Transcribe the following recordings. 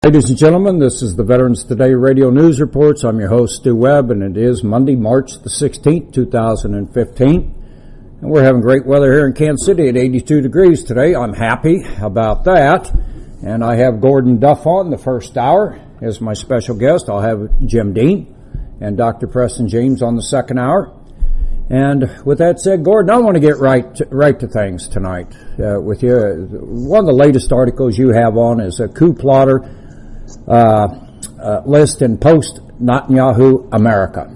Ladies and gentlemen, this is the Veterans Today Radio News Reports. I'm your host, Stu Webb, and it is Monday, March the 16th, 2015. And we're having great weather here in Kansas City at 82 degrees today. I'm happy about that. And I have Gordon Duff on the first hour as my special guest. I'll have Jim Dean and Dr. Preston James on the second hour. And with that said, Gordon, I want to get right to things tonight with you. One of the latest articles you have on is a coup plotter list in post-Netanyahu America.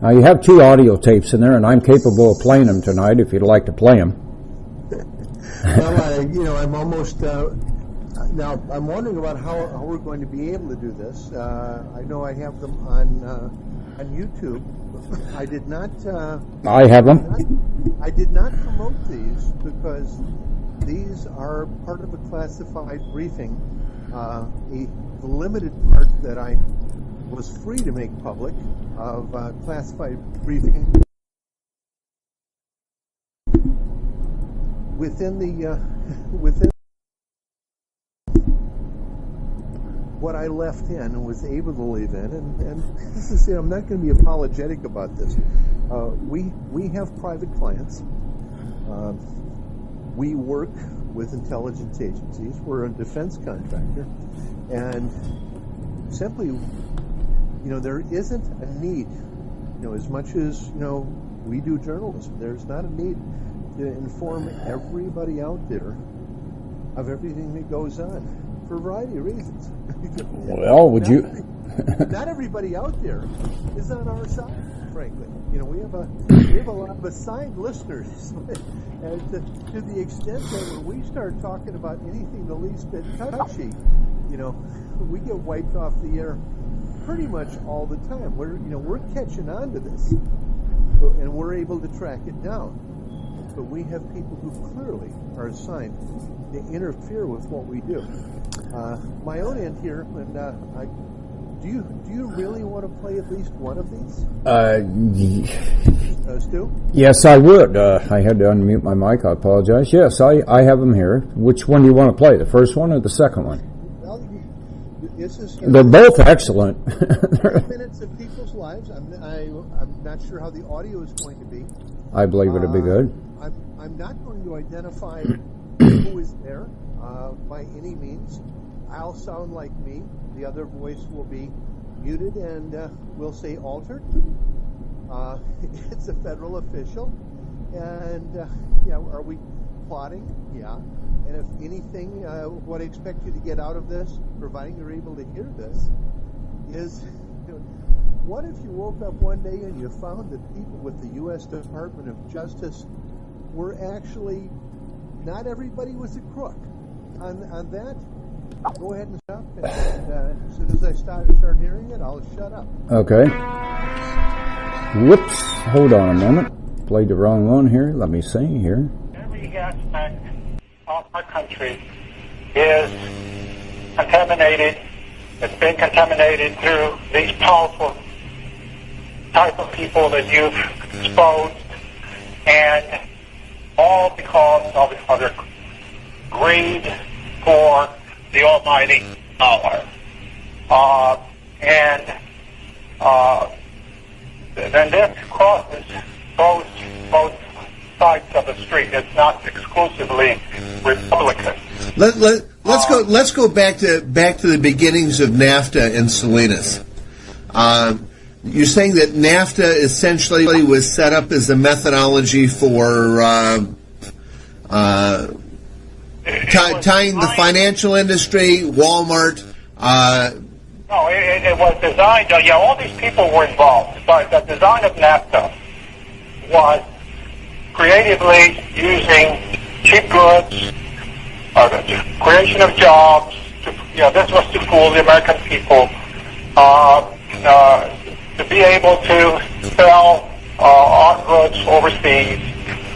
Now, you have two audio tapes in there, and I'm capable of playing them tonight if you'd like to play them. Well, I'm almost... now, I'm wondering about how we're going to be able to do this. I know I have them on YouTube. I did not... I have them. I did not promote these because these are part of a classified briefing. A limited part that I was free to make public of classified briefing within what I left in and was able to leave in, and this is, I'm not going to be apologetic about this. We have private clients. We work with intelligence agencies. We're a defense contractor, and simply, there isn't a need. As much as we do journalism, there's not a need to inform everybody out there of everything that goes on for a variety of reasons. Well, Not everybody out there is on our side, frankly. We have a lot of assigned listeners, and to the extent that when we start talking about anything the least bit touchy, we get wiped off the air pretty much all the time. We're catching on to this, and we're able to track it down. But we have people who clearly are assigned to interfere with what we do. My own end here, and do you really want to play at least one of these? Stu? Yes, I would. I had to unmute my mic. I apologize. Yes, I have them here. Which one do you want to play? The first one or the second one? Well, this is. They're both excellent. 30 minutes of people's lives. I'm not sure how the audio is going to be. I believe it'll be good. I'm not going to identify who is there by any means. I'll sound like me. The other voice will be muted and we'll say altered. It's a federal official. And, are we plotting? Yeah. And if anything, what I expect you to get out of this, providing you're able to hear this, is what if you woke up one day and you found that people with the U.S. Department of Justice were actually, not everybody was a crook. On that, go ahead and stop, and as soon as I start hearing it, I'll shut up. Okay. Whoops. Hold on a moment. Played the wrong one here. Let me see here. Every aspect of our country is contaminated. It's been contaminated through these powerful type of people that you've exposed, and all because of their greed for the almighty dollar. Then this crosses both sides of the street. It's not exclusively Republican. Let's go back to the beginnings of NAFTA and Salinas. You're saying that NAFTA essentially was set up as a methodology for tying the financial industry, Walmart. No, it was designed. All these people were involved, but the design of NAFTA was creatively using cheap goods, creation of jobs. This was to fool the American people, to be able to sell our goods overseas.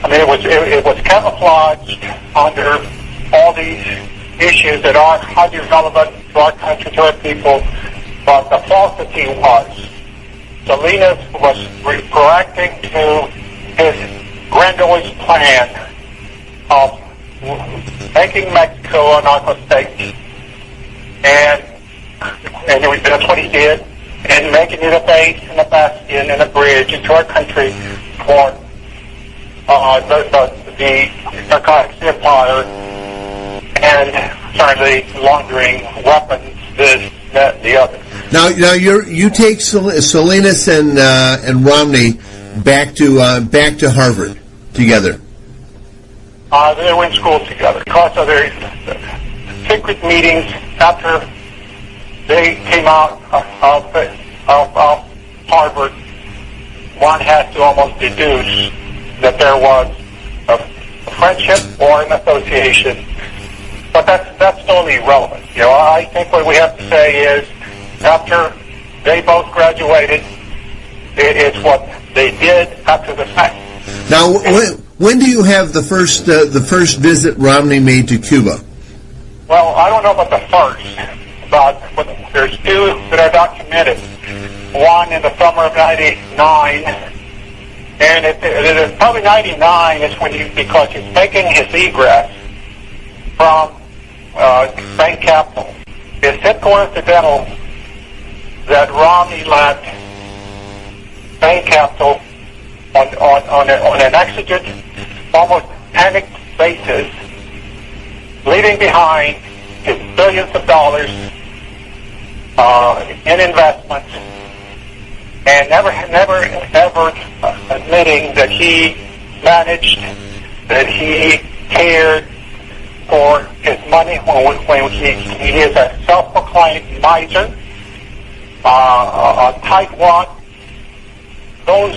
I mean, it was camouflaged under all these issues that are highly relevant to our country, to our people. But the falsity was Salinas was reacting to his grandiose plan of making Mexico a narco state and that's what he did, and making it a base and a bastion and a bridge into our country for the narcotics empire, and certainly laundering weapons, this, that, the other. Now you take Salinas and Romney back to Harvard together. They were in school together because of their secret meetings after they came out of Harvard. One has to almost deduce that there was a friendship or an association, but that's totally irrelevant. I think what we have to say is, after they both graduated, it's what they did after the fact. Now, when do you have the first visit Romney made to Cuba? Well, I don't know about the first, but there's two that are documented. One in the summer of '99, and it's probably '99 is when because he's making his egress from bank capital. It's it coincidental that Romney left bank capital on an exigent, almost panicked basis, leaving behind his billions of dollars in investments, and never ever admitting that he managed, that he cared for his money when he is a self-proclaimed miser, a tightwad. Those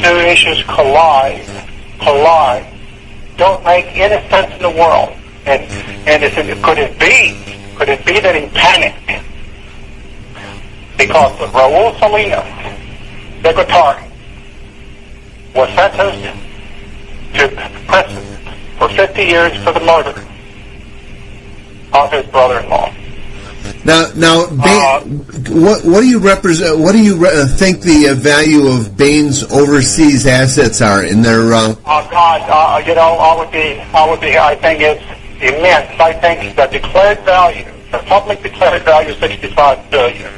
two issues collide, don't make any sense in the world. And could it be that he panicked because Raul Salinas, the guitarist, was sentenced to prison for 50 years for the murder of his brother-in-law. Now, what do you represent? What do you think the value of Bain's overseas assets are in their? I think it's immense. I think the declared value, the public declared value, is $65 billion.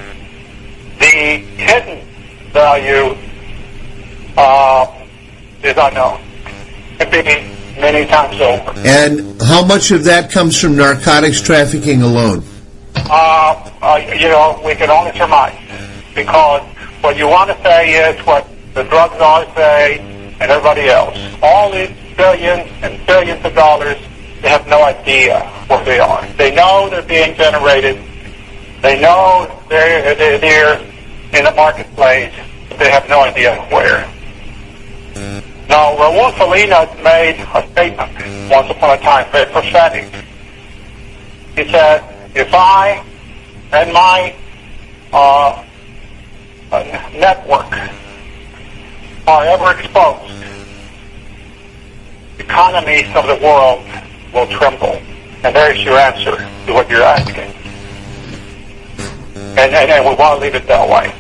The hidden value is unknown. It could be many times over. And how much of that comes from narcotics trafficking alone? We can only surmise, because what you want to say is what the drug czars say and everybody else. All these billions and billions of dollars, they have no idea what they are. They know they're being generated. They know they're in the marketplace. They have no idea where. Now, Raul Salinas made a statement once upon a time, very prophetic. He said, if I and my network are ever exposed, economies of the world will tremble. And there's your answer to what you're asking. And we want to leave it that way.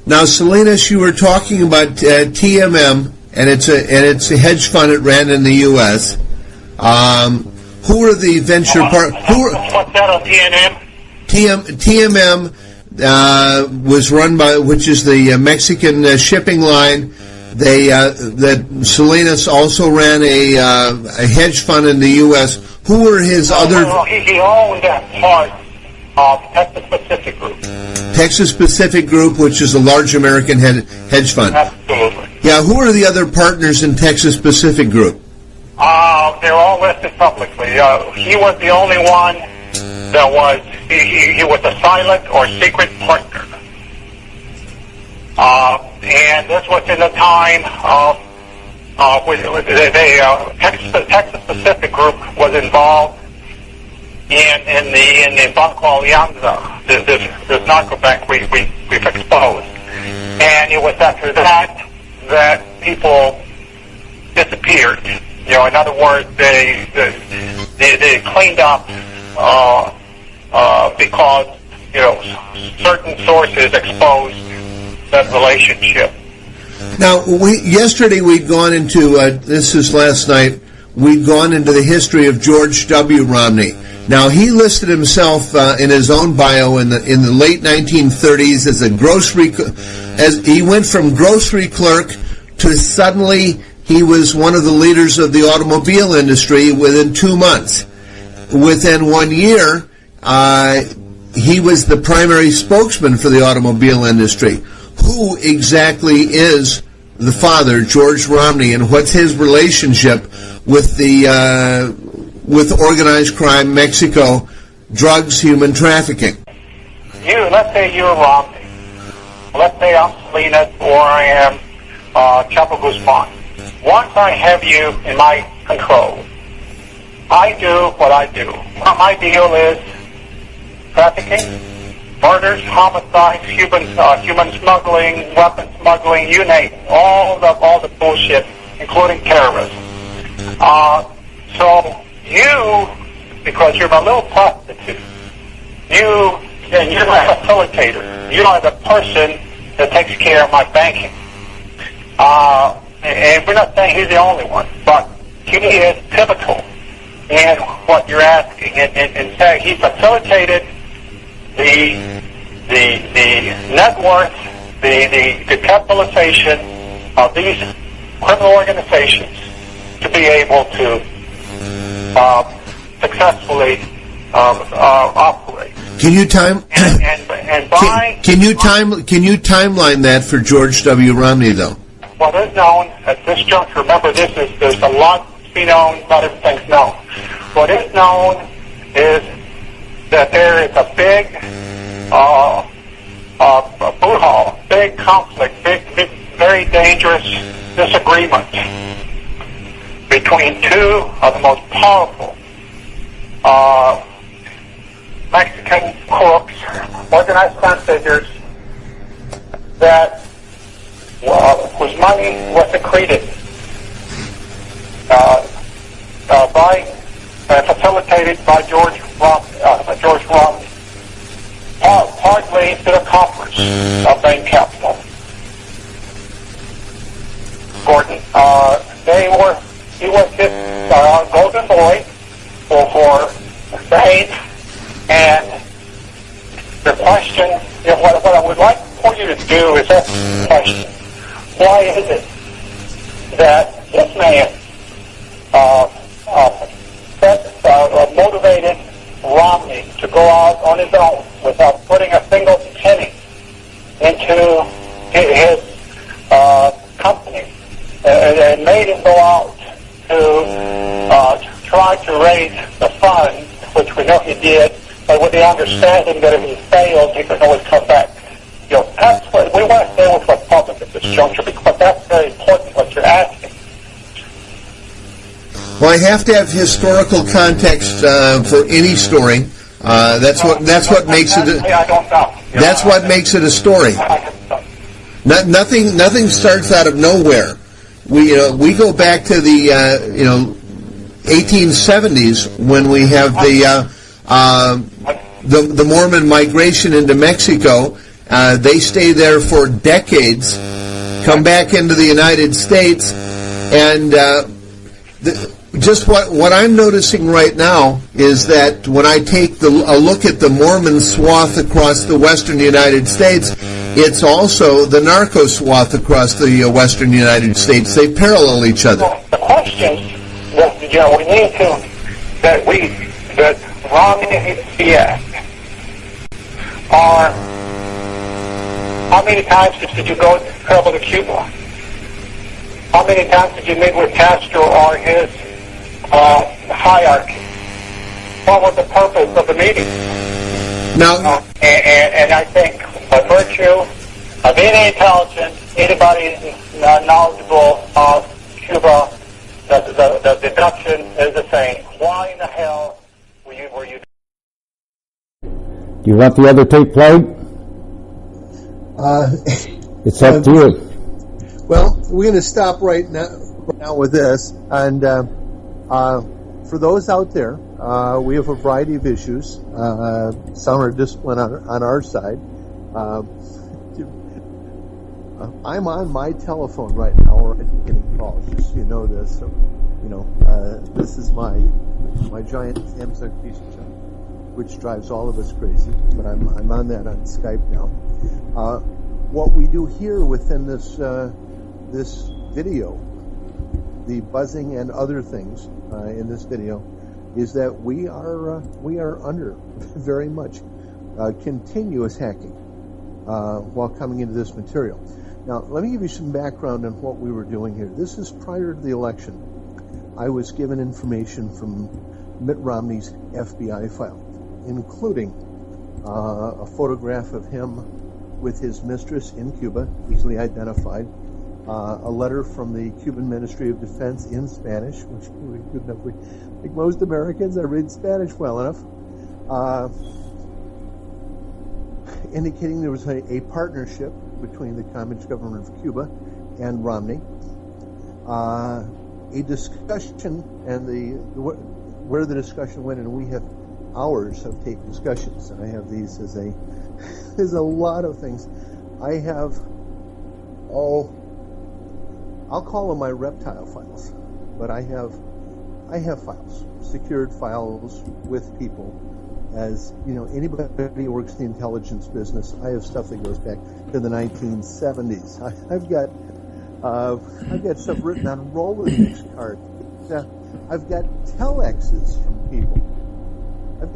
Now, Salinas, you were talking about TMM, and it's a hedge fund that ran in the U.S. Who are the venture partners? What's that on TMM? TMM was run by, which is the Mexican shipping line. That Salinas also ran a hedge fund in the U.S. Who were his other? He owned that part of Texas Pacific Group. Texas Pacific Group, which is a large American hedge fund. Absolutely. Yeah. Who are the other partners in Texas Pacific Group? They're all listed publicly. He was the only one that was, he was a silent or secret partner. And this was in the time of when Texas Pacific Group was involved in the Banco Alianza, this narco bank we've exposed. And it was after that people disappeared. In other words, they cleaned up because certain sources exposed that relationship. Now, yesterday we'd gone into this is last night. we'd gone into the history of George W. Romney. Now, he listed himself in his own bio in the late 1930s as he went from grocery clerk to suddenly he was one of the leaders of the automobile industry within 2 months. Within 1 year, he was the primary spokesman for the automobile industry. Who exactly is the father, George Romney, and what's his relationship with with organized crime, Mexico, drugs, human trafficking? Let's say you're Romney. Let's say I'm Salinas or I am Chapo Guzman. Once I have you in my control, I do what I do. My deal is trafficking, murders, homicides, human smuggling, weapon smuggling, you name it, all the bullshit, including terrorism. So you, because you're my little prostitute, you're my facilitator. You're the person that takes care of my banking. And we're not saying he's the only one, but he is pivotal in what you're asking. And saying he facilitated the net worth, the capitalization of these criminal organizations to be able to successfully operate. Can you and by can you timeline that for George W. Romney, though? What is known at this juncture, remember there's a lot to be known, not everything's known. What is known is that there is a big brouhaha, big conflict, big, very dangerous disagreement between two of the most powerful Mexican crooks, organized crime figures that whose money was secreted facilitated by George Romney, partly to the coffers of Bain Capital. Gordon, he was his golden boy for Bain, and the question, what I would like for you to do is ask the question: why is it that this man motivated Romney to go out on his own without putting a single penny into his company, and made him go out to try to raise the funds, which we know he did, but with the understanding that if he failed, he could always come back. That's what we want to stay with what's public at this juncture, because that's very important what you're asking. Well, I have to have historical context for any story. That's what makes it. I don't know. That's what makes it a story. Nothing starts out of nowhere. We go back to the 1870s when we have the Mormon migration into Mexico. They stay there for decades, come back into the United States, and just what I'm noticing right now is that when I take a look at the Mormon swath across the western United States, it's also the narco swath across the western United States. They parallel each other. Well, the questions that we need to that Romney needs to be asked are: how many times did you travel to Cuba? How many times did you meet with Castro or his hierarchy? What was the purpose of the meeting? Now, and I think by virtue of any intelligence, anybody knowledgeable of Cuba, the deduction is the same. Why in the hell were you? Do you want the other tape played? It's up to you. Well, we're going to stop right now with this. And for those out there, we have a variety of issues. Some are discipline on our side. I'm on my telephone right now, or I'm getting calls, just so you know this. So This is my giant Samsung piece of junk, which drives all of us crazy. But I'm on that on Skype now. What we do here within this this video, the buzzing and other things in this video, is that we are under very much continuous hacking while coming into this material. Now, let me give you some background on what we were doing here. This is prior to the election. I was given information from Mitt Romney's FBI file, including a photograph of him with his mistress in Cuba, easily identified, a letter from the Cuban Ministry of Defense in Spanish, which we couldn't have, like most Americans, I read Spanish well enough, indicating there was a partnership between the Communist government of Cuba and Romney, a discussion, and where the discussion went, and we have hours of tape discussions, and I have these as there's a lot of things. I have I'll call them my reptile files, but I have files, secured files with people. As anybody who works in the intelligence business, I have stuff that goes back to the 1970s. I've got stuff written on Rolodex cards. I've got telexes from people. I've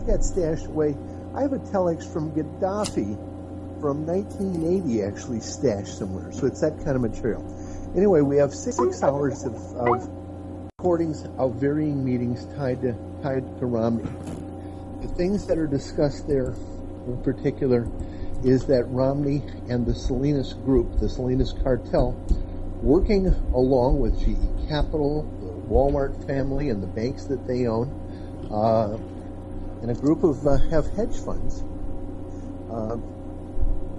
got stashed away. I have a telex from Gaddafi from 1980 actually stashed somewhere. So it's that kind of material. Anyway, we have 6 hours of recordings of varying meetings tied to Romney. The things that are discussed there in particular is that Romney and the Salinas group, the Salinas cartel, working along with GE Capital, the Walmart family, and the banks that they own, and a group of have hedge funds.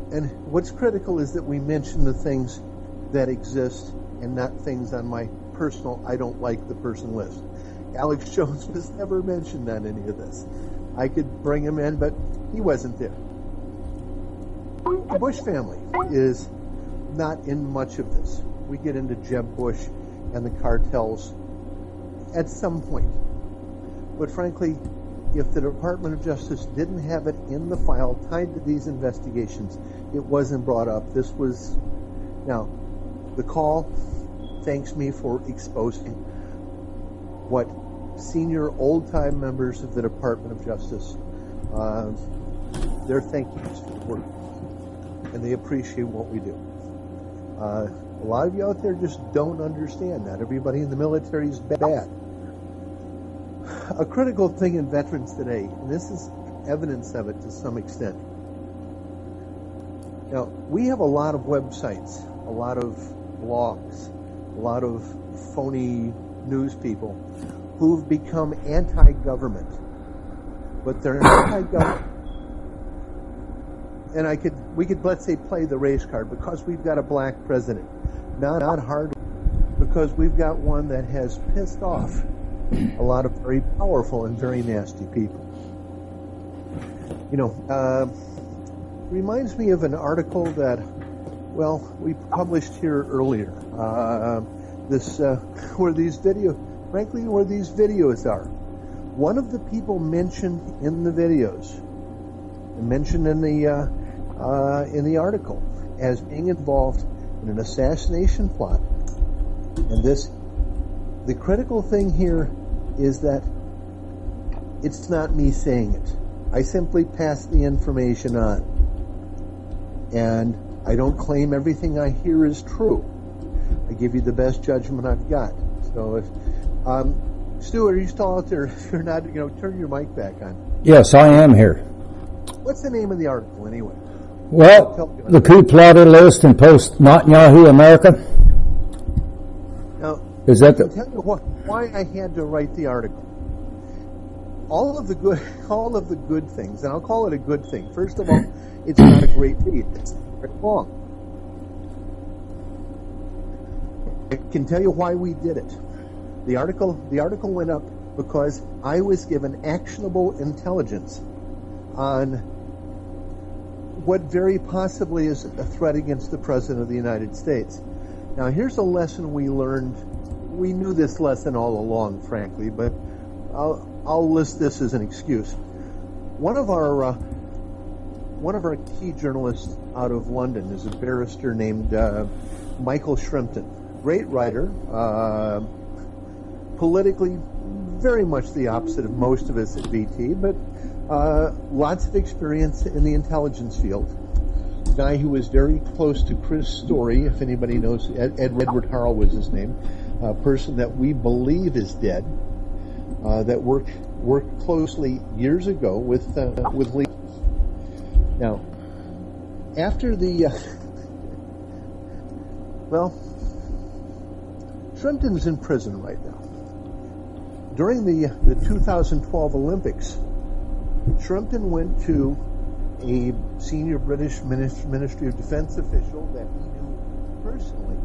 And what's critical is that we mention the things that exist and not things on my personal I don't like the person list. Alex Jones was never mentioned on any of this. I could bring him in, but he wasn't there. The Bush family is not in much of this. We get into Jeb Bush and the cartels at some point. But frankly, if the Department of Justice didn't have it in the file tied to these investigations, it wasn't brought up. This was... Now, the call thanks me for exposing what senior old-time members of the Department of Justice, they're thanking us for the work, and they appreciate what we do. A lot of you out there just don't understand. Not everybody in the military is bad. A critical thing in veterans today, and this is evidence of it to some extent. Now, we have a lot of websites, a lot of blogs, a lot of phony news people who've become anti-government, but they're anti-government. And we could let's say play the race card because we've got a black president. Not hard, because we've got one that has pissed off a lot of very powerful and very nasty people. Reminds me of an article that, we published here earlier. Where these videos are. One of the people mentioned in the videos, mentioned in the article, as being involved in an assassination plot. And the critical thing here is that it's not me saying it. I simply pass the information on. And I don't claim everything I hear is true. I give you the best judgment I've got. So if Stu, are you still out there? If you're not, turn your mic back on. Yes, I am here. What's the name of the article anyway? Well, the coup plotter list in post-Netanyahu America. Now, is that I'll tell you why I had to write the article. All of the good things, and I'll call it a good thing. First of all, it's not a great read. It's very long. I can tell you why we did it. The article went up because I was given actionable intelligence on what very possibly is a threat against the President of the United States. Now, here's a lesson we learned we knew this lesson all along, frankly, but I'll list this as an excuse. One of our key journalists out of London is a barrister named Michael Shrimpton. Great writer, politically very much the opposite of most of us at VT, but lots of experience in the intelligence field. A guy who was very close to Chris Story, if anybody knows, Edward Harrell was his name, a person that we believe is dead, that worked closely years ago with Lee. Now, after the Shrimpton's in prison right now. During the 2012 Olympics, Shrimpton went to a senior British Ministry of Defense official that he knew personally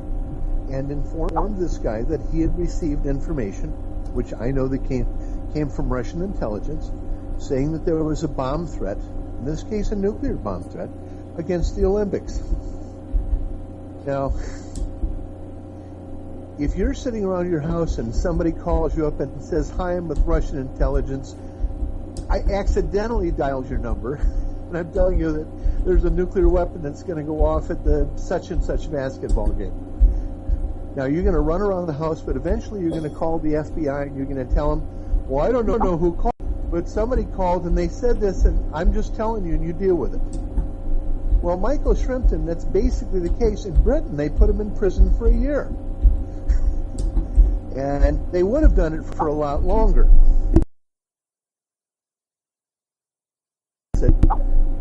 and informed this guy that he had received information, which I know that came from Russian intelligence, saying that there was a bomb threat, in this case a nuclear bomb threat, against the Olympics. Now, if you're sitting around your house and somebody calls you up and says, "Hi, I'm with Russian intelligence, I accidentally dialed your number, and I'm telling you that there's a nuclear weapon that's going to go off at the such and such basketball game." Now, you're going to run around the house, but eventually you're going to call the FBI and you're going to tell them, "Well, I don't know who called, but somebody called and they said this, and I'm just telling you, and you deal with it." Well, Michael Shrimpton, that's basically the case. In Britain, they put him in prison for a year. And they would have done it for a lot longer.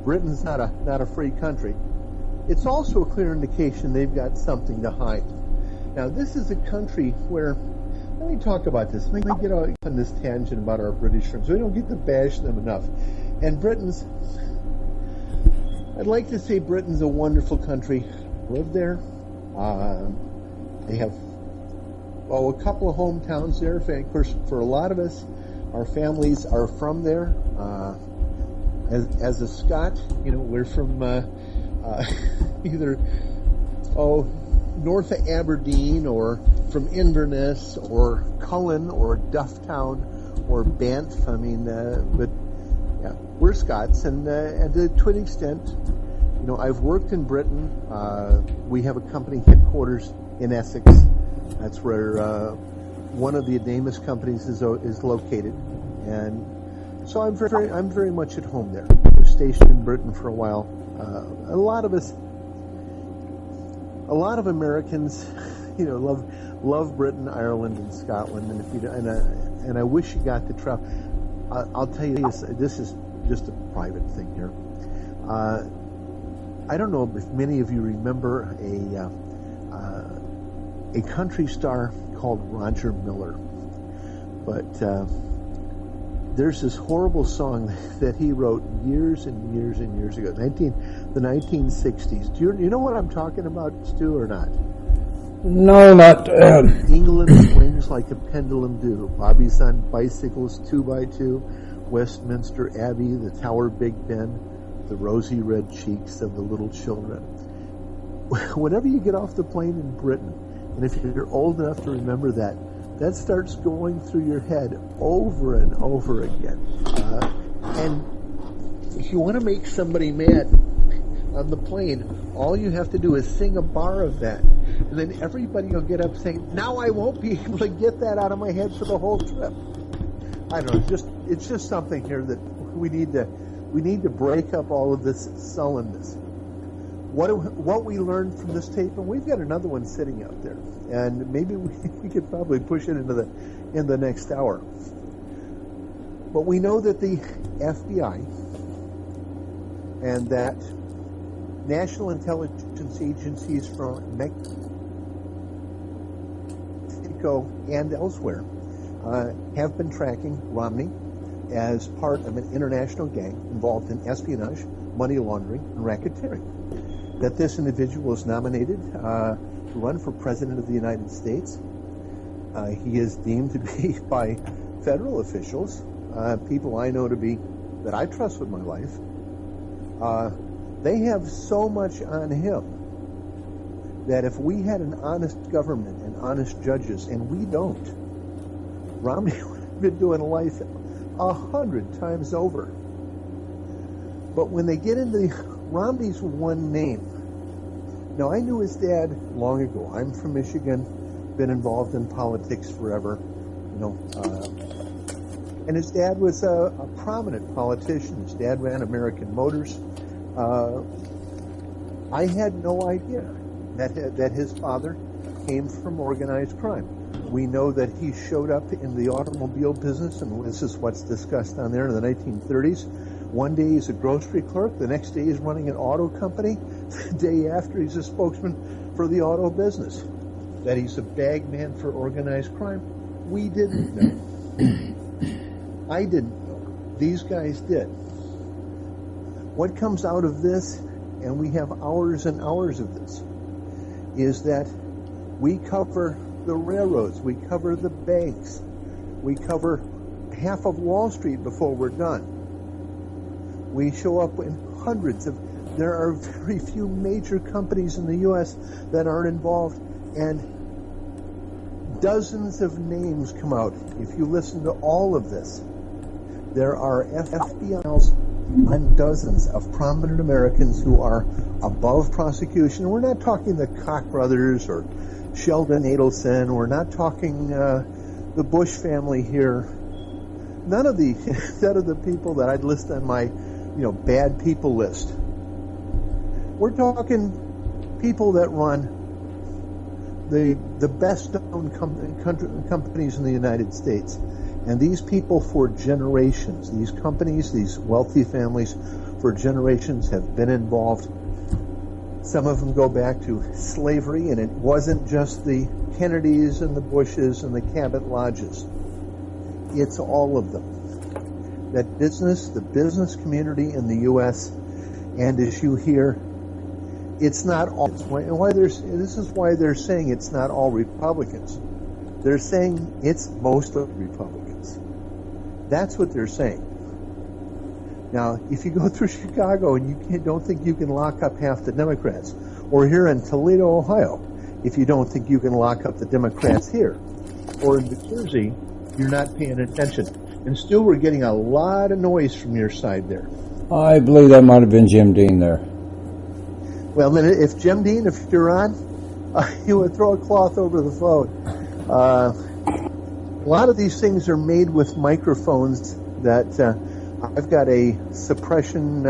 Britain's not a free country. It's also a clear indication they've got something to hide. Now, this is a country where, let me talk about this. Let me get on this tangent about our British friends. We don't get to bash them enough. And I'd like to say Britain's a wonderful country. Live there. They have a couple of hometowns there. Of course, for a lot of us, our families are from there. As a Scot, we're from either north of Aberdeen, or from Inverness, or Cullen, or Dufftown, or Banff. I mean, but yeah, we're Scots, and to an extent, I've worked in Britain. We have a company headquarters in Essex. That's where one of the Adamus companies is located, and so I'm very much at home there. I was stationed in Britain for a while. A lot of Americans, love Britain, Ireland, and Scotland, and I wish you got to travel. I'll tell you this is just a private thing here. I don't know if many of you remember a country star called Roger Miller, but there's this horrible song that he wrote years and years and years ago, the 1960s. Do you know what I'm talking about, Stu, or not? No, not. England swings like a pendulum do. Bobby's on bicycles 2x2. Westminster Abbey, the Tower Big Ben, the rosy red cheeks of the little children. Whenever you get off the plane in Britain, and if you're old enough to remember that starts going through your head over and over again. And if you want to make somebody mad on the plane, all you have to do is sing a bar of that, and then everybody will get up saying, "Now I won't be able to get that out of my head for the whole trip." I don't know. It's just something here that we need to break up all of this sullenness. What we learned from this tape, and we've got another one sitting out there, and maybe we could probably push it in the next hour. But we know that the FBI and that national intelligence agencies from Mexico and elsewhere have been tracking Romney as part of an international gang involved in espionage, money laundering, and racketeering. That this individual was nominated to run for President of the United States. He is deemed to be, by federal officials, people I know that I trust with my life, they have so much on him that if we had an honest government and honest judges, and we don't, Romney would have been doing life 100 times over. But when they get into Romney's one name, now I knew his dad long ago. I'm from Michigan, been involved in politics forever, and his dad was a prominent politician. His dad ran American Motors. I had no idea that his father came from organized crime. We know that he showed up in the automobile business, and this is what's discussed on there in the 1930s. One day he's a grocery clerk, the next day he's running an auto company, the day after he's a spokesman for the auto business. That he's a bag man for organized crime, we didn't know. I didn't know. These guys did. What comes out of this, and we have hours and hours of this, is that we cover the railroads, we cover the banks, we cover half of Wall Street before we're done. We show up in hundreds of, there are very few major companies in the U.S. that aren't involved, and dozens of names come out. If you listen to all of this, there are FBI's on dozens of prominent Americans who are above prosecution. We're not talking the Koch brothers or Sheldon Adelson. We're not talking the Bush family here. None of the people that I'd list on my bad people list. We're talking people that run the best known companies in the United States. And these people for generations, these companies, these wealthy families for generations have been involved. Some of them go back to slavery, and it wasn't just the Kennedys and the Bushes and the Cabot Lodges. It's all of them. That business, the business community in the U.S., and as you hear, it's not all. This is why they're saying it's not all Republicans. They're saying it's most of Republicans. That's what they're saying. Now, if you go through Chicago and you don't think you can lock up half the Democrats, or here in Toledo, Ohio, if you don't think you can lock up the Democrats here, or in New Jersey, you're not paying attention. And Stu, we're getting a lot of noise from your side there. I believe that might have been Jim Dean there. Well, then, if Jim Dean, if you're on, you would throw a cloth over the phone. A lot of these things are made with microphones that I've got a suppression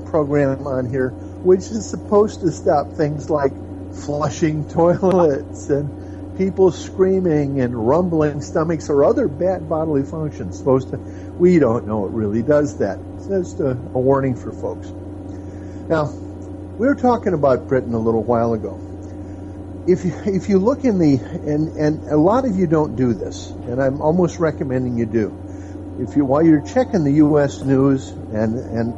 program on here, which is supposed to stop things like flushing toilets and people screaming and rumbling stomachs or other bad bodily functions. We don't know it really does that. It's just a warning for folks. Now, we were talking about Britain a little while ago. If you look in and a lot of you don't do this, and I'm almost recommending you do. While you're checking the U.S. news, and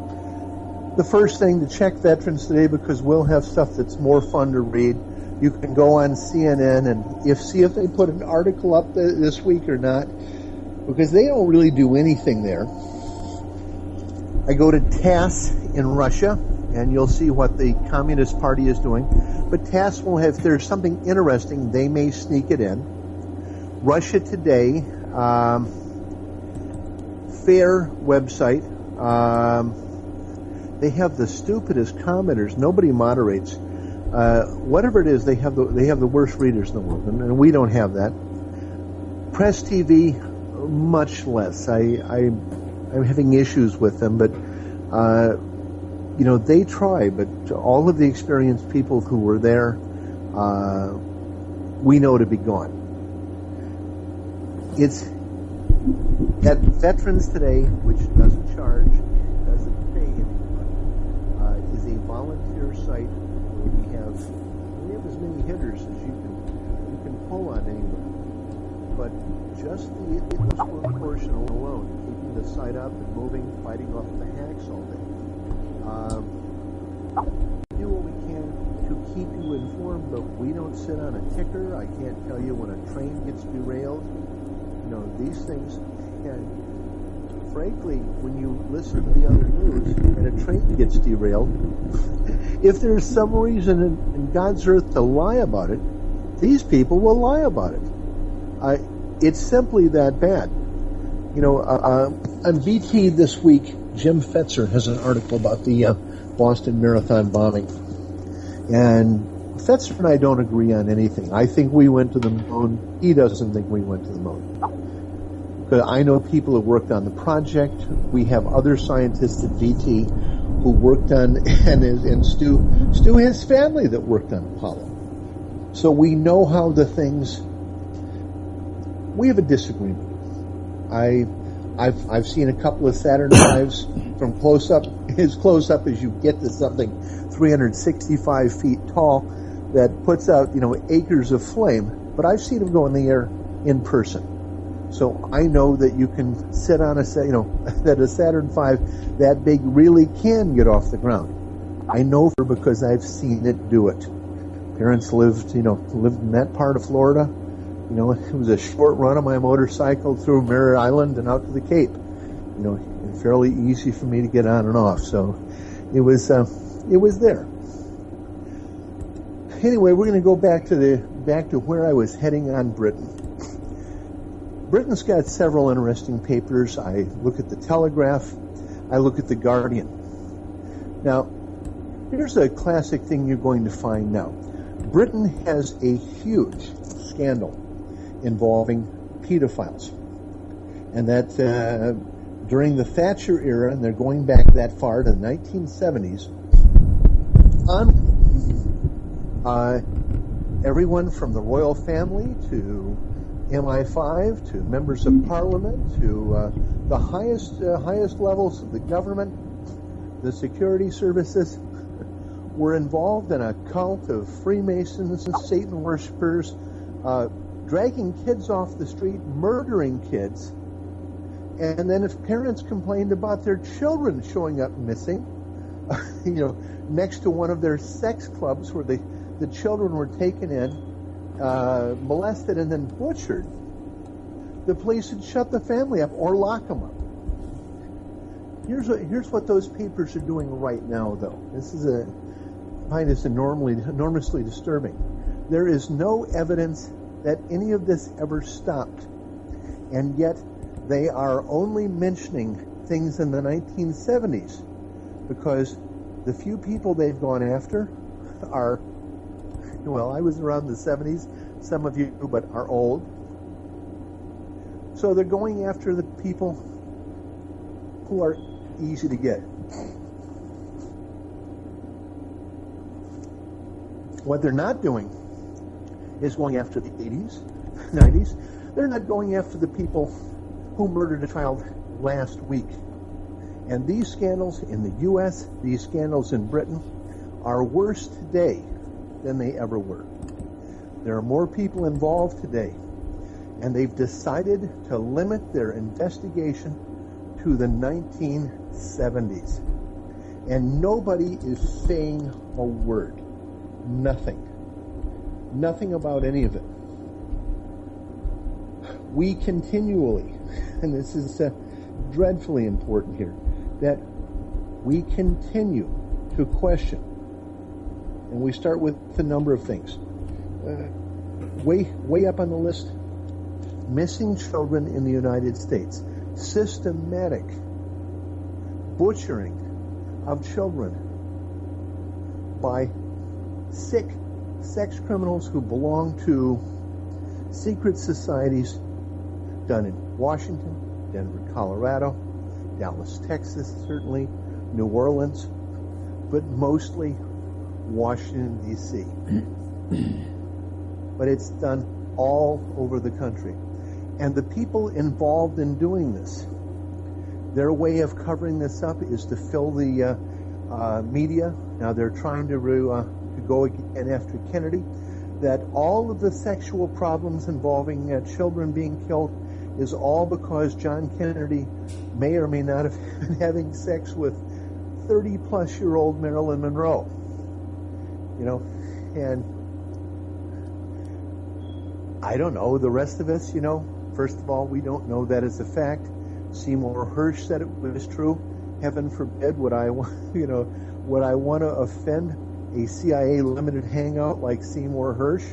the first thing to check Veterans Today, because we'll have stuff that's more fun to read. You can go on CNN and see if they put an article up this week or not, because they don't really do anything there. I go to TASS in Russia, and you'll see what the Communist Party is doing. But TASS will have, if there's something interesting, they may sneak it in. Russia Today, FAIR website, they have the stupidest commenters. Nobody moderates. Whatever it is, they have the worst readers in the world, and we don't have that. Press TV, much less. I'm having issues with them, but they try. But all of the experienced people who were there, we know to be gone. It's at Veterans Today, which doesn't charge, doesn't pay anybody, is a volunteer site where we have as many hitters as you can pull on anybody. But just the portion alone, keeping the site up and moving, fighting off the hacks all day. We do what we can to keep you informed, but we don't sit on a ticker. I can't tell you when a train gets derailed. These things. And frankly, when you listen to the other news and a train gets derailed, if there's some reason in God's earth to lie about it, these people will lie about it. It's simply that bad. You know, on BT this week, Jim Fetzer has an article about the Boston Marathon bombing. And Fetzer and I don't agree on anything. I think we went to the moon. He doesn't think we went to the moon. Because I know people who worked on the project. We have other scientists at BT who worked on, and Stu has family that worked on Apollo. So we know how the things. We have a disagreement. I've seen a couple of Saturn V's from close up, as close up as you get to something 365 feet tall that puts out, you know, acres of flame. But I've seen them go in the air in person. So I know that you can sit on that a Saturn V that big really can get off the ground. I know because I've seen it do it. Parents lived in that part of Florida. You know, it was a short run on my motorcycle through Merritt Island and out to the Cape. You know, fairly easy for me to get on and off. So it was there. Anyway, we're going to go back to where I was heading on Britain. Britain's got several interesting papers. I look at the Telegraph. I look at the Guardian. Now, here's a classic thing you're going to find now. Britain has a huge scandal involving pedophiles. And that during the Thatcher era, and they're going back that far to the 1970s, everyone from the royal family to MI5 to members of parliament to the highest levels of the government, the security services, were involved in a cult of Freemasons and Satan worshippers, dragging kids off the street, murdering kids, and then if parents complained about their children showing up missing, next to one of their sex clubs where the children were taken in, molested, and then butchered, the police would shut the family up or lock them up. Here's what those papers are doing right now, though. I find this enormously disturbing. There is no evidence that any of this ever stopped, and yet they are only mentioning things in the 1970s because the few people they've gone after are, well, I was around the 70s, some of you but are old. So they're going after the people who are easy to get. What they're not doing is going after the 80s, 90s. They're not going after the people who murdered a child last week. And these scandals in the U.S., these scandals in Britain, are worse today than they ever were. There are more people involved today, and they've decided to limit their investigation to the 1970s. And nobody is saying a word. Nothing about any of it. We continually, and this is dreadfully important here, that we continue to question, and we start with a number of things. Way up on the list, missing children in the United States, systematic butchering of children by sick sex criminals who belong to secret societies, done in Washington, Denver, Colorado, Dallas, Texas, certainly, New Orleans, but mostly Washington, D.C. But it's done all over the country. And the people involved in doing this, their way of covering this up is to fill the media. Now they're trying to go again after Kennedy, that all of the sexual problems involving children being killed is all because John Kennedy may or may not have been having sex with 30-plus-year-old Marilyn Monroe. And I don't know, the rest of us, first of all, we don't know that as a fact. Seymour Hersh said it was true. Heaven forbid would I want to offend a CIA limited hangout like Seymour Hersh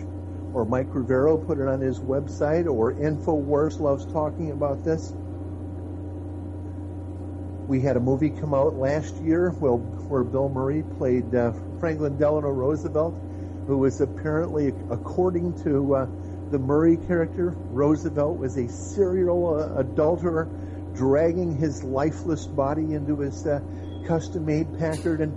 or Mike Rivero put it on his website, or InfoWars loves talking about this. We had a movie come out last year where Bill Murray played Franklin Delano Roosevelt, who was apparently, according to the Murray character, Roosevelt was a serial adulterer, dragging his lifeless body into his custom-made Packard and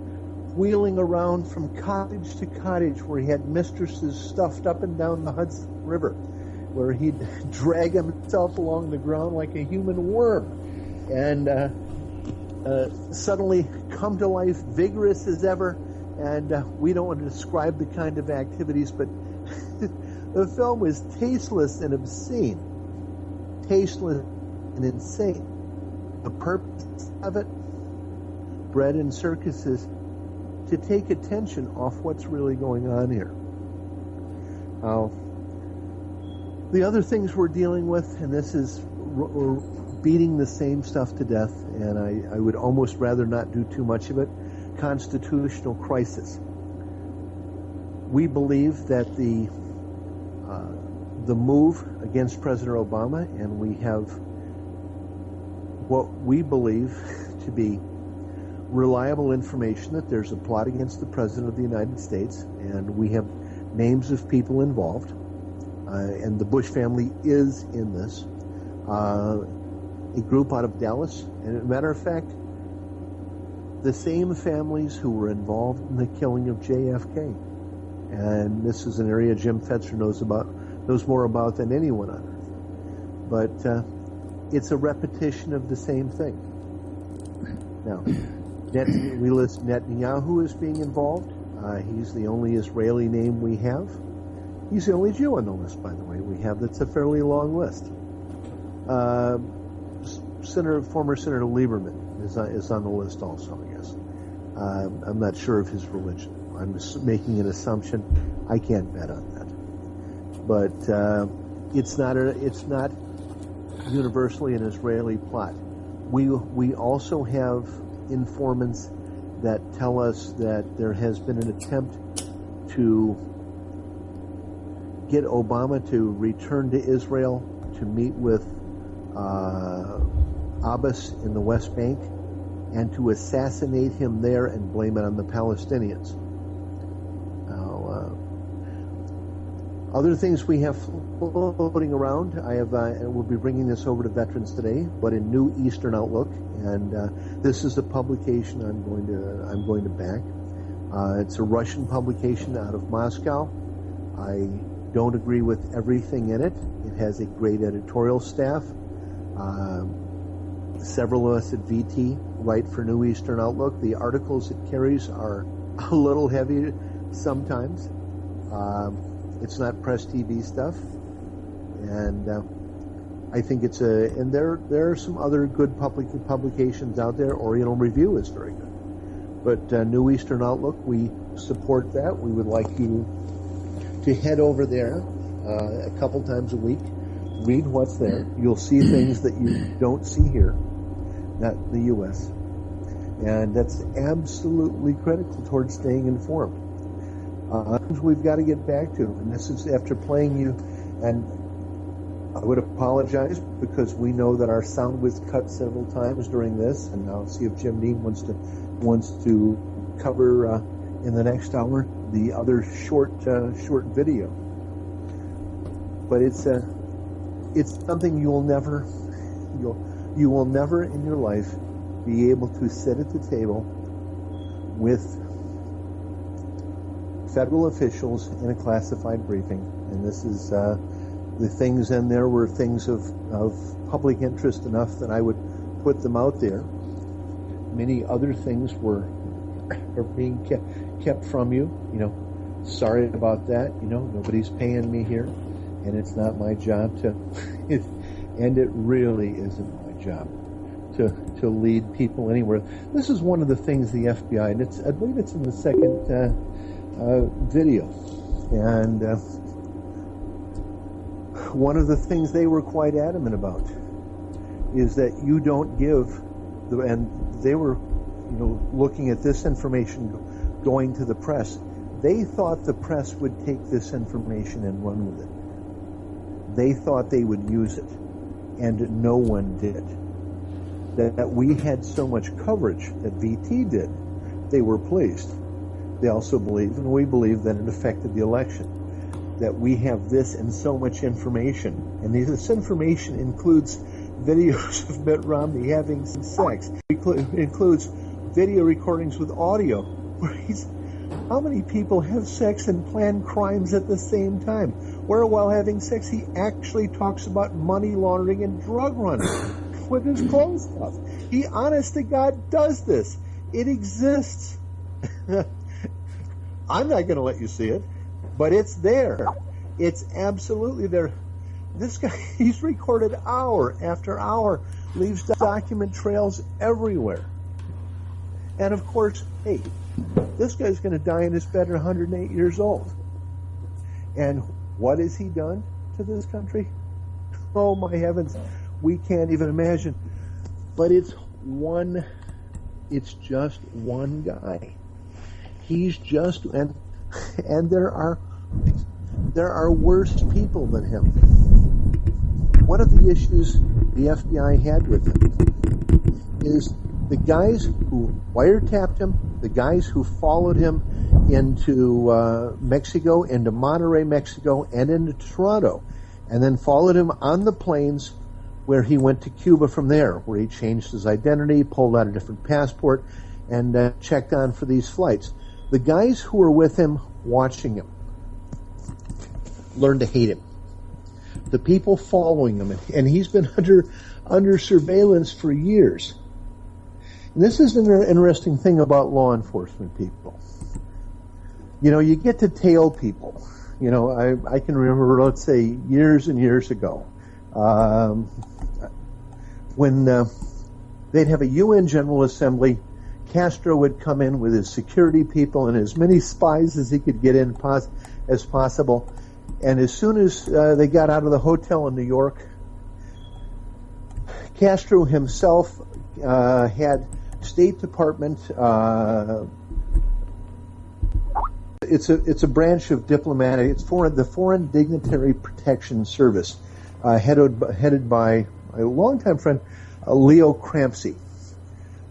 wheeling around from cottage to cottage where he had mistresses stuffed up and down the Hudson River, where he'd drag himself along the ground like a human worm, and suddenly come to life, vigorous as ever. And we don't want to describe the kind of activities, but the film was tasteless and obscene, tasteless and insane. The purpose of it, bread and circuses, to take attention off what's really going on here. The other things we're dealing with, and this is, we're beating the same stuff to death, and I would almost rather not do too much of it, constitutional crisis. We believe that the move against President Obama, and we have what we believe to be reliable information that there's a plot against the President of the United States, and we have names of people involved, and the Bush family is in this. A group out of Dallas, and as a matter of fact, the same families who were involved in the killing of JFK. And this is an area Jim Fetzer knows more about than anyone on earth. But it's a repetition of the same thing. Now, we list Netanyahu as being involved. He's the only Israeli name we have. He's the only Jew on the list, by the way, we have. That's a fairly long list. Former Senator Lieberman is on the list also, I guess. I'm not sure of his religion. I'm just making an assumption. I can't bet on that. But it's not universally an Israeli plot. We also have informants that tell us that there has been an attempt to get Obama to return to Israel to meet with Abbas in the West Bank and to assassinate him there and blame it on the Palestinians. Now, other things we have floating around, I have, and we'll be bringing this over to Veterans Today, but in New Eastern Outlook, and this is a publication I'm going to back. It's a Russian publication out of Moscow. I don't agree with everything in it. It has a great editorial staff. Several of us at VT write for New Eastern Outlook. The articles it carries are a little heavy sometimes. It's not press TV stuff, and I think it's and there are some other good publications out there. Oriental Review is very good, but New Eastern Outlook, we support that. We would like you to head over there a couple times a week, read what's there. You'll see things that you don't see here, not in the U.S., and that's absolutely critical towards staying informed. We've got to get back to, and this is after playing you, and I would apologize because we know that our sound was cut several times during this, and I'll see if Jim Dean wants to cover in the next hour the other short video. But it's something you will never in your life be able to sit at the table with federal officials in a classified briefing, and this is the things in there were things of public interest enough that I would put them out there. Many other things are being kept from you. Sorry about that. Nobody's paying me here, and it's not my job to, and it really isn't my job to lead people anywhere. This is one of the things the FBI, and I believe it's in the second video, and one of the things they were quite adamant about is that you don't give and they were looking at this information going to the press. They thought the press would take this information and run with it. They thought they would use it, and no one did. That we had so much coverage that VT did, they were pleased. They also believe, and we believe, that it affected the election. That we have this and so much information, and this information includes videos of Mitt Romney having sex. It includes video recordings with audio where how many people have sex and plan crimes at the same time? Where while having sex he actually talks about money laundering and drug running with his clothes off. He, honest to God, does this. It exists. I'm not going to let you see it, but it's there. It's absolutely there. This guy, he's recorded hour after hour, leaves document trails everywhere. And of course, hey, this guy's going to die in his bed at 108 years old. And what has he done to this country? Oh my heavens, we can't even imagine. But it's just one guy. He's just, and there are worse people than him. One of the issues the FBI had with him is the guys who wiretapped him, the guys who followed him into Mexico, into Monterrey, Mexico, and into Toronto, and then followed him on the planes where he went to Cuba from there, where he changed his identity, pulled out a different passport, and checked on for these flights. The guys who were with him, watching him, learned to hate him. The people following him, and he's been under surveillance for years. And this is an interesting thing about law enforcement people. You know, you get to tail people. You know, I can remember, let's say, years and years ago, when they'd have a UN General Assembly. Castro would come in with his security people and as many spies as he could get in as possible. And as soon as they got out of the hotel in New York, Castro himself had State Department. It's a branch of diplomatic. It's the Foreign Dignitary Protection Service, headed by a longtime friend, Leo Crampsey.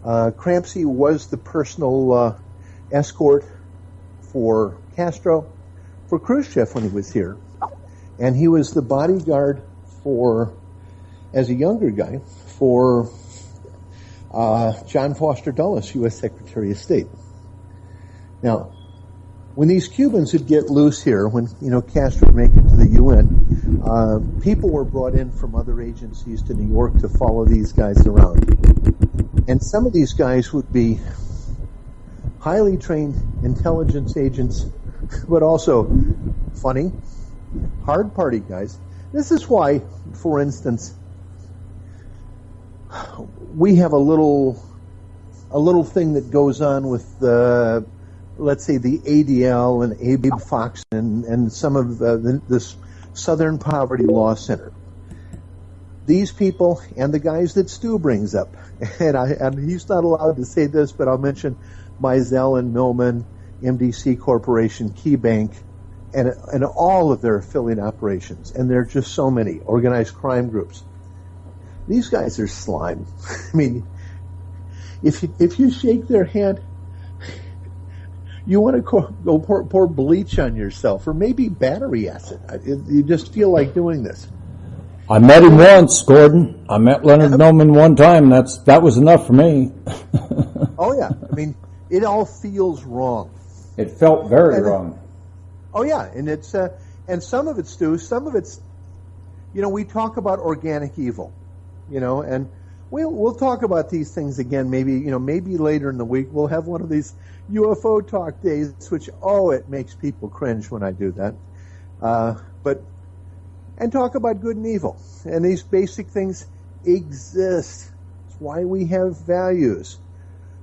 Crampsey was the personal escort for Castro, for Khrushchev when he was here. And he was the bodyguard as a younger guy, for John Foster Dulles, U.S. Secretary of State. Now, when these Cubans would get loose here, when Castro would make it to the UN, people were brought in from other agencies to New York to follow these guys around. And some of these guys would be highly trained intelligence agents, but also funny, hard party guys. This is why, for instance, we have a little thing that goes on with let's say the ADL and Abe Fox and some of this Southern Poverty Law Center. These people and the guys that Stu brings up, and he's not allowed to say this, but I'll mention Mizell and Millman, MDC Corporation, Key Bank, and all of their affiliate operations. And there are just so many organized crime groups. These guys are slime. I mean, if you shake their hand, you want to go pour bleach on yourself, or maybe battery acid. You just feel like doing this. I met him once, Gordon. I met Leonard Millman one time. That was enough for me. Oh yeah, I mean, it all feels wrong. It felt very wrong. Oh yeah, and it's and some of it's Stu, some of it's, we talk about organic evil, and we'll talk about these things again. Maybe later in the week we'll have one of these UFO talk days, which it makes people cringe when I do that. And talk about good and evil. And these basic things exist. It's why we have values.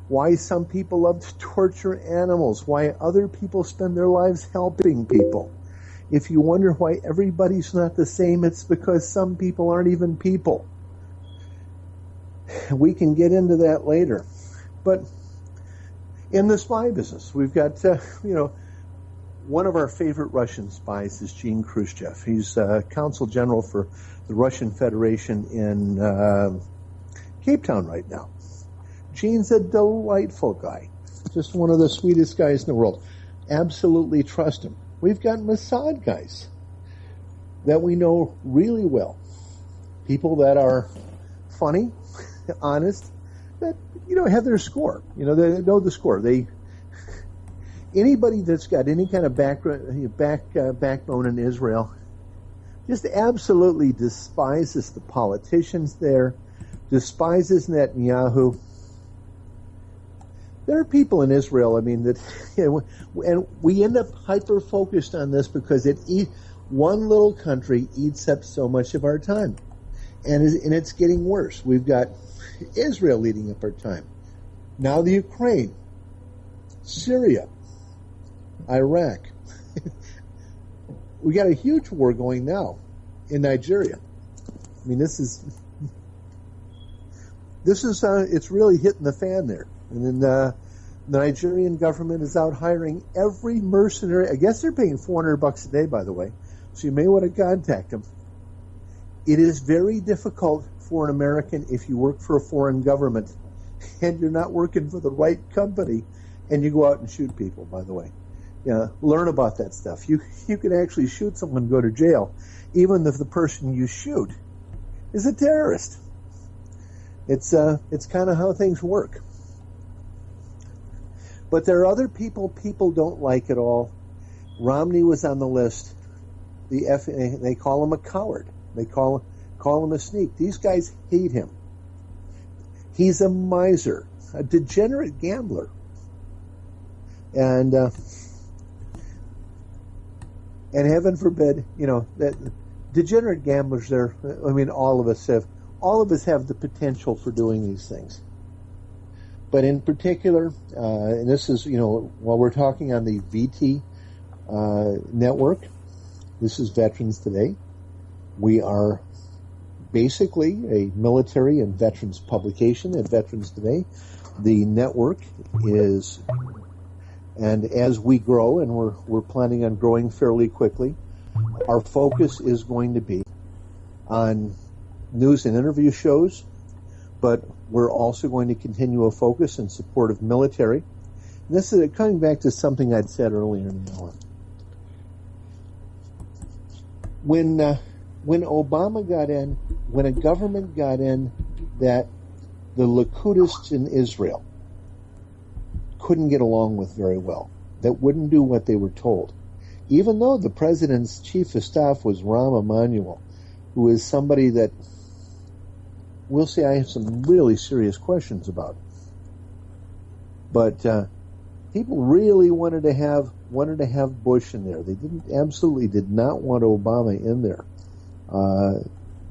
Why some people love to torture animals. Why other people spend their lives helping people. If you wonder why everybody's not the same, it's because some people aren't even people. We can get into that later. But in the spy business, we've got, one of our favorite Russian spies is Gene Khrushchev. He's consul general for the Russian Federation in Cape Town right now. Gene's a delightful guy. Just one of the sweetest guys in the world. Absolutely trust him. We've got Mossad guys that we know really well. People that are funny, honest, that, have their score. They know the score. Anybody that's got any kind of backbone in Israel just absolutely despises the politicians there, despises Netanyahu. There are people in Israel, that, and we end up hyper-focused on this because one little country eats up so much of our time. And it's getting worse. We've got Israel eating up our time. Now the Ukraine, Syria, Iraq. We got a huge war going now in Nigeria. It's really hitting the fan there. And then the Nigerian government is out hiring every mercenary. I guess they're paying $400 a day, by the way. So you may want to contact them. It is very difficult for an American if you work for a foreign government and you're not working for the right company and you go out and shoot people, by the way. Learn about that stuff. You can actually shoot someone and go to jail, even if the person you shoot is a terrorist. It's kind of how things work. But there are other people don't like at all. Romney was on the list. They call him a coward. They call him a sneak. These guys hate him. He's a miser, a degenerate gambler. And heaven forbid, that degenerate gamblers all of us have the potential for doing these things. But in particular, and this is, while we're talking on the VT network, this is Veterans Today. We are basically a military and veterans publication at Veterans Today. The network is, and as we grow, and we're planning on growing fairly quickly, our focus is going to be on news and interview shows, but we're also going to continue a focus in support of military. And this is coming back to something I'd said earlier in the hour. When Obama got in, when a government got in that the Licudists in Israel couldn't get along with very well, that wouldn't do what they were told, even though the president's chief of staff was Rahm Emanuel, who is somebody that we'll say I have some really serious questions about. But people really wanted to have Bush in there. They absolutely did not want Obama in there.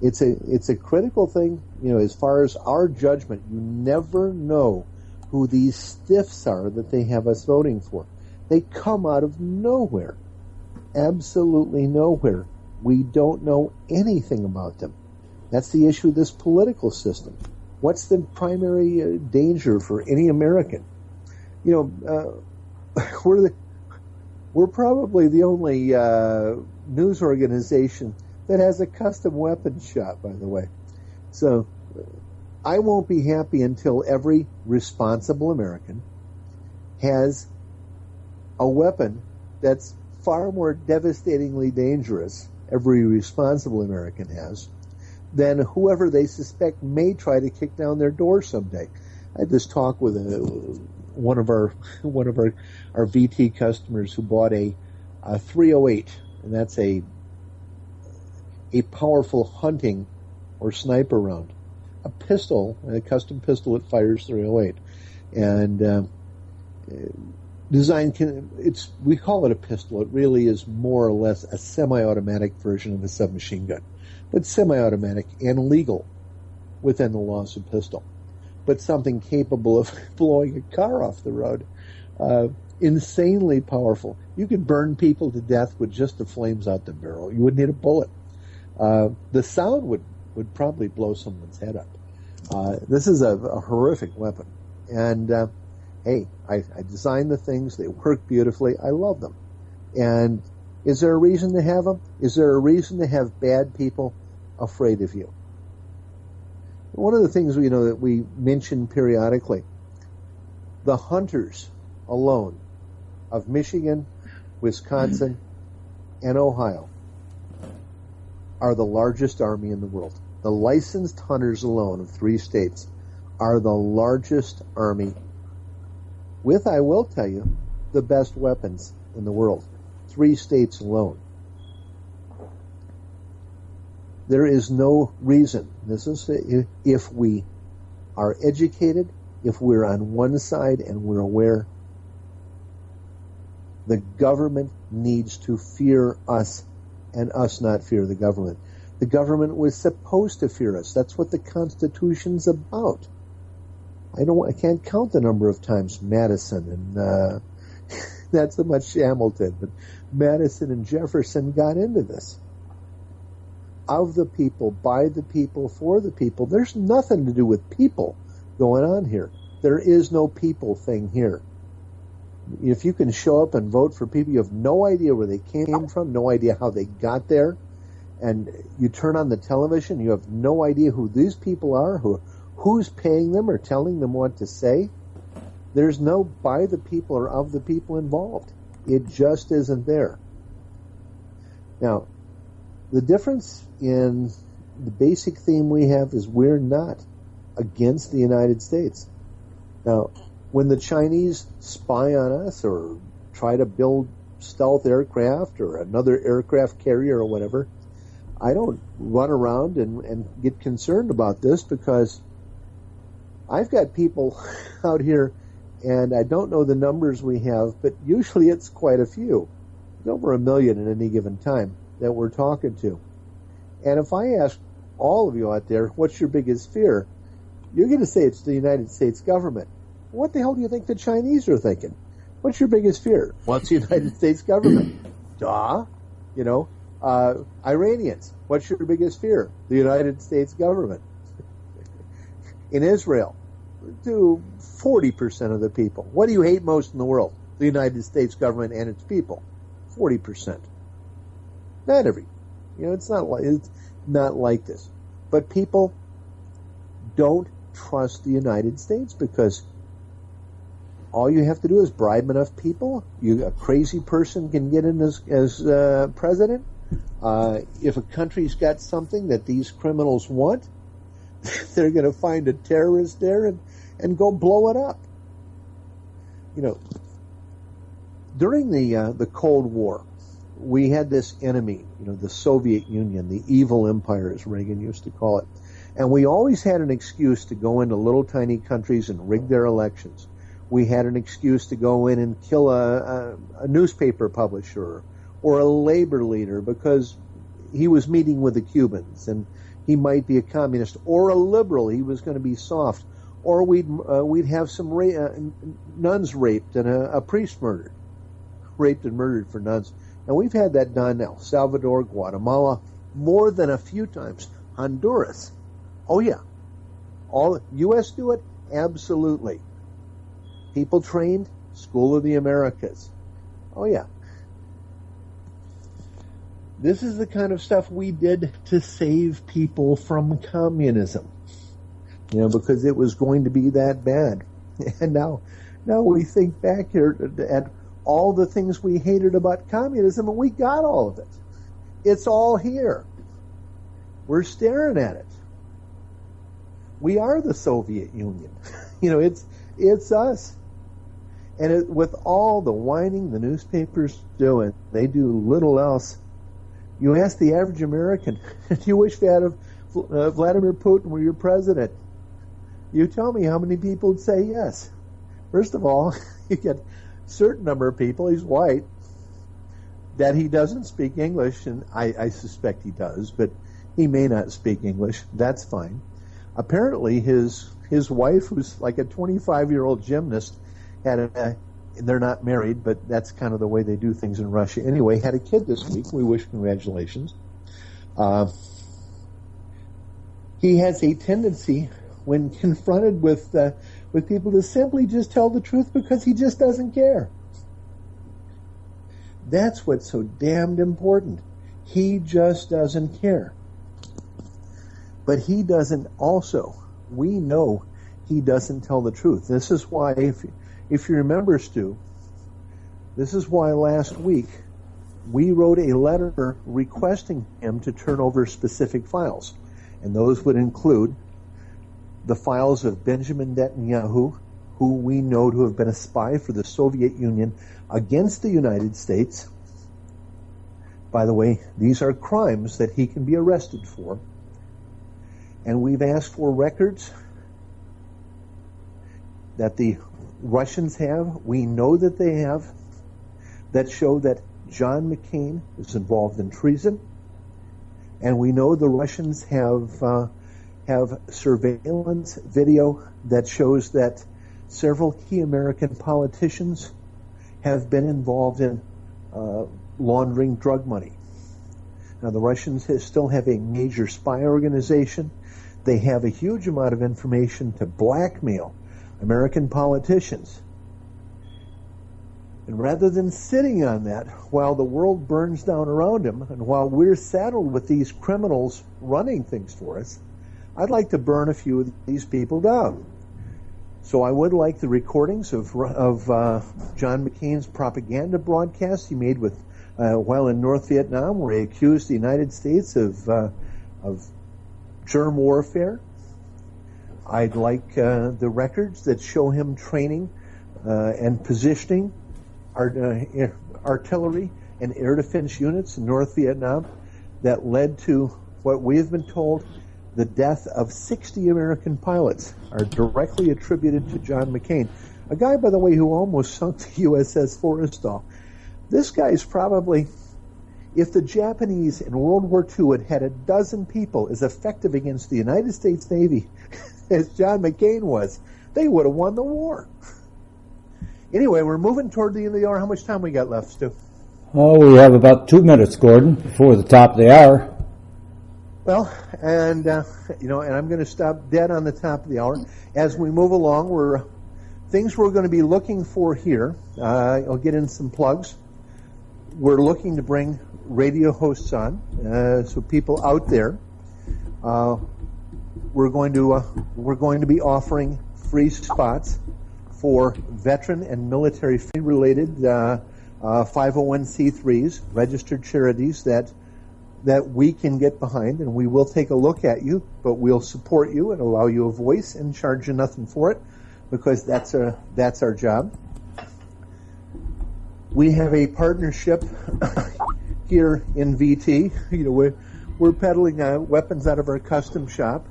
It's a critical thing, as far as our judgment. You never know who these stiffs are that they have us voting for. They come out of nowhere. Absolutely nowhere. We don't know anything about them. That's the issue of this political system. What's the primary danger for any American? We're probably the only news organization that has a custom weapons shop, by the way. So I won't be happy until every responsible American has a weapon that's far more devastatingly dangerous, every responsible American has, than whoever they suspect may try to kick down their door someday. I had this talk with one of our VT customers who bought a 308, and that's a powerful hunting or sniper round, a pistol, a custom pistol that fires 308, and we call it a pistol. It really is more or less a semi-automatic version of a submachine gun, but semi-automatic and legal within the laws of pistol, but something capable of blowing a car off the road. Insanely powerful. You could burn people to death with just the flames out the barrel. You wouldn't need a bullet. The sound would probably blow someone's head up. This is a horrific weapon. And hey, I designed the things. They work beautifully. I love them. And is there a reason to have them? Is there a reason to have bad people afraid of you? One of the things that we mention periodically, the hunters alone of Michigan, Wisconsin, and Ohio are the largest army in the world. The licensed hunters alone of 3 states are the largest army with, I will tell you, the best weapons in the world. 3 states alone. There is no reason. This is if we are educated, if we're on one side and we're aware, the government needs to fear us and us not fear the government. The government was supposed to fear us. That's what the Constitution's about. I can't count the number of times Madison and not so much Hamilton, but Madison and Jefferson got into this. Of the people, by the people, for the people. There's nothing to do with people going on here. There is no people thing here. If you can show up and vote for people, you have no idea where they came from, no idea how they got there, and you turn on the television, you have no idea who these people are, who's paying them or telling them what to say. There's no by the people or of the people involved. It just isn't there. Now, the difference in the basic theme we have is we're not against the United States. Now, when the Chinese spy on us or try to build stealth aircraft or another aircraft carrier or whatever, I don't run around and get concerned about this, because I've got people out here, and I don't know the numbers we have, but usually it's quite a few. It's over 1 million at any given time that we're talking to. And if I ask all of you out there, what's your biggest fear? You're going to say it's the United States government. What the hell do you think the Chinese are thinking? What's your biggest fear? Well, it's the United States government. Duh. Iranians, what's your biggest fear? The United States government. In Israel, to 40% of the people. What do you hate most in the world? The United States government and its people. 40%. Not every. It's not like this. But people don't trust the United States, because all you have to do is bribe enough people. A crazy person can get in as president. If a country's got something that these criminals want, they're going to find a terrorist there and go blow it up. During the Cold War, we had this enemy, the Soviet Union, the evil empire, as Reagan used to call it. And we always had an excuse to go into little tiny countries and rig their elections. We had an excuse to go in and kill a newspaper publisher or a labor leader because he was meeting with the Cubans and he might be a communist, or a liberal, he was going to be soft, or we'd have some nuns raped and a priest murdered, raped and murdered for nuns. And we've had that done now. El Salvador, Guatemala, more than a few times. Honduras. Oh yeah. All U.S. do it? Absolutely. People trained, School of the Americas. Oh yeah. This is the kind of stuff we did to save people from communism. Because it was going to be that bad. And now we think back here at all the things we hated about communism, and we got all of it. It's all here. We're staring at it. We are the Soviet Union. It's us. And with all the whining the newspapers do, they do little else. You ask the average American, do you wish Vladimir Putin were your president? You tell me how many people would say yes. First of all, you get a certain number of people, he's white, that he doesn't speak English, and I suspect he does, but he may not speak English. That's fine. Apparently, his wife, who's like a 25-year-old gymnast, they're not married, but that's kind of the way they do things in Russia. Anyway, had a kid this week. We wish congratulations. He has a tendency, when confronted with people, to simply just tell the truth because he just doesn't care. That's what's so damned important. He just doesn't care. But he doesn't also, we know he doesn't tell the truth. This is why, if you remember, Stu, this is why last week we wrote a letter requesting him to turn over specific files. And those would include the files of Benjamin Netanyahu, who we know to have been a spy for the Soviet Union against the United States. By the way, these are crimes that he can be arrested for. And we've asked for records that the Russians have, we know that they have, that show that John McCain is involved in treason. And we know the Russians have surveillance video that shows that several key American politicians have been involved in laundering drug money. Now, the Russians still have a major spy organization. They have a huge amount of information to blackmail American politicians. And rather than sitting on that while the world burns down around them and while we're saddled with these criminals running things for us, I'd like to burn a few of these people down. So I would like the recordings of John McCain's propaganda broadcast he made with while in North Vietnam, where he accused the United States of germ warfare. I'd like the records that show him training and positioning artillery and air defense units in North Vietnam that led to what we have been told the death of 60 American pilots are directly attributed to John McCain, a guy, by the way, who almost sunk the USS Forrestal. This guy's probably, if the Japanese in World War II had had a dozen people as effective against the United States Navy as John McCain was, they would have won the war. Anyway, we're moving toward the end of the hour. How much time we got left, Stu? Oh, we have about 2 minutes, Gordon, before the top of the hour. Well, and and I'm going to stop dead on the top of the hour. As we move along, things we're going to be looking for here. I'll get in some plugs. We're looking to bring radio hosts on, so people out there. We're going to be offering free spots for veteran and military related 501c3s, registered charities that we can get behind, and we will take a look at you, but we'll support you and allow you a voice and charge you nothing for it, because that's our job. We have a partnership here in VT. We're peddling weapons out of our custom shop,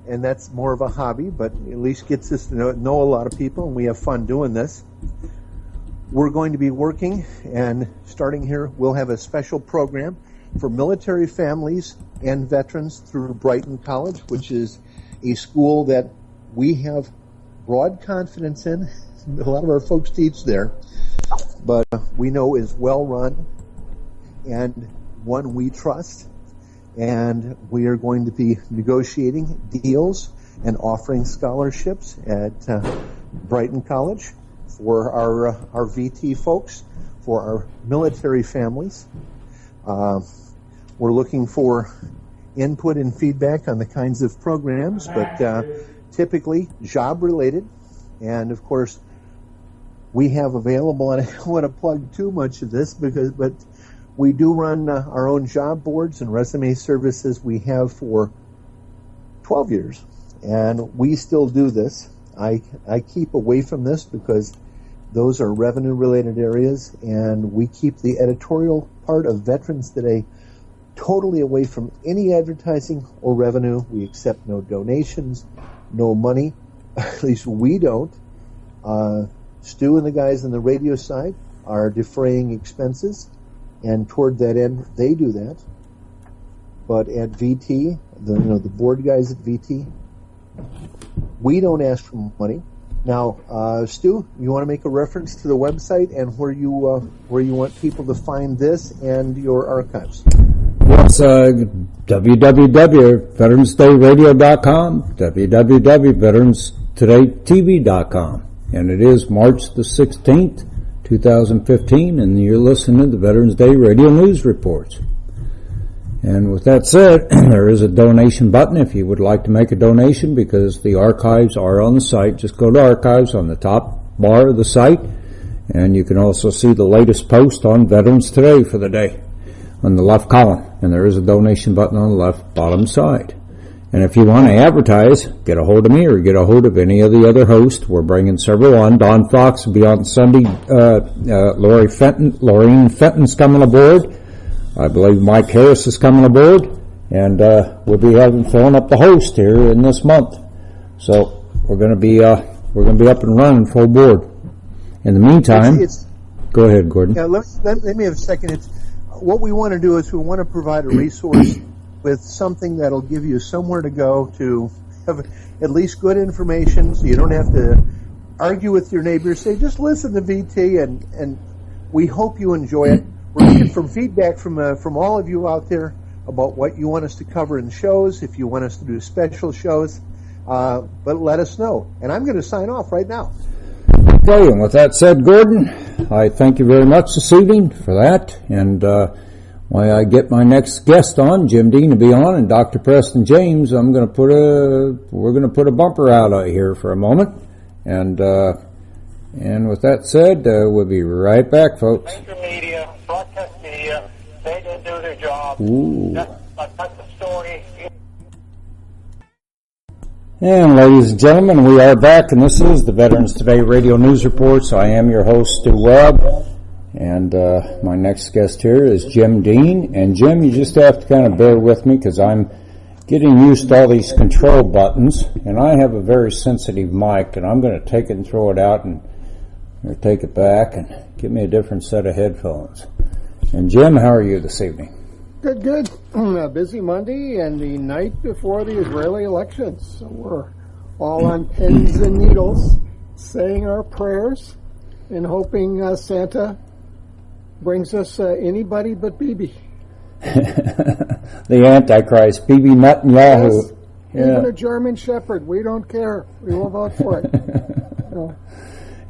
and that's more of a hobby, but at least gets us to know a lot of people, and we have fun doing this. We're going to be working, and starting here, we'll have a special program for military families and veterans through Brighton College, which is a school that we have broad confidence in. A lot of our folks teach there, but we know is well run and one we trust, and we are going to be negotiating deals and offering scholarships at Brighton College for our VT folks, for our military families. We're looking for input and feedback on the kinds of programs, but typically job-related. And, of course, we have available, and I don't want to plug too much of this, but we do run our own job boards and resume services. We have for 12 years, and we still do this. I keep away from this because those are revenue-related areas, and we keep the editorial part of Veterans Today totally away from any advertising or revenue. We accept no donations, no money. At least we don't. Stu and the guys on the radio side are defraying expenses, and toward that end, they do that. But at VT, the board guys at VT, we don't ask for money. Now, Stu, you want to make a reference to the website and where you want people to find this and your archives? It's www.veteransdayradio.com, www.veteranstodaytv.com, and it is March the 16th, 2015, and you're listening to the Veterans Day Radio News Reports. And with that said, there is a donation button if you would like to make a donation, because the archives are on the site. Just go to archives on the top bar of the site, and you can also see the latest post on Veterans Today for the day on the left column. And there is a donation button on the left bottom side. And if you want to advertise, get a hold of me or get a hold of any of the other hosts. We're bringing several on. Don Fox will be on Sunday. Lorraine Fenton's coming aboard. I believe Mike Harris is coming aboard, and we'll be filling up the host here in this month. So we're going to be up and running full board. In the meantime, go ahead, Gordon. Yeah, let me have a second. What we want to do is we want to provide a resource with something that'll give you somewhere to go to have at least good information, so you don't have to argue with your neighbors. Say, just listen to VT, and we hope you enjoy it. We're looking for feedback from all of you out there about what you want us to cover in shows, if you want us to do special shows, but let us know. And I'm going to sign off right now. Okay, and with that said, Gordon, I thank you very much this evening for that. And while I get my next guest on, Jim Dean, to be on, and Dr. Preston James, we're going to put a bumper out here for a moment. And with that said, we'll be right back, folks. Major media, broadcast media, they didn't do their job. Ooh. That's the story. And ladies and gentlemen, we are back, and this is the Veterans Today Radio News Reports. I am your host, Stu Webb, and my next guest here is Jim Dean. And Jim, you just have to kind of bear with me because I'm getting used to all these control buttons, and I have a very sensitive mic, and I'm going to take it and throw it out and take it back and get me a different set of headphones. And Jim, how are you this evening? Good. Busy Monday and the night before the Israeli elections. So we're all on pins and needles saying our prayers and hoping Santa brings us anybody but Bibi. The Antichrist, Bibi Netanyahu. Yes, yeah. Even a German Shepherd. We don't care. We will vote for it.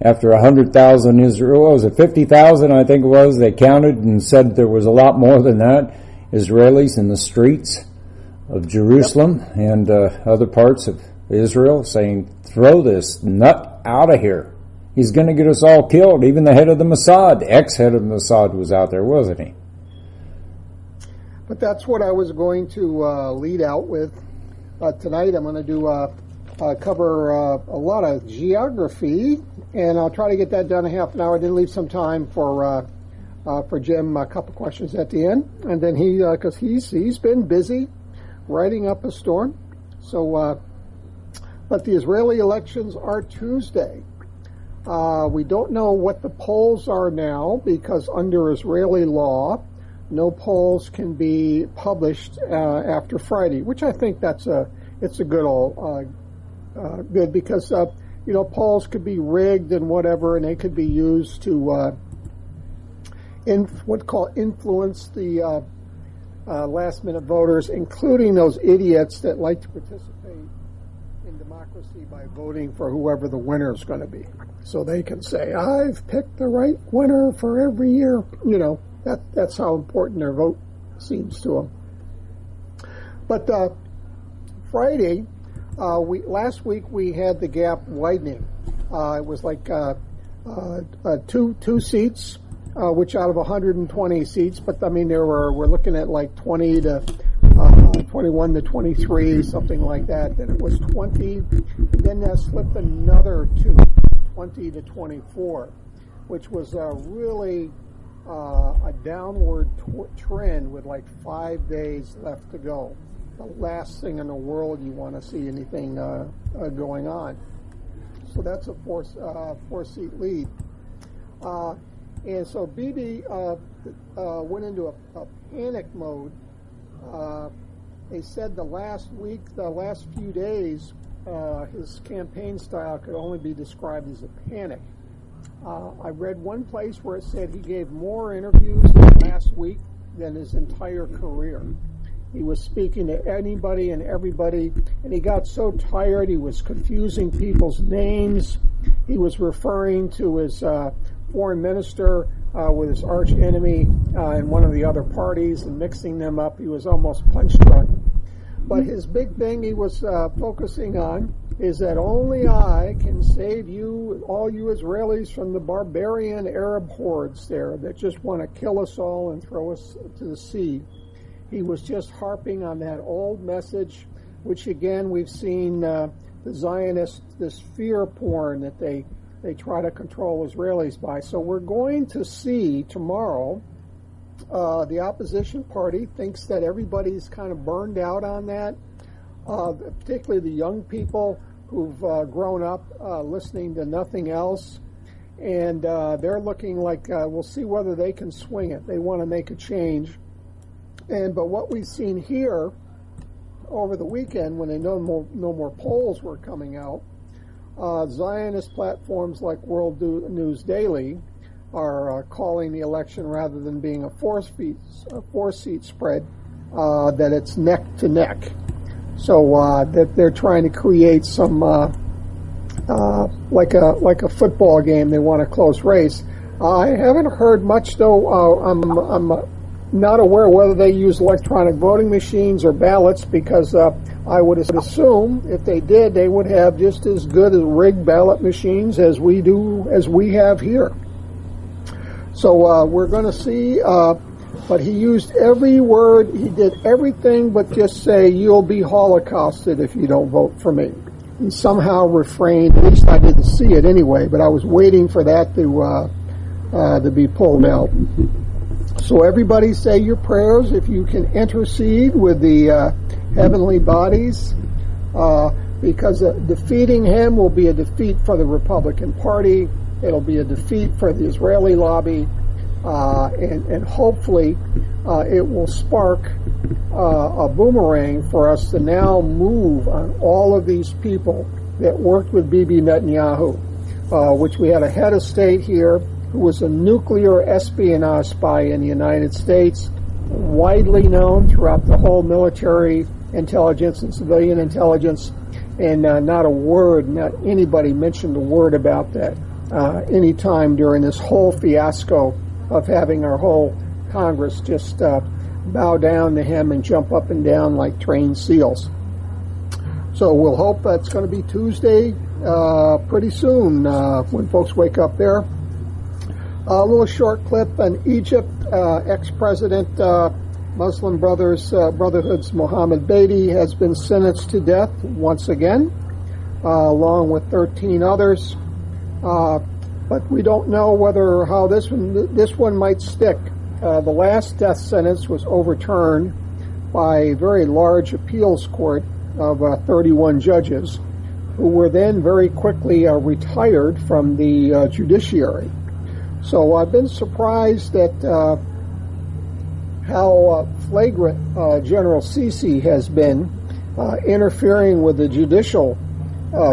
After 100,000 Israel, what was it, 50,000 I think it was, they counted and said there was a lot more than that, Israelis in the streets of Jerusalem and other parts of Israel saying, throw this nut out of here. He's going to get us all killed. Even the head of the Mossad, the ex-head of the Mossad was out there, wasn't he? But that's what I was going to lead out with. Tonight I'm going to do cover a lot of geography, and I'll try to get that done in half an hour. I did leave some time for Jim, a couple questions at the end, and then because he's been busy writing up a storm. So, but the Israeli elections are Tuesday. We don't know what the polls are now because under Israeli law, no polls can be published after Friday, which I think it's a good because polls could be rigged and whatever, and they could be used to influence the last minute voters, including those idiots that like to participate in democracy by voting for whoever the winner is going to be, so they can say, I've picked the right winner for every year. That's how important their vote seems to them. But Friday, last week we had the gap widening. It was like two seats, which out of 120 seats, but I mean we're looking at like 20 to 21 to 23, something like that. Then it was 20. Then that slipped another 20 to 24, which was really a downward trend with like 5 days left to go. The last thing in the world you want to see anything going on. So that's a four-seat lead. And so Bibi went into a panic mode. They said the last few days, his campaign style could only be described as a panic. I read one place where it said he gave more interviews last week than his entire career. He was speaking to anybody and everybody, and he got so tired he was confusing people's names. He was referring to his foreign minister with his arch enemy in one of the other parties and mixing them up. He was almost punch drunk. But his big thing he was focusing on is that only I can save you, all you Israelis, from the barbarian Arab hordes there that just want to kill us all and throw us to the sea. He was just harping on that old message, which again we've seen the Zionists, this fear porn that they try to control Israelis by. So we're going to see tomorrow the opposition party thinks that everybody's kind of burned out on that, particularly the young people who've grown up listening to nothing else. And they're looking like we'll see whether they can swing it. They want to make a change. But what we've seen here over the weekend, when they no more polls were coming out, Zionist platforms like World News Daily are calling the election, rather than being a four-seat spread, that it's neck to neck. So that they're trying to create some like a football game. They want a close race. I haven't heard much though. I'm not aware whether they use electronic voting machines or ballots, because I would assume if they did, they would have just as good as rigged ballot machines as we have here. So we're going to see, but he used every word, he did everything but just say, you'll be holocausted if you don't vote for me. He somehow refrained, at least I didn't see it anyway, but I was waiting for that to be pulled out. So everybody say your prayers if you can intercede with the heavenly bodies, because defeating him will be a defeat for the Republican Party. It'll be a defeat for the Israeli lobby, and hopefully it will spark a boomerang for us to now move on all of these people that worked with Bibi Netanyahu, which we had a head of state here who was a nuclear espionage spy in the United States, widely known throughout the whole military intelligence and civilian intelligence, and not anybody mentioned a word about that any time during this whole fiasco of having our whole Congress just bow down to him and jump up and down like trained seals. So we'll hope that's going to be Tuesday pretty soon when folks wake up there. A little short clip on Egypt. Ex-president Muslim Brotherhood's Mohammed Beatty has been sentenced to death once again, along with 13 others. But we don't know how this one might stick. The last death sentence was overturned by a very large appeals court of 31 judges, who were then very quickly retired from the judiciary. So I've been surprised at how flagrant General Sisi has been interfering with the judicial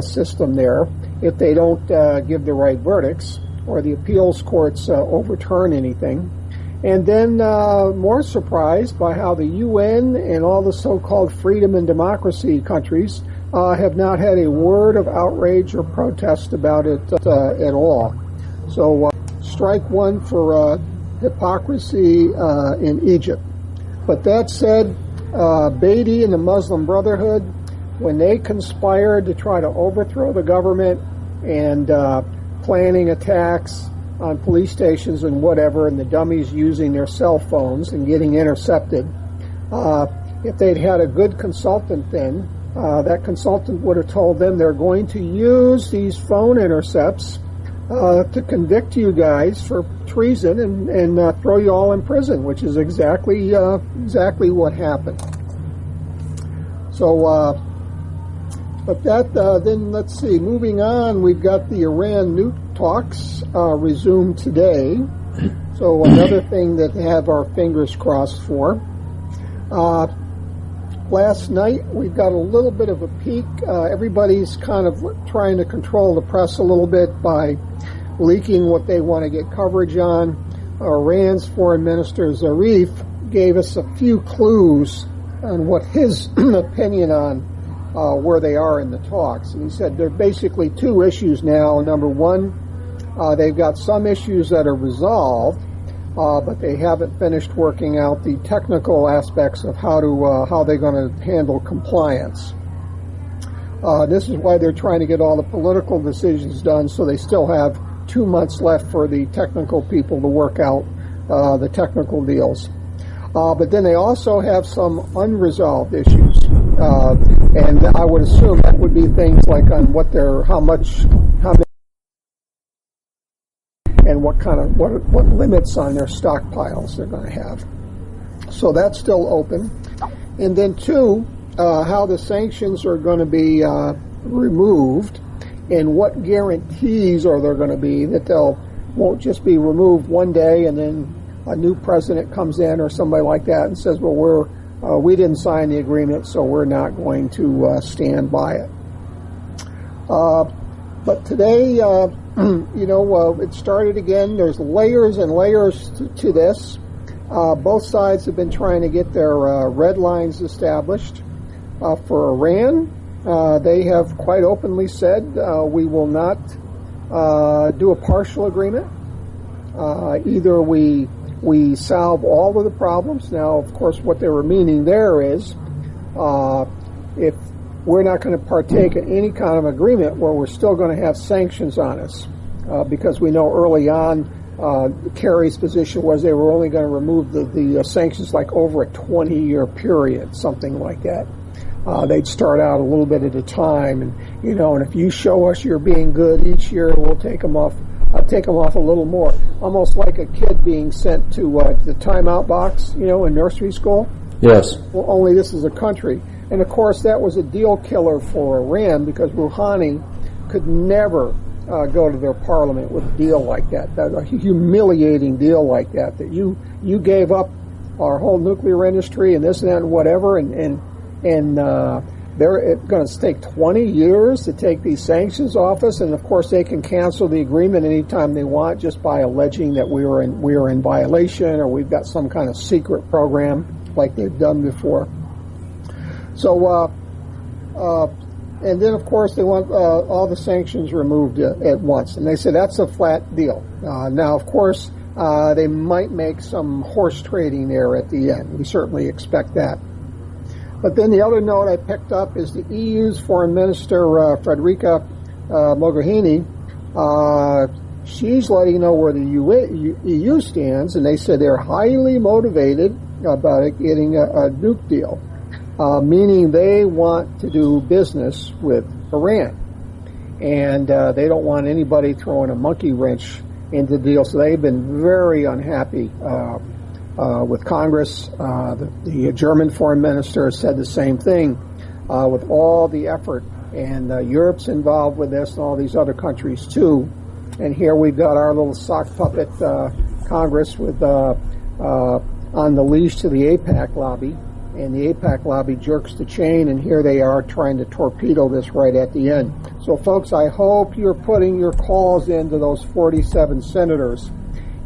system there if they don't give the right verdicts or the appeals courts overturn anything. And then more surprised by how the UN and all the so-called freedom and democracy countries have not had a word of outrage or protest about it at all. So strike one for hypocrisy in Egypt. But that said, Beatty and the Muslim Brotherhood, when they conspired to try to overthrow the government and planning attacks on police stations and whatever, and the dummies using their cell phones and getting intercepted, if they'd had a good consultant then, that consultant would have told them they're going to use these phone intercepts to convict you guys for treason and throw you all in prison, which is exactly what happened. So, but that then let's see. Moving on, we've got the Iran nuke talks resumed today. So another thing that have our fingers crossed for. Last night we got a little bit of a peek. Everybody's kind of trying to control the press a little bit by leaking what they want to get coverage on. Iran's Foreign Minister Zarif gave us a few clues on what his opinion on where they are in the talks. And he said there are basically two issues now. Number one, They've got some issues that are resolved, but they haven't finished working out the technical aspects of how they're going to handle compliance. This is why they're trying to get all the political decisions done, so they still have 2 months left for the technical people to work out the technical deals. But then they also have some unresolved issues, and I would assume that would be things like on how many, and what limits on their stockpiles they're going to have. So that's still open. And then two, how the sanctions are going to be removed, and what guarantees are there going to be that they'll won't just be removed one day and then a new president comes in or somebody like that and says, well, we didn't sign the agreement, so we're not going to stand by it. But today, it started again. There's layers and layers to this. Both sides have been trying to get their red lines established. For Iran, they have quite openly said we will not do a partial agreement. Either we solve all of the problems. Now, of course, what they were meaning there is if we're not going to partake in any kind of agreement where we're still going to have sanctions on us, because we know early on Kerry's position was they were only going to remove the sanctions like over a 20-year period, something like that. They'd start out a little bit at a time, and if you show us you're being good each year, we'll take them off. I'll take them off a little more, almost like a kid being sent to the timeout box, in nursery school. Yes. Well, only this is a country. And, of course, that was a deal killer for Iran because Rouhani could never go to their parliament with a deal like that, a humiliating deal like that you gave up our whole nuclear industry and this and that and whatever, and they're going to take 20 years to take these sanctions off us, and of course they can cancel the agreement anytime they want just by alleging that we are in violation or we've got some kind of secret program like they've done before. So, and then of course they want all the sanctions removed at once, and they say that's a flat deal. Now, of course, they might make some horse trading there at the end. We certainly expect that. But then the other note I picked up is the EU's Foreign Minister, Federica Mogherini. She's letting know where the EU stands, and they said they're highly motivated about it getting a nuke deal, meaning they want to do business with Iran. And they don't want anybody throwing a monkey wrench into the deal, so they've been very unhappy with Congress. The German foreign minister said the same thing with all the effort, and Europe's involved with this and all these other countries too. And here we've got our little sock puppet Congress with on the leash to the AIPAC lobby, and the AIPAC lobby jerks the chain, and here they are trying to torpedo this right at the end. So folks, I hope you're putting your calls into those 47 senators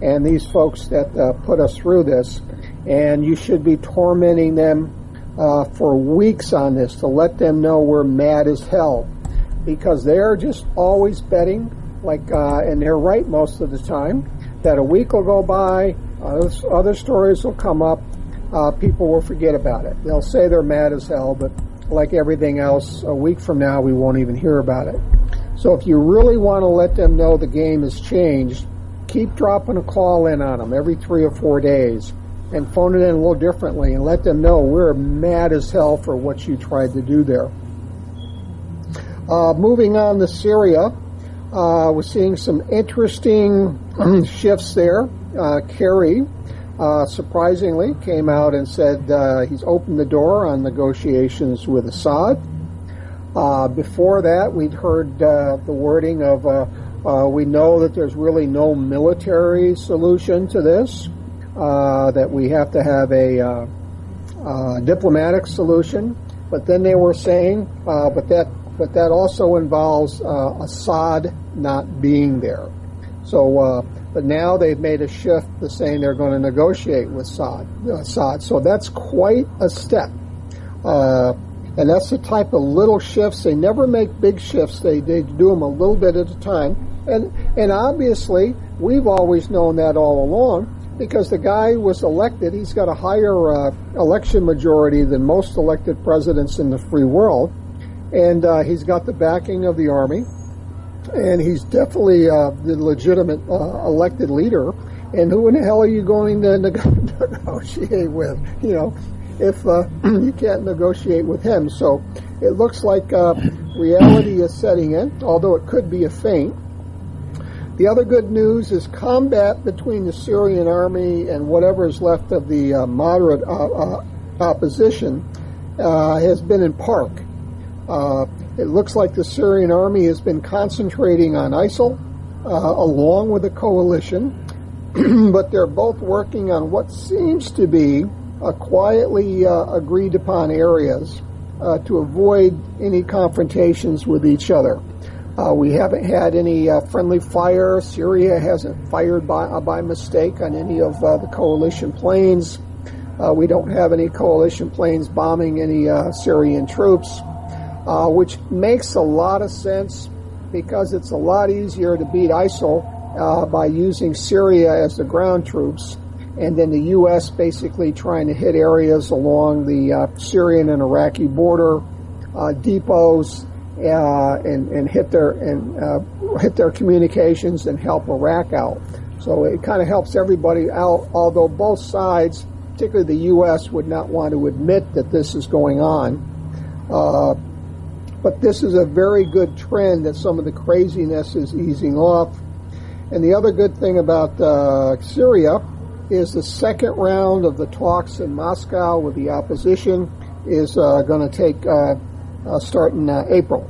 and these folks that put us through this, and you should be tormenting them for weeks on this to let them know we're mad as hell, because they're just always betting, and they're right most of the time, that a week will go by, other stories will come up, people will forget about it. They'll say they're mad as hell, but like everything else, a week from now we won't even hear about it. So if you really want to let them know the game has changed, keep dropping a call in on them every 3 or 4 days and phone it in a little differently and let them know we're mad as hell for what you tried to do there. Moving on to Syria, we're seeing some interesting shifts there. Kerry, surprisingly, came out and said he's opened the door on negotiations with Assad. Before that, we'd heard the wording of we know that there's really no military solution to this, that we have to have a diplomatic solution. But then they were saying, but that also involves Assad not being there. So, but now they've made a shift to saying they're going to negotiate with Assad. So that's quite a step. And that's the type of little shifts. They never make big shifts. They do them a little bit at a time. And obviously, we've always known that all along, because the guy was elected. He's got a higher election majority than most elected presidents in the free world, and he's got the backing of the army, and he's definitely the legitimate elected leader. And who in the hell are you going to negotiate with? You know, if you can't negotiate with him. So it looks like reality is setting in, although it could be a feint. The other good news is combat between the Syrian army and whatever is left of the moderate opposition has been in park. It looks like the Syrian army has been concentrating on ISIL along with the coalition, but they're both working on what seems to be quietly agreed upon areas to avoid any confrontations with each other. We haven't had any friendly fire. Syria hasn't fired by mistake on any of the coalition planes. We don't have any coalition planes bombing any Syrian troops, which makes a lot of sense, because it's a lot easier to beat ISIL by using Syria as the ground troops, and then the U.S. basically trying to hit areas along the Syrian and Iraqi border, depots, and hit their communications and help Iraq out. So it kind of helps everybody out, although both sides, particularly the U.S., would not want to admit that this is going on. But this is a very good trend that some of the craziness is easing off. And the other good thing about Syria is the second round of the talks in Moscow with the opposition is going to take start in April.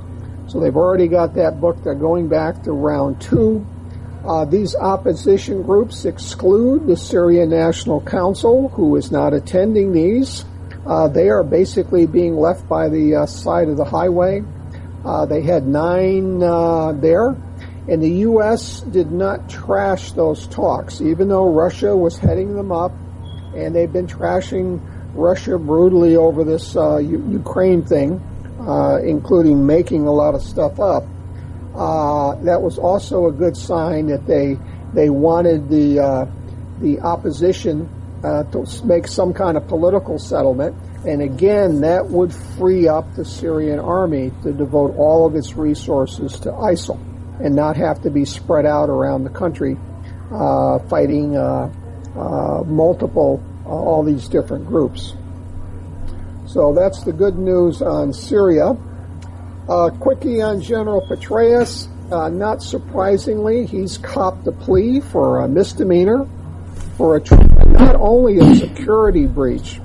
So they've already got that booked. They're going back to round 2. These opposition groups exclude the Syrian National Council, who is not attending these. They are basically being left by the side of the highway. They had 9 there. And the U.S. did not trash those talks, even though Russia was heading them up, and they've been trashing Russia brutally over this Ukraine thing, including making a lot of stuff up. That was also a good sign that they wanted the opposition to make some kind of political settlement. And again, that would free up the Syrian army to devote all of its resources to ISIL and not have to be spread out around the country fighting all these different groups. So that's the good news on Syria. Quickie on General Petraeus. Not surprisingly, he's copped a plea for a misdemeanor for not only a security breach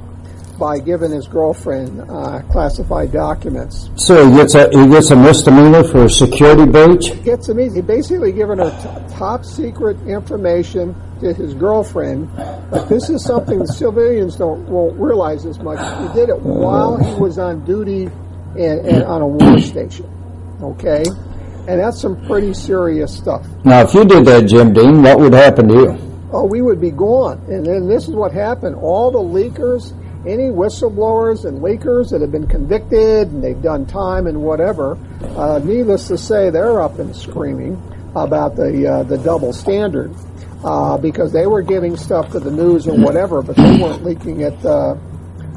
by giving his girlfriend classified documents. So he gets a misdemeanor for a security breach? He basically given her top secret information to his girlfriend, but this is something the civilians won't realize as much. He did it while he was on duty and on a war station. Okay? And that's some pretty serious stuff. Now, if you did that, Jim Dean, what would happen to you? Oh, we would be gone. And then this is what happened. All the leakers, any whistleblowers and leakers that have been convicted and they've done time and whatever, needless to say, they're up and screaming about the double standard because they were giving stuff to the news or whatever, but they weren't leaking it.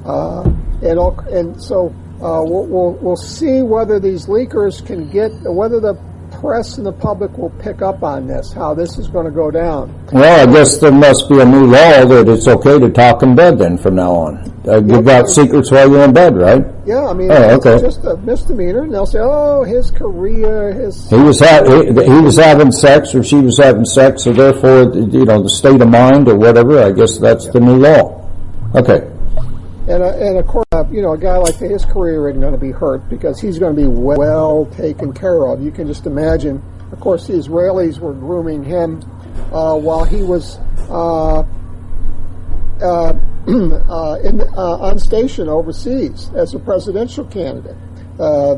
And so we'll see whether these leakers can whether the press and the public will pick up on this, how this is going to go down. Well, I guess there must be a new law that it's okay to talk in bed then from now on. Give out secrets while you're in bed, right? Yeah, I mean, it's just a misdemeanor, and they'll say, "Oh, his career, he was having sex, or she was having sex, so therefore, the state of mind or whatever." I guess that's the new law. Okay. And of course, a guy like that, his career isn't going to be hurt because he's going to be well taken care of. You can just imagine. Of course, the Israelis were grooming him while he was on station overseas as a presidential candidate.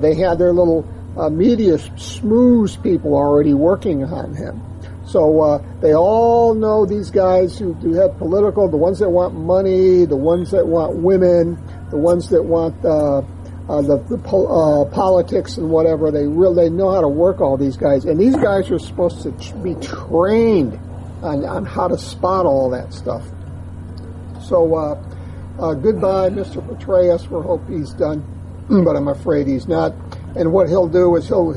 They had their little media schmooze people already working on him. So they all know these guys who have political, the ones that want money, the ones that want women, the ones that want politics and whatever. They know how to work all these guys, and these guys are supposed to be trained on how to spot all that stuff. So goodbye, Mr. Petraeus. We hope he's done, but I'm afraid he's not. And what he'll do is he'll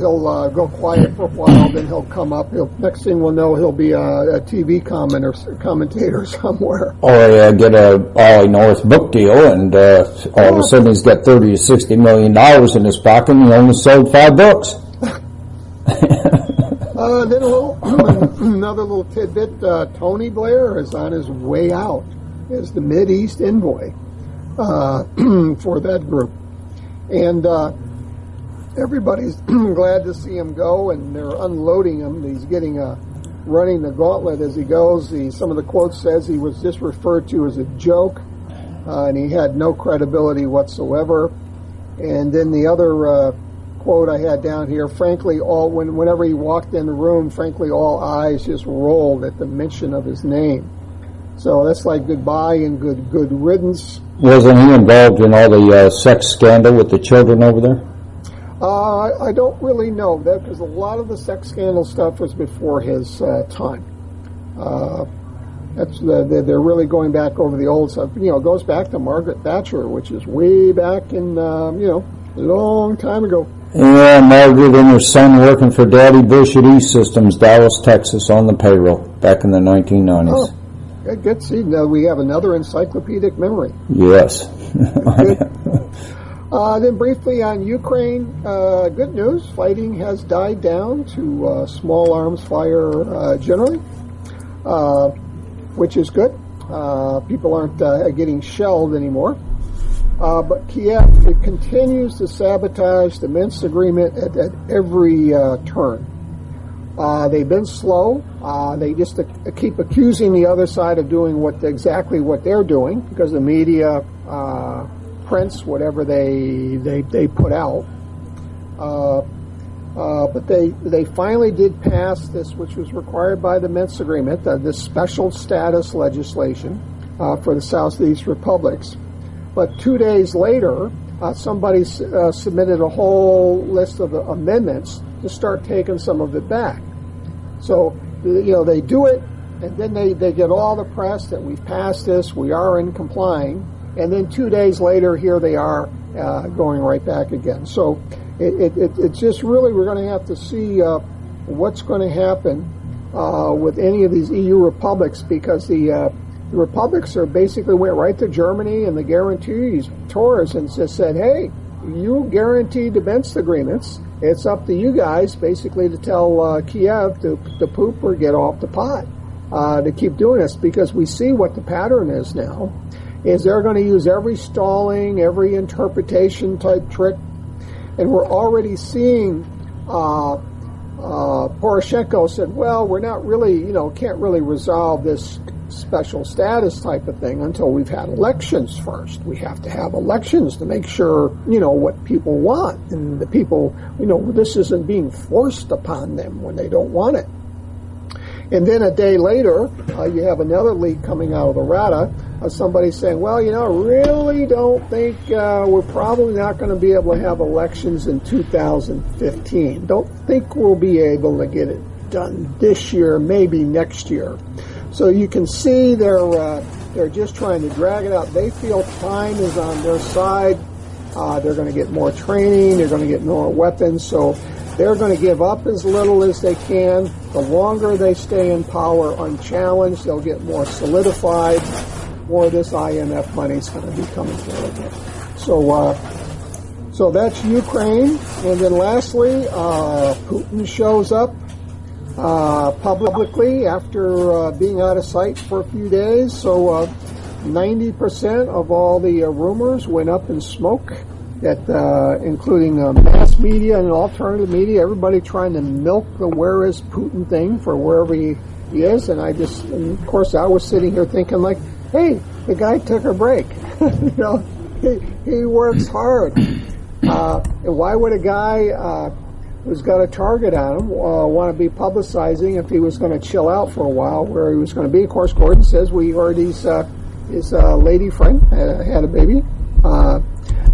go quiet for a while, then he'll come up. Next thing we'll know, he'll be a TV commentator somewhere. Or get a Ollie North book deal, and all of a sudden he's got $30 to $60 million in his pocket, and he only sold 5 books. Then another little tidbit: Tony Blair is on his way out as the Mideast envoy for that group, and. Everybody's glad to see him go, and they're unloading him. He's getting running the gauntlet as he goes. Some of the quotes says he was just referred to as a joke, and he had no credibility whatsoever. And then the other quote I had down here, frankly, whenever he walked in the room, frankly, all eyes just rolled at the mention of his name. So that's like goodbye and good riddance. Wasn't he involved in all the sex scandal with the children over there? I don't really know that, because a lot of the sex scandal stuff was before his time. They're really going back over the old stuff. It goes back to Margaret Thatcher, which is way back in, a long time ago. Yeah, Margaret and her son working for Daddy Bush at E-Systems, Dallas, Texas, on the payroll back in the 1990s. Oh, good. See, now we have another encyclopedic memory. Yes. Then briefly on Ukraine, good news. Fighting has died down to small arms fire generally, which is good. People aren't getting shelled anymore. But Kiev continues to sabotage the Minsk agreement at every turn. They've been slow. They just keep accusing the other side of doing exactly what they're doing, because the media prints whatever they put out. But they finally did pass this, which was required by the Minsk agreement, this special status legislation for the Southeast republics. But 2 days later, somebody submitted a whole list of amendments to start taking some of it back. So, they do it, and then they get all the press that we've passed this, we are in complying, and then 2 days later, here they are going right back again. So it's just really, we're going to have to see what's going to happen with any of these EU republics, because the republics are basically went right to Germany and the guarantees tours and just said, hey, you guaranteed the Minsk agreements. It's up to you guys basically to tell Kiev to poop or get off the pot to keep doing this, because we see what the pattern is now. Is they're going to use every stalling, every interpretation type trick, and we're already seeing Poroshenko said, well, we're not really, can't really resolve this special status type of thing until we've had elections first. We have to have elections to make sure, what people want, and the people, this isn't being forced upon them when they don't want it. And then a day later, you have another leak coming out of the Rada, somebody saying, well, I really don't think we're probably not going to be able to have elections in 2015. Don't think we'll be able to get it done this year, maybe next year. So you can see they're just trying to drag it out. They feel time is on their side. They're going to get more training. They're going to get more weapons. So they're going to give up as little as they can. The longer they stay in power unchallenged, they'll get more solidified. More of this IMF money is going to be coming through again. So that's Ukraine. And then lastly, Putin shows up publicly after being out of sight for a few days. So 90% of all the rumors went up in smoke, including mass media and alternative media, everybody trying to milk the where is Putin thing for wherever he is. And of course, I was sitting here thinking like, hey, the guy took a break. He works hard. And why would a guy who's got a target on him want to be publicizing if he was going to chill out for a while where he was going to be? Of course, Gordon says we heard his lady friend had a baby.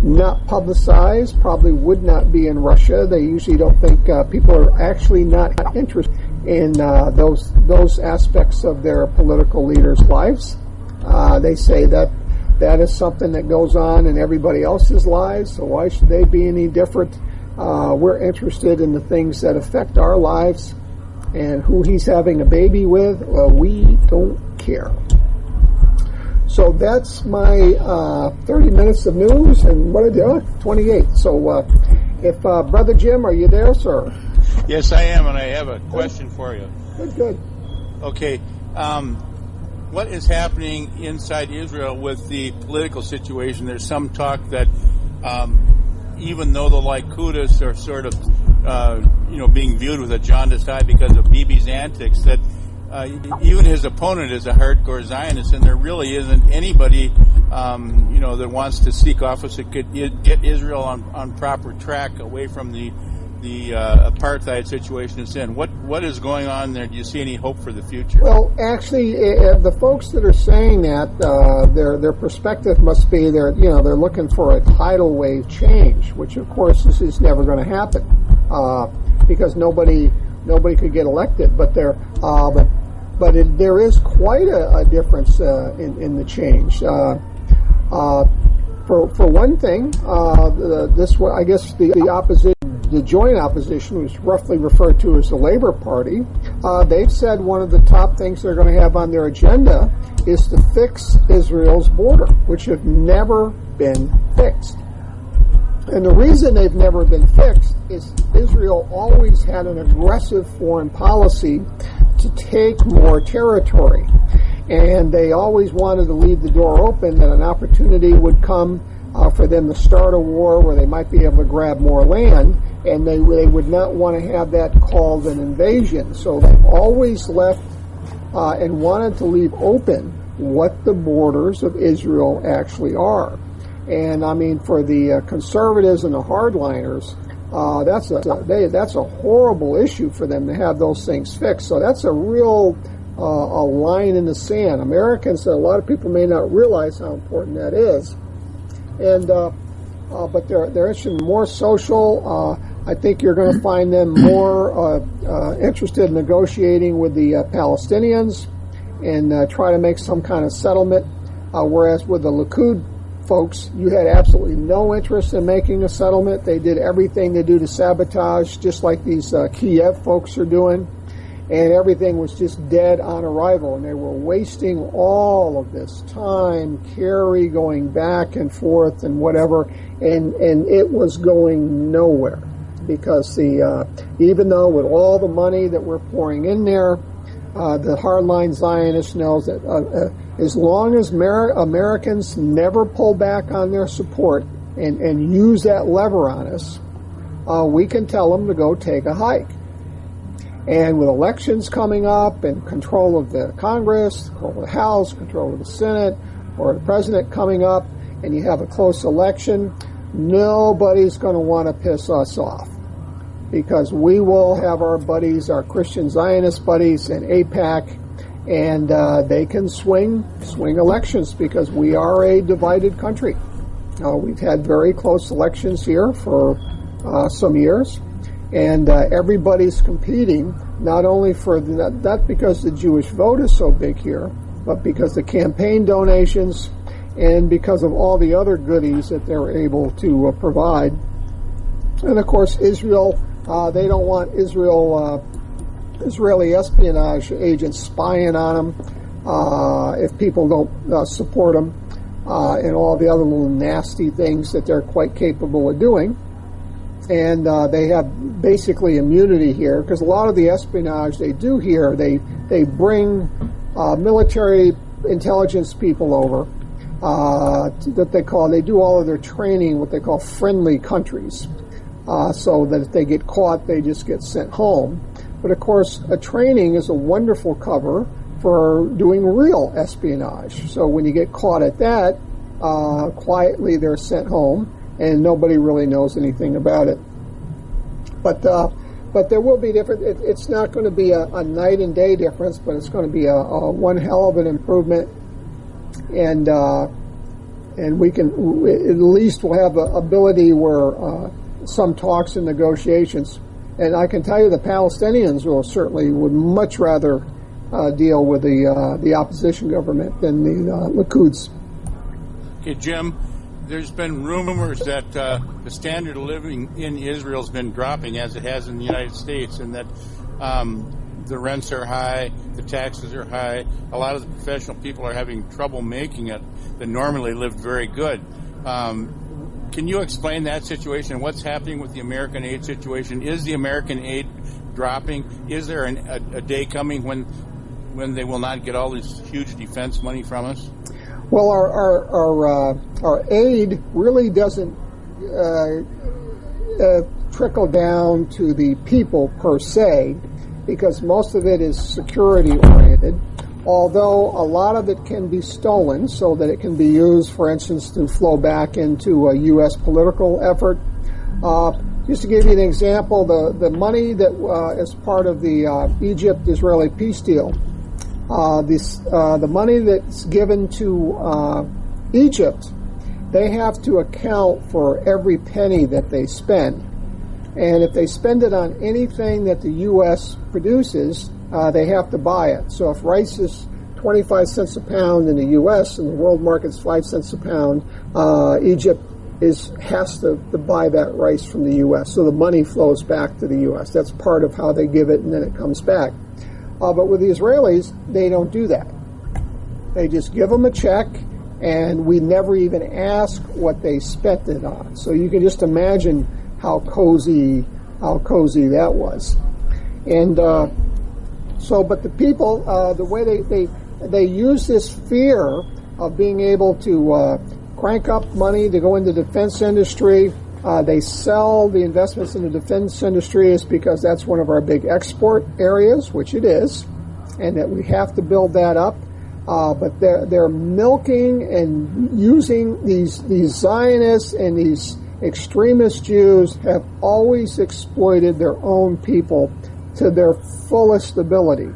not publicized, probably would not be in Russia. They usually don't think people are actually not interested in those aspects of their political leaders' lives. They say that is something that goes on in everybody else's lives, so why should they be any different? We're interested in the things that affect our lives, and who he's having a baby with, we don't care. So that's my 30 minutes of news, and what I did, 28. So if Brother Jim, are you there, sir? Yes, I am, and I have a question for you. Good. Okay, what is happening inside Israel with the political situation? There's some talk that even though the Likud are sort of, being viewed with a jaundiced eye because of Bibi's antics, that even his opponent is a hardcore Zionist, and there really isn't anybody, that wants to seek office that could get Israel on proper track away from the apartheid situation it's in. What is going on there? Do you see any hope for the future? Well, actually, the folks that are saying that, their perspective must be they're looking for a tidal wave change, which of course is never going to happen because nobody could get elected. But there is quite a difference in the change. For one thing, I guess the opposition. The joint opposition, which is roughly referred to as the Labor Party, they've said one of the top things they're going to have on their agenda is to fix Israel's border, which have never been fixed. And the reason they've never been fixed is Israel always had an aggressive foreign policy to take more territory. And they always wanted to leave the door open that an opportunity would come for them to start a war where they might be able to grab more land, and they would not want to have that called an invasion. So they always left and wanted to leave open what the borders of Israel actually are. And I mean, for the conservatives and the hardliners, that's a horrible issue for them to have those things fixed. So that's a real a line in the sand. Americans, a lot of people may not realize how important that is. And but they're interested in more social. I think you're going to find them more interested in negotiating with the Palestinians and try to make some kind of settlement. Whereas with the Likud folks, you had absolutely no interest in making a settlement. They did everything they do to sabotage, just like these Kiev folks are doing. And everything was just dead on arrival, and they were wasting all of this time, Kerry going back and forth and whatever, and it was going nowhere because even though with all the money that we're pouring in there, the hardline Zionist knows that as long as Americans never pull back on their support and use that lever on us, we can tell them to go take a hike. And with elections coming up and control of the Congress, control of the House, control of the Senate, or the President coming up, and you have a close election, nobody's going to want to piss us off. Because we will have our buddies, our Christian Zionist buddies in AIPAC, and they can swing elections because we are a divided country. We've had very close elections here for some years. And everybody's competing, not only for not because the Jewish vote is so big here, but because the campaign donations and because of all the other goodies that they're able to provide. And of course, Israel, they don't want Israeli espionage agents spying on them if people don't support them, and all the other little nasty things that they're quite capable of doing. And they have basically immunity here because a lot of the espionage they do here, they bring military intelligence people over they do all of their training what they call friendly countries, so that if they get caught, they just get sent home. But of course, a training is a wonderful cover for doing real espionage. So when you get caught at that, quietly they're sent home. And nobody really knows anything about it. But there will be different. It's not going to be a night and day difference, but it's going to be a one hell of an improvement. And and we can at least we'll have the ability where some talks and negotiations. And I can tell you the Palestinians would much rather deal with the opposition government than the Likud. Okay, Jim, there's been rumors that the standard of living in Israel has been dropping as it has in the United States, and that the rents are high, the taxes are high. A lot of the professional people are having trouble making it that normally lived very good. Can you explain that situation? What's happening with the American aid situation? Is the American aid dropping? Is there a day coming when they will not get all this huge defense money from us? Well, our aid really doesn't trickle down to the people per se, because most of it is security oriented. Although a lot of it can be stolen so that it can be used, for instance, to flow back into a U.S. political effort. Just to give you an example, the money that is part of the Egypt-Israeli peace deal, the money that's given to Egypt, they have to account for every penny that they spend. And if they spend it on anything that the U.S. produces, they have to buy it. So if rice is 25 cents a pound in the U.S. and the world market's 5 cents a pound, Egypt has to buy that rice from the U.S. So the money flows back to the U.S. That's part of how they give it, and then it comes back. But with the Israelis, they don't do that. They just give them a check, and we never even ask what they spent it on. So you can just imagine how cozy that was. And but the people, the way they use this fear of being able to crank up money to go into the defense industry. They sell the investments in the defense industry is because that's one of our big export areas, which it is, and that we have to build that up. But they're milking and using these Zionists and these extremist Jews have always exploited their own people to their fullest ability.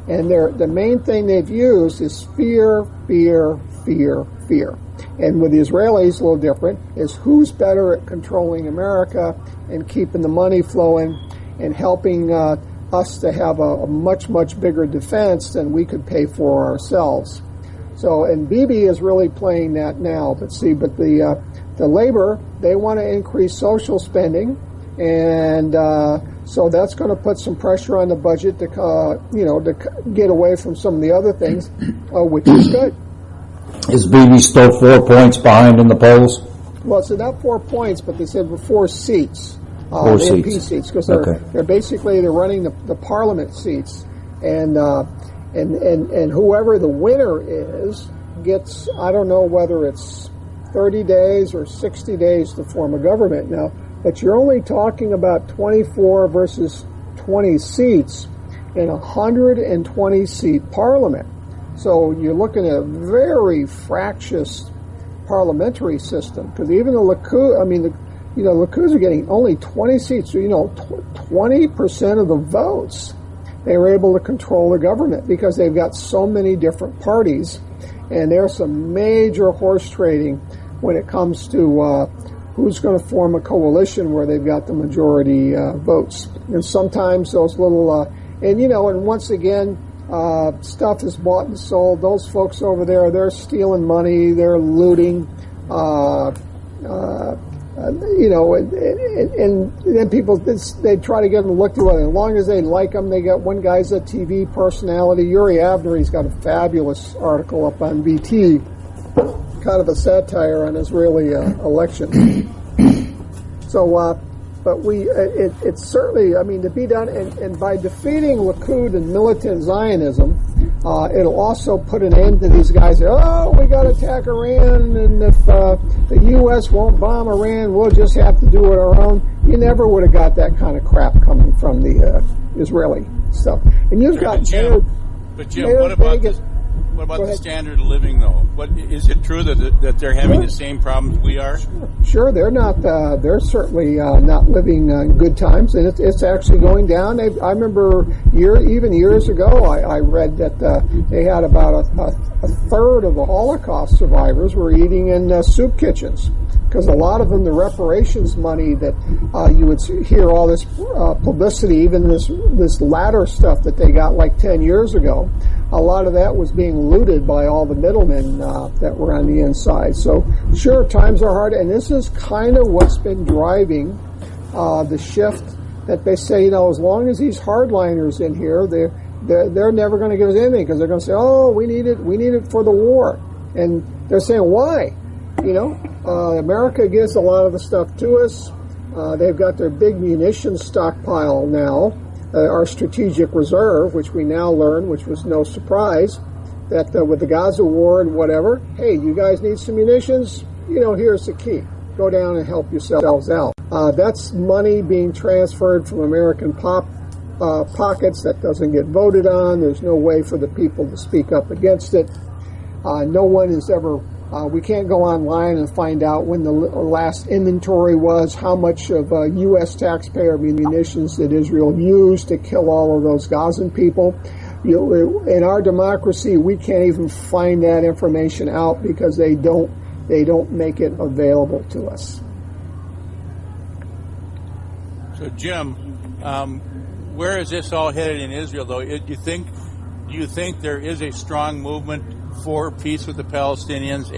And the main thing they've used is fear, fear, fear, fear. And with the Israelis, a little different, is who's better at controlling America and keeping the money flowing and helping us to have a much, much bigger defense than we could pay for ourselves. So, and Bibi is really playing that now. But the labor, they want to increase social spending, and so that's going to put some pressure on the budget to get away from some of the other things, which is good. Is Bibi still 4 points behind in the polls? Well, it's not 4 points, but they said 4 seats, Four MP seats, because they're basically running the parliament seats, and whoever the winner is gets, I don't know whether it's 30 days or 60 days to form a government now, but you're only talking about 24 versus 20 seats in a 120-seat parliament. So you're looking at a very fractious parliamentary system, because even the Likud, the Likud are getting only 20 seats, so 20% of the votes. They were able to control the government because they've got so many different parties, and there's some major horse trading when it comes to who's going to form a coalition where they've got the majority votes. And sometimes those little, and once again, stuff is bought and sold. Those folks over there, they're stealing money, they're looting, and then people, they try to get them to look to it. As long as they like them, they got one guy's a TV personality. Yuri Avner, he's got a fabulous article up on BT, kind of a satire on Israeli elections. So, but it's certainly, to be done, and by defeating Likud and militant Zionism, it'll also put an end to these guys. We got to attack Iran, and if the U.S. won't bomb Iran, we'll just have to do it our own. You never would have got that kind of crap coming from the Israeli stuff. And you've got Jim, what about this? What about the standard of living, though? What is it true that they're having the same problems we are? Sure, they're not. They're certainly not living good times, and it's actually going down. I remember even years ago, I read that they had about a third of the Holocaust survivors were eating in soup kitchens, because a lot of them, the reparations money that you would hear all this publicity, even this latter stuff that they got like 10 years ago, a lot of that was being looted by all the middlemen that were on the inside. So sure, times are hard, and this is kind of what's been driving the shift that they say, as long as these hardliners in here, they're never going to give us anything, because they're going to say, oh, we need it for the war. And they're saying, why? America gives a lot of the stuff to us. They've got their big munitions stockpile now, our strategic reserve, which we now learn, which was no surprise, that with the Gaza war and whatever, hey, you guys need some munitions? Here's the key. Go down and help yourselves out. That's money being transferred from American pockets that doesn't get voted on. There's no way for the people to speak up against it. No one is ever... we can't go online and find out when the last inventory was, how much of U.S. taxpayer munitions did Israel use to kill all of those Gazan people. In our democracy, we can't even find that information out because they don't make it available to us. So, Jim, where is this all headed in Israel, though? Do you think there is a strong movement for peace with the Palestinians,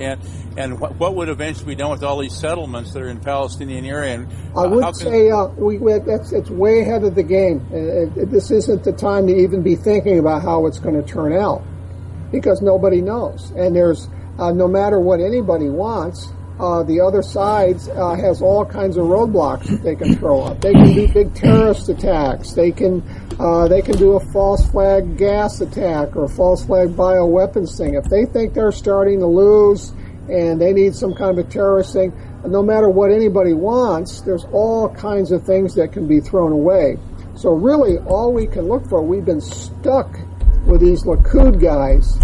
and what would eventually be done with all these settlements that are in Palestinian area? And, I would say it's way ahead of the game. This isn't the time to even be thinking about how it's going to turn out, because nobody knows. And there's no matter what anybody wants, the other side has all kinds of roadblocks that they can throw up. They can do big terrorist attacks. They can do a false flag gas attack or a false flag bioweapons thing. If they think they're starting to lose and they need some kind of a terrorist thing, no matter what anybody wants, there's all kinds of things that can be thrown away. So really, all we can look for, we've been stuck with these Likud guys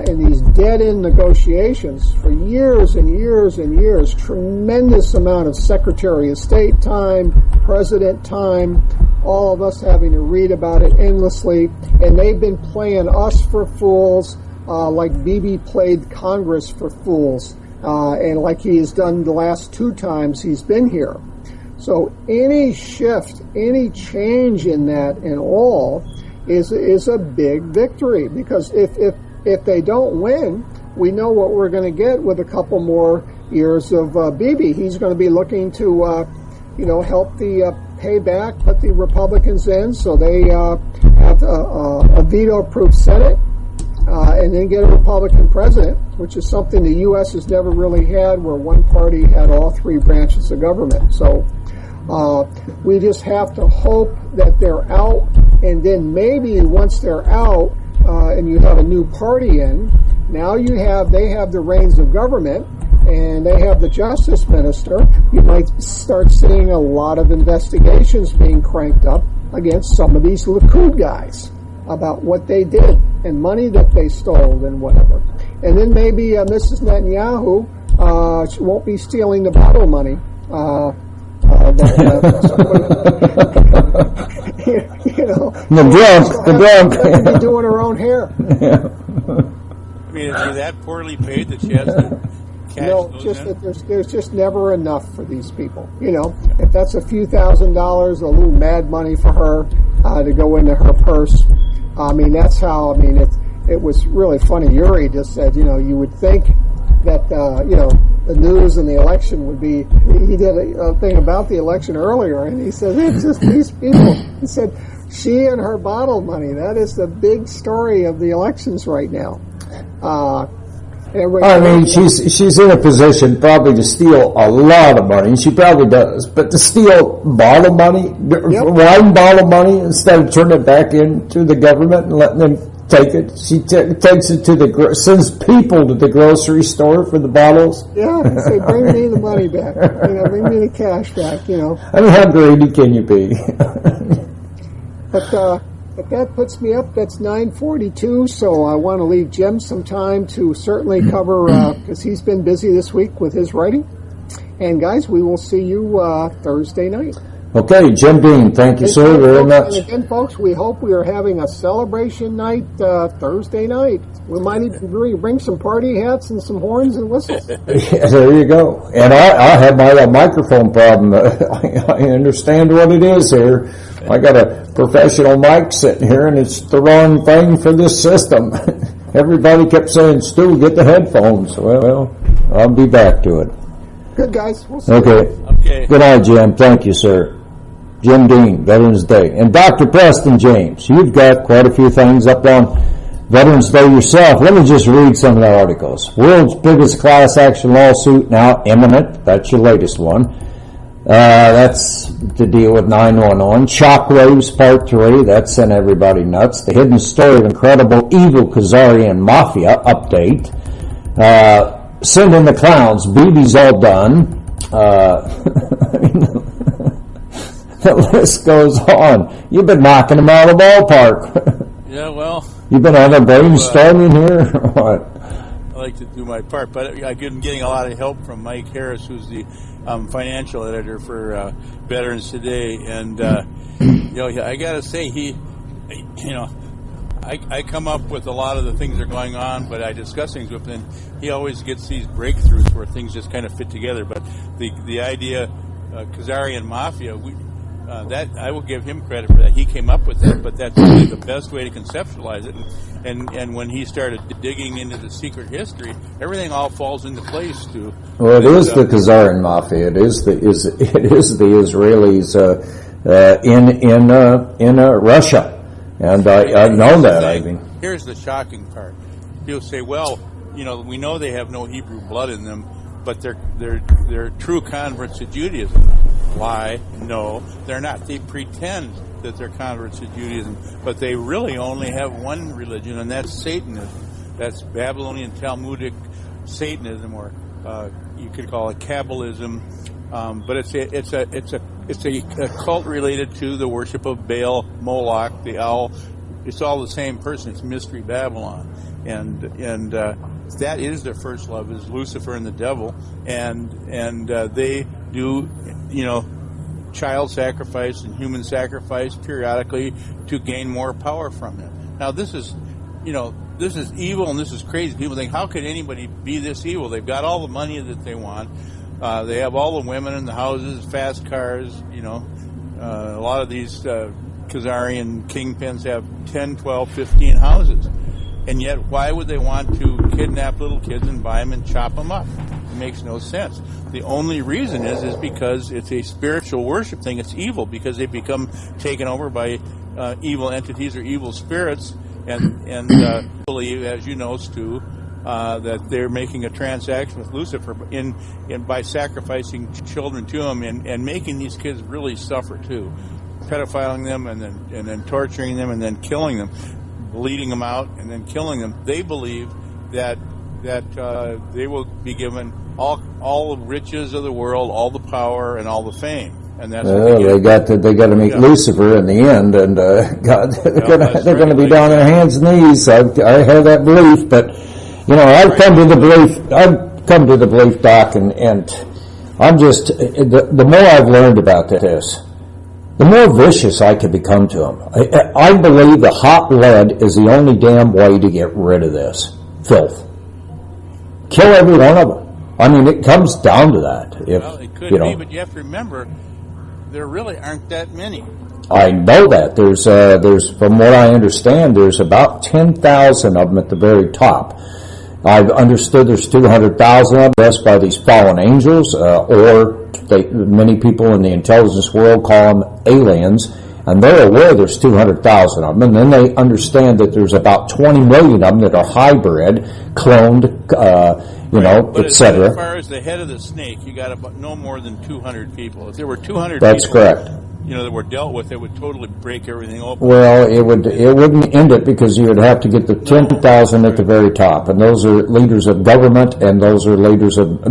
in these dead-end negotiations for years and years and years. Tremendous amount of Secretary of State time, President time, all of us having to read about it endlessly. And they've been playing us for fools like Bibi played Congress for fools, and like he has done the last 2 times he's been here. So any shift, any change in that and all is a big victory, because if they don't win, we know what we're going to get with a couple more years of Bibi. He's going to be looking to, help the payback, put the Republicans in so they have a veto-proof Senate, and then get a Republican president, which is something the U.S. has never really had, where one party had all 3 branches of government. So we just have to hope that they're out, and then maybe once they're out, and you have a new party in, now they have the reins of government, and they have the justice minister. You might start seeing a lot of investigations being cranked up against some of these Likud guys about what they did and money that they stole and whatever. And then maybe Mrs. Netanyahu won't be stealing the bottle money. The drunk. Be doing her own hair. Yeah. I mean, is she that poorly paid that she has to cash those just in? that there's just never enough for these people. If that's a few $1,000s, a little mad money for her to go into her purse. That's how. It was really funny. Yuri just said, you would think that the news and the election would be. He did a thing about the election earlier, and he said it's just these people. He said she and her bottle money. That is the big story of the elections right now. She's in a position probably to steal a lot of money. She probably does, but to steal bottle money, wine bottle money, instead of turning it back into the government and letting them take it, she takes it to sends people to the grocery store for the bottles. Yeah, say, bring me the money back. Bring me the cash back. How greedy can you be? But But that puts me up. That's 9:42, so I want to leave Jim some time to certainly cover, because he's been busy this week with his writing. And guys, we will see you Thursday night. Okay, Jim Dean, thank you, sir, very much. And again, folks, we hope we are having a celebration night Thursday night. We might even bring some party hats and some horns and whistles. Yeah, there you go. And I have my microphone problem. I understand what it is here. I got a professional mic sitting here, and it's the wrong thing for this system. Everybody kept saying, Stu, get the headphones. Well, I'll be back to it. Good, guys. We'll see Okay. Okay. Good night, Jim. Thank you, sir. Jim Dean, Veterans Day. And Dr. Preston James, you've got quite a few things up on Veterans Day yourself. Let me just read some of the articles. World's biggest class action lawsuit now imminent. That's your latest one. That's to deal with 911. Shockwaves Part 3. That sent everybody nuts. The hidden story of incredible evil Khazarian mafia update. Send in the clowns. BB's all done. The list goes on. You've been knocking them out of the ballpark. Yeah, well. You've been having brainstorming here or what? I like to do my part, but I've been getting a lot of help from Mike Harris, who's the financial editor for Veterans Today. And, I got to say, I come up with a lot of the things that are going on, but I discuss things with him. He always gets these breakthroughs where things just kind of fit together. But the idea, Khazarian Mafia, that I will give him credit for that. He came up with that, but that's really the best way to conceptualize it. And when he started digging into the secret history, everything all falls into place. Well, it is the Khazarian Mafia. It is the Israelis in Russia, and I know that. I mean, here's the shocking part. People say, well, we know they have no Hebrew blood in them, but they're true converts to Judaism. Lie. No, they're not. They pretend that they're converts to Judaism, but they really only have one religion, and that's Satanism. That's Babylonian Talmudic Satanism, or you could call it Kabbalism. But it's a cult related to the worship of Baal, Moloch, the owl. It's all the same person. It's Mystery Babylon, and that is their first love, is Lucifer and the devil, and they do child sacrifice and human sacrifice periodically to gain more power from him. Now this is evil and this is crazy. People think, how could anybody be this evil? They've got all the money that they want. They have all the women in the houses, fast cars. A lot of these Khazarian kingpins have 10, 12, 15 houses. And yet, why would they want to kidnap little kids and buy them and chop them up? It makes no sense. The only reason is because it's a spiritual worship thing. It's evil because they become taken over by evil entities or evil spirits, and believe, as you know, Stu, that they're making a transaction with Lucifer by sacrificing children to him and making these kids really suffer too, pedophiling them and then torturing them and then killing them, bleeding them out and then killing them. They believe that they will be given all the riches of the world, all the power, and all the fame. And that's they got to meet Lucifer in the end, and God, they're going to be down on their hands and knees. I have that belief, but I've come to the belief, Doc, and I'm just the more I've learned about this, the more vicious I could become to them. I believe the hot lead is the only damn way to get rid of this filth. Kill every one of them. I mean, it comes down to that. It could be, but you have to remember, there really aren't that many. I know that. There's from what I understand, there's about 10,000 of them at the very top. I've understood there's 200,000 of them by these fallen angels, or many people in the intelligence world call them aliens, and they're aware there's 200,000 of them, and then they understand that there's about 20 million of them that are hybrid, cloned, etc. As far as the head of the snake, you got about no more than 200 people. If there were 200 That's people, correct. That were dealt with, it would totally break everything open. Well, it wouldn't end it, because you would have to get the 10,000 at the very top, and those are leaders of government, and those are leaders of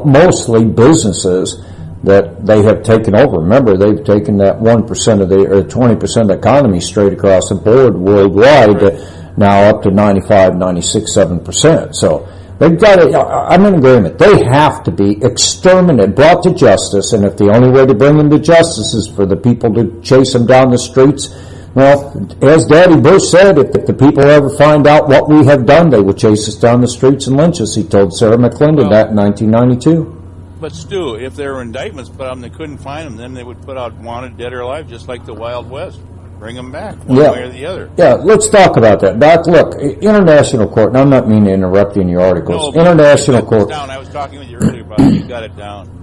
mostly businesses that they have taken over. Remember, they've taken that 1% of the, or 20% of the economy straight across the board worldwide, now up to 95, 96, 7%. So they've got to, I'm in agreement. They have to be exterminated, brought to justice, and if the only way to bring them to justice is for the people to chase them down the streets, well, as Daddy Bush said, if the people ever find out what we have done, they will chase us down the streets and lynch us. He told Sarah McClendon that in 1992. But Stu, if there were indictments put on them, they couldn't find them, then they would put out wanted, dead or alive, just like the Wild West. Bring them back, one way or the other. Yeah, let's talk about that. Doc, look, international court, and I'm not meaning to interrupt you in your articles. No, international court. Down. I was talking with you earlier about it. You got it down.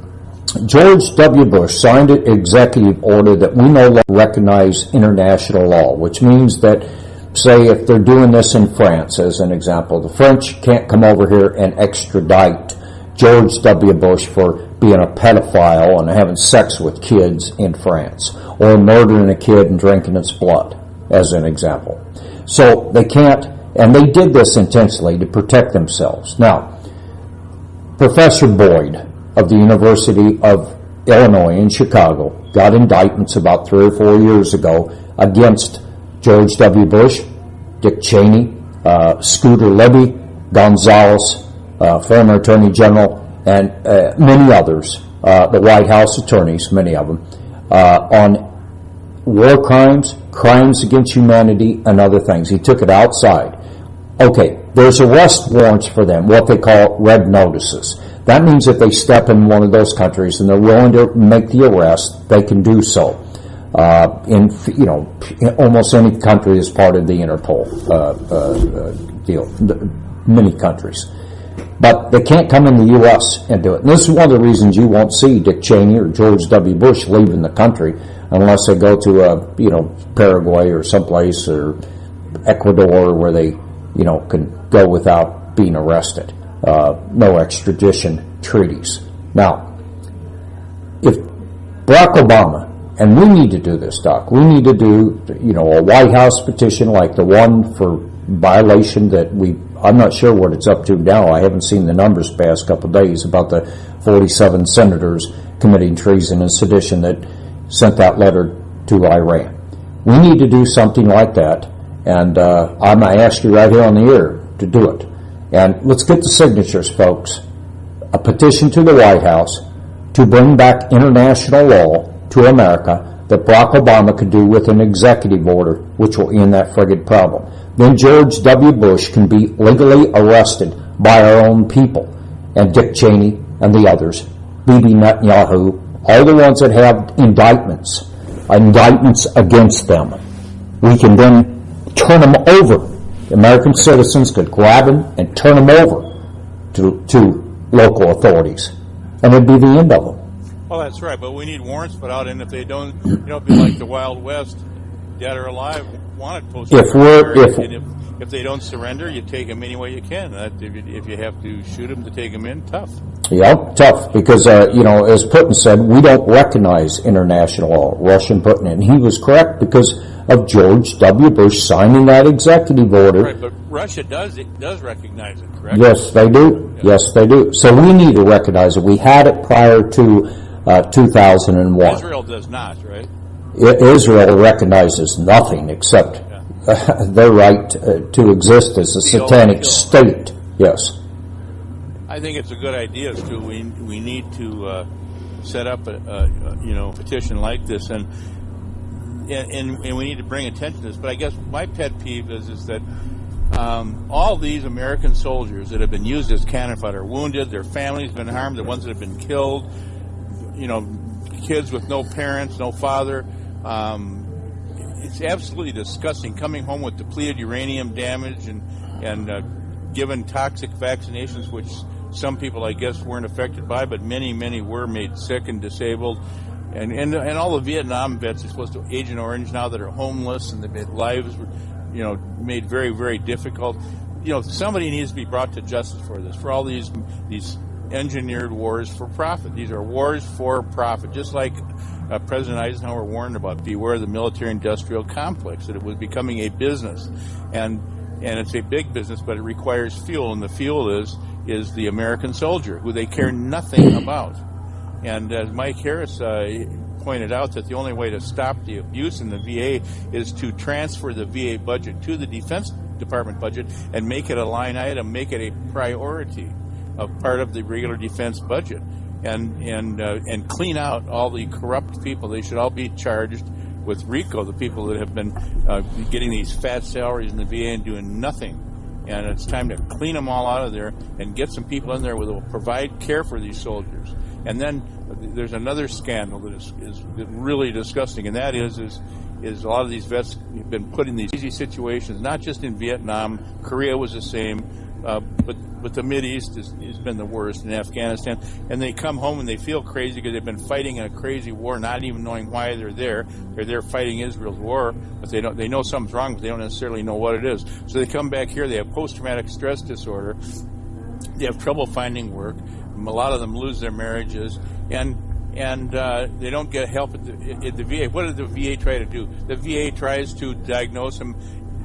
George W. Bush signed an executive order that we no longer recognize international law, which means that, say, if they're doing this in France, as an example, the French can't come over here and extradite George W. Bush for being a pedophile and having sex with kids in France, or murdering a kid and drinking its blood, as an example. So they can't, and they did this intentionally to protect themselves. Now, Professor Boyd of the University of Illinois in Chicago got indictments about 3 or 4 years ago against George W. Bush, Dick Cheney, Scooter Libby, Gonzales, former Attorney General, and many others, the White House attorneys, many of them, on war crimes, crimes against humanity, and other things. He took it outside. Okay, there's arrest warrants for them, what they call red notices. That means if they step in one of those countries and they're willing to make the arrest, they can do so. In almost any country is part of the Interpol deal, many countries. But they can't come in the U.S. and do it. And this is one of the reasons you won't see Dick Cheney or George W. Bush leaving the country unless they go to Paraguay or someplace, or Ecuador, where they can go without being arrested. No extradition treaties. Now, if Barack Obama, and we need to do this, Doc, we need to do a White House petition like the one for violation that I'm not sure what it's up to now. I haven't seen the numbers past couple of days about the 47 senators committing treason and sedition that sent that letter to Iran. We need to do something like that, and I'm going to ask you right here on the air to do it. And let's get the signatures, folks. A petition to the White House to bring back international law to America that Barack Obama could do with an executive order, which will end that friggin' problem. Then George W. Bush can be legally arrested by our own people, and Dick Cheney and the others, Bibi Netanyahu, all the ones that have indictments against them. We can then turn them over. American citizens could grab them and turn them over to local authorities, and it'd be the end of them. Well, that's right, but we need warrants put out, and if they don't, it'd be like the Wild West, dead or alive, wanted posters. If they don't surrender, you take them any way you can. If you have to shoot them to take them in, tough. Yeah, tough, because, as Putin said, we don't recognize international law. Russian Putin, and he was correct because of George W. Bush signing that executive order. Right, but Russia does recognize it, correct? Yes, they do. Yeah. Yes, they do. So we need to recognize it. We had it prior to 2001. Israel does not, right? Israel recognizes nothing except their right to exist as a satanic state. Yes. I think it's a good idea, Stu. We need to set up a petition like this, and we need to bring attention to this. But I guess my pet peeve is that all these American soldiers that have been used as cannon fodder, wounded, their families been harmed, the ones that have been killed, kids with no parents, no father. It's absolutely disgusting coming home with depleted uranium damage and given toxic vaccinations, which some people, I guess, weren't affected by, but many were made sick and disabled. And all the Vietnam vets are supposed to Agent Orange now that are homeless, and their lives were, made very, very difficult. Somebody needs to be brought to justice for this, for all these engineered wars for profit. These are wars for profit, just like President Eisenhower warned about. Beware the military-industrial complex, that it was becoming a business, and it's a big business, but it requires fuel, and the fuel is the American soldier, who they care nothing about. And as Mike Harris pointed out, that the only way to stop the abuse in the VA is to transfer the VA budget to the Defense Department budget and make it a line item, make it a priority of part of the regular defense budget, and clean out all the corrupt people. They should all be charged with RICO, the people that have been getting these fat salaries in the VA and doing nothing. And it's time to clean them all out of there and get some people in there that will provide care for these soldiers. And then there's another scandal that is really disgusting, and that is a lot of these vets have been put in these easy situations, not just in Vietnam. Korea was the same, but the Mideast has been the worst, in Afghanistan. And they come home and they feel crazy because they've been fighting in a crazy war, not even knowing why they're there. They're there fighting Israel's war, but they know something's wrong, but they don't necessarily know what it is. So they come back here, they have post-traumatic stress disorder, they have trouble finding work, a lot of them lose their marriages, and they don't get help at the VA. What does the VA try to do? The VA tries to diagnose them,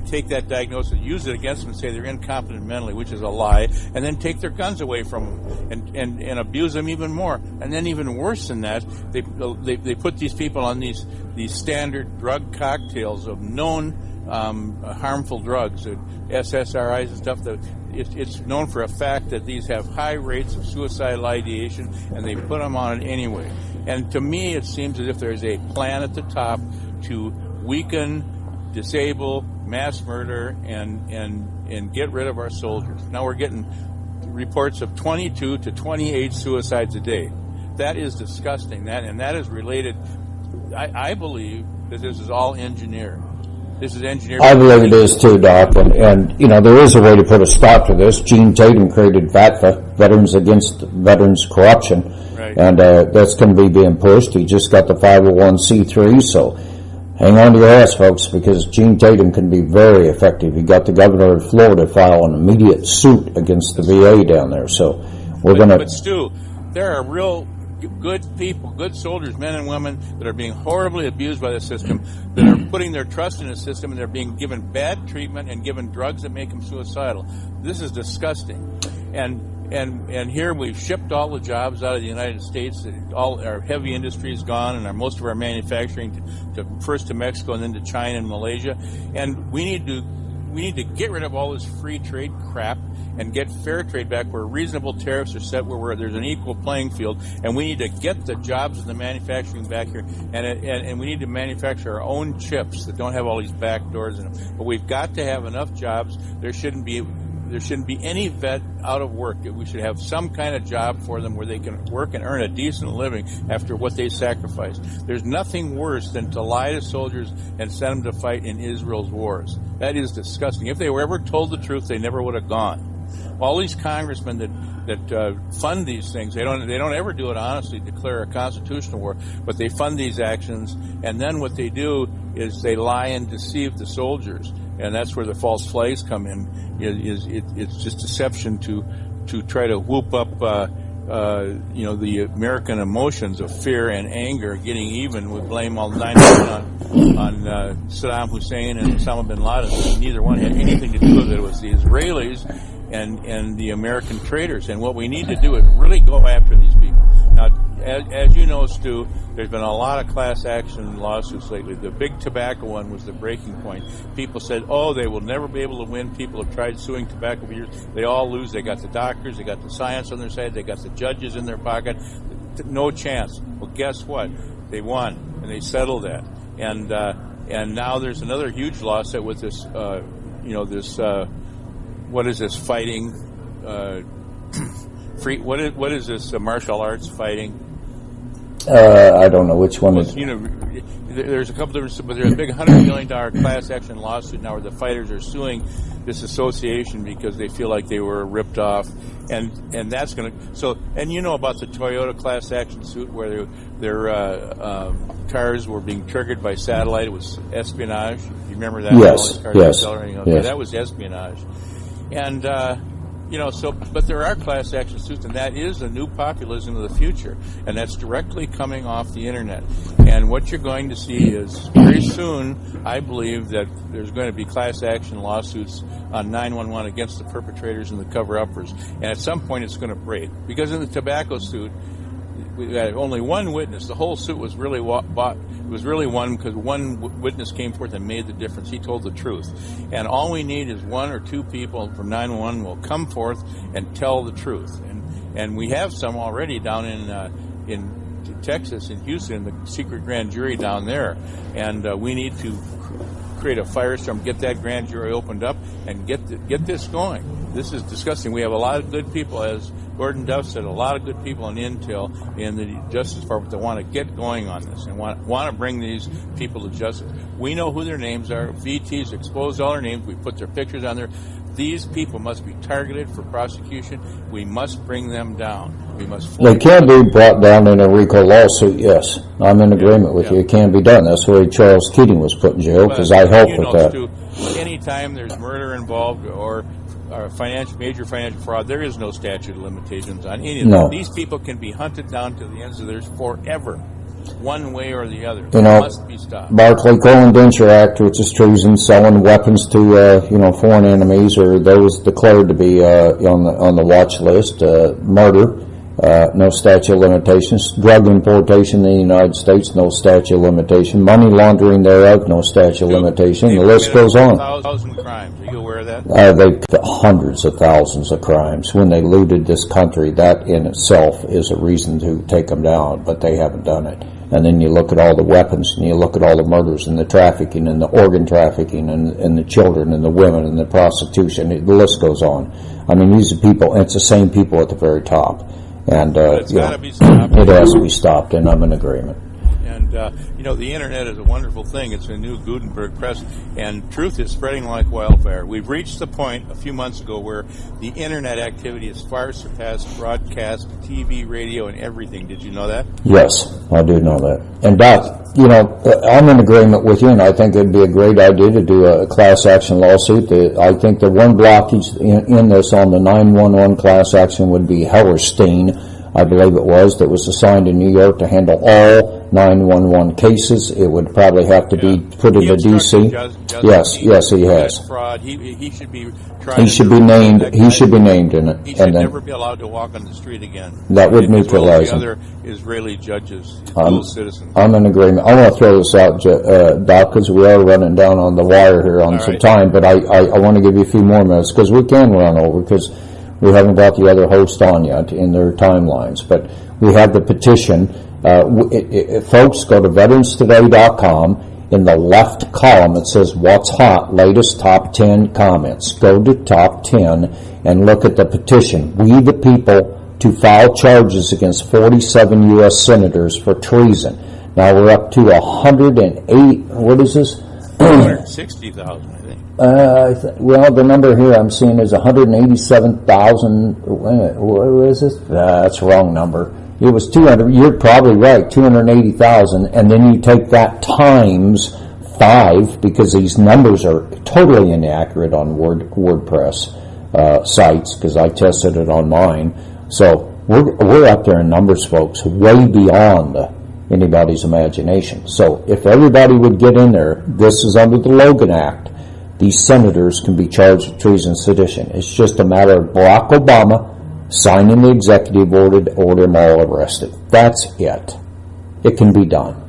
take that diagnosis, use it against them, and say they're incompetent mentally, which is a lie, and then take their guns away from them and abuse them even more. And then even worse than that, they put these people on these standard drug cocktails of known harmful drugs, SSRIs and stuff. That it's known for a fact that these have high rates of suicidal ideation, and they put them on it anyway. And to me, it seems as if there's a plan at the top to weaken, disable, mass murder, and get rid of our soldiers. Now we're getting reports of 22 to 28 suicides a day. That is disgusting. That is related. I believe that this is all engineered. This is engineered. I believe it is too, Doc. And there is a way to put a stop to this. Gene Tatum created VATFA, Veterans Against Veterans Corruption. Right. And that's going to be being pushed. He just got the 501c3, so hang on to your ass, folks, because Gene Tatum can be very effective. He got the governor of Florida to file an immediate suit against the VA down there. So we're going to... But Stu, there are real good people, good soldiers, men and women, that are being horribly abused by the system, that are putting their trust in the system, and they're being given bad treatment and given drugs that make them suicidal. This is disgusting. And here we've shipped all the jobs out of the United States. All our heavy industry is gone, and most of our manufacturing first to Mexico and then to China and Malaysia. And we need to get rid of all this free trade crap and get fair trade back, where reasonable tariffs are set, where there's an equal playing field. And we need to get the jobs and the manufacturing back here, and we need to manufacture our own chips that don't have all these back doors in them. But we've got to have enough jobs. There shouldn't be any vet out of work. We should have some kind of job for them where they can work and earn a decent living after what they sacrificed. There's nothing worse than to lie to soldiers and send them to fight in Israel's wars. That is disgusting. If they were ever told the truth, they never would have gone. All these congressmen that fund these things, they don't ever do it honestly, declare a constitutional war, but they fund these actions, and then what they do is they lie and deceive the soldiers. And that's where the false flags come in. It's just deception to try to whoop up, the American emotions of fear and anger, getting even with blame all 9/11 on Saddam Hussein and Osama bin Laden. Neither one had anything to do with it. It was the Israelis and the American traitors. And what we need to do is really go after these people. Now, as you know, Stu, there's been a lot of class action lawsuits lately. The big tobacco one was the breaking point. People said, they will never be able to win. People have tried suing tobacco for years. They all lose. They got the doctors. They got the science on their side. They got the judges in their pocket. No chance. Well, guess what? They won, and they settled that. And now there's another huge lawsuit with this, what is this fighting? What is this martial arts fighting? I don't know which one. There's a couple different, but there's a big $100 million class action lawsuit now where the fighters are suing this association because they feel like they were ripped off, and that's going to. So, and you know about the Toyota class action suit where their cars were being triggered by satellite. It was espionage. You remember that? Yes. Yes. Okay, yes. That was espionage, and. But there are class action suits, and that is a new populism of the future, and that's directly coming off the internet. And what you're going to see is very soon, I believe that there's going to be class action lawsuits on 911 against the perpetrators and the cover-uppers. And at some point, it's going to break, because in the tobacco suit, we had only one witness. The whole suit was really bought. It was really one because one witness came forth and made the difference. He told the truth. And all we need is one or two people from 911 will come forth and tell the truth. And we have some already down in Texas, in Houston, the secret grand jury down there. And we need to create a firestorm, get that grand jury opened up, and get this going. This is disgusting. We have a lot of good people, as Gordon Duff said, a lot of good people in Intel in the Justice Department that want to get going on this and want to bring these people to justice. We know who their names are. VT's exposed all their names. We put their pictures on there. These people must be targeted for prosecution. We must bring them down. We must. They can be brought down in a RICO lawsuit, yes. I'm in agreement with you. It can be done. That's the way Charles Keating was put in jail, because I helped with that. Anytime there's murder involved or major financial fraud, there is no statute of limitations on any of them. These people can be hunted down to the ends of theirs forever, one way or the other. It must be stopped. Barclay-Cole Indenture Act, which is treason, selling weapons to foreign enemies or those declared to be on the watch list, murder. No statute of limitations. Drug importation in the United States, no statute of limitation. Money laundering thereof, no statute of limitation. The list goes on. 1,000 crimes. Are you aware of that? They hundreds of thousands of crimes. When they looted this country, that in itself is a reason to take them down, but they haven't done it. And then you look at all the weapons, and you look at all the murders and the trafficking and the organ trafficking and the children and the women and the prostitution. The list goes on. I mean, these are people, it's the same people at the very top. And it's gotta be stopped. It has to be stopped, and I'm in agreement. And the internet is a wonderful thing. It's a new Gutenberg press, and truth is spreading like wildfire. We've reached the point a few months ago where the internet activity has far surpassed broadcast, TV, radio, and everything. Did you know that? This, I do know that. And Doc, I'm in agreement with you, and I think it'd be a great idea to do a class action lawsuit. I think the one blockage in this on the 911 class action would be Hellerstein, I believe it was, that was assigned in New York to handle all 911 cases. It would probably have to be put into D.C. Yes, he has. Fraud. He should be tried. He should be named. He should be named in it. He should never be allowed to walk on the street again. That would neutralize him. The other Israeli judges, dual citizens. I'm in agreement. I want to throw this out, Doc, because we are running down on the wire here on some time. But I want to give you a few more minutes because we can run over because we haven't got the other host on yet in their timelines. But we have the petition. Folks, go to veteranstoday.com. In the left column, it says, What's Hot, latest top 10 comments. Go to top 10 and look at the petition. We the people to file charges against 47 U.S. senators for treason. Now we're up to 108, what is this? 160,000, I think. Well, the number here I'm seeing is 187,000. What is this? That's the wrong number. It was 200. You're probably right, 280,000, and then you take that times 5 because these numbers are totally inaccurate on WordPress sites because I tested it on mine. So we're up there in numbers, folks, way beyond anybody's imagination. So if everybody would get in there, this is under the Logan Act. These senators can be charged with treason and sedition. It's just a matter of Barack Obama signing the executive order to order them all arrested. That's it. It can be done.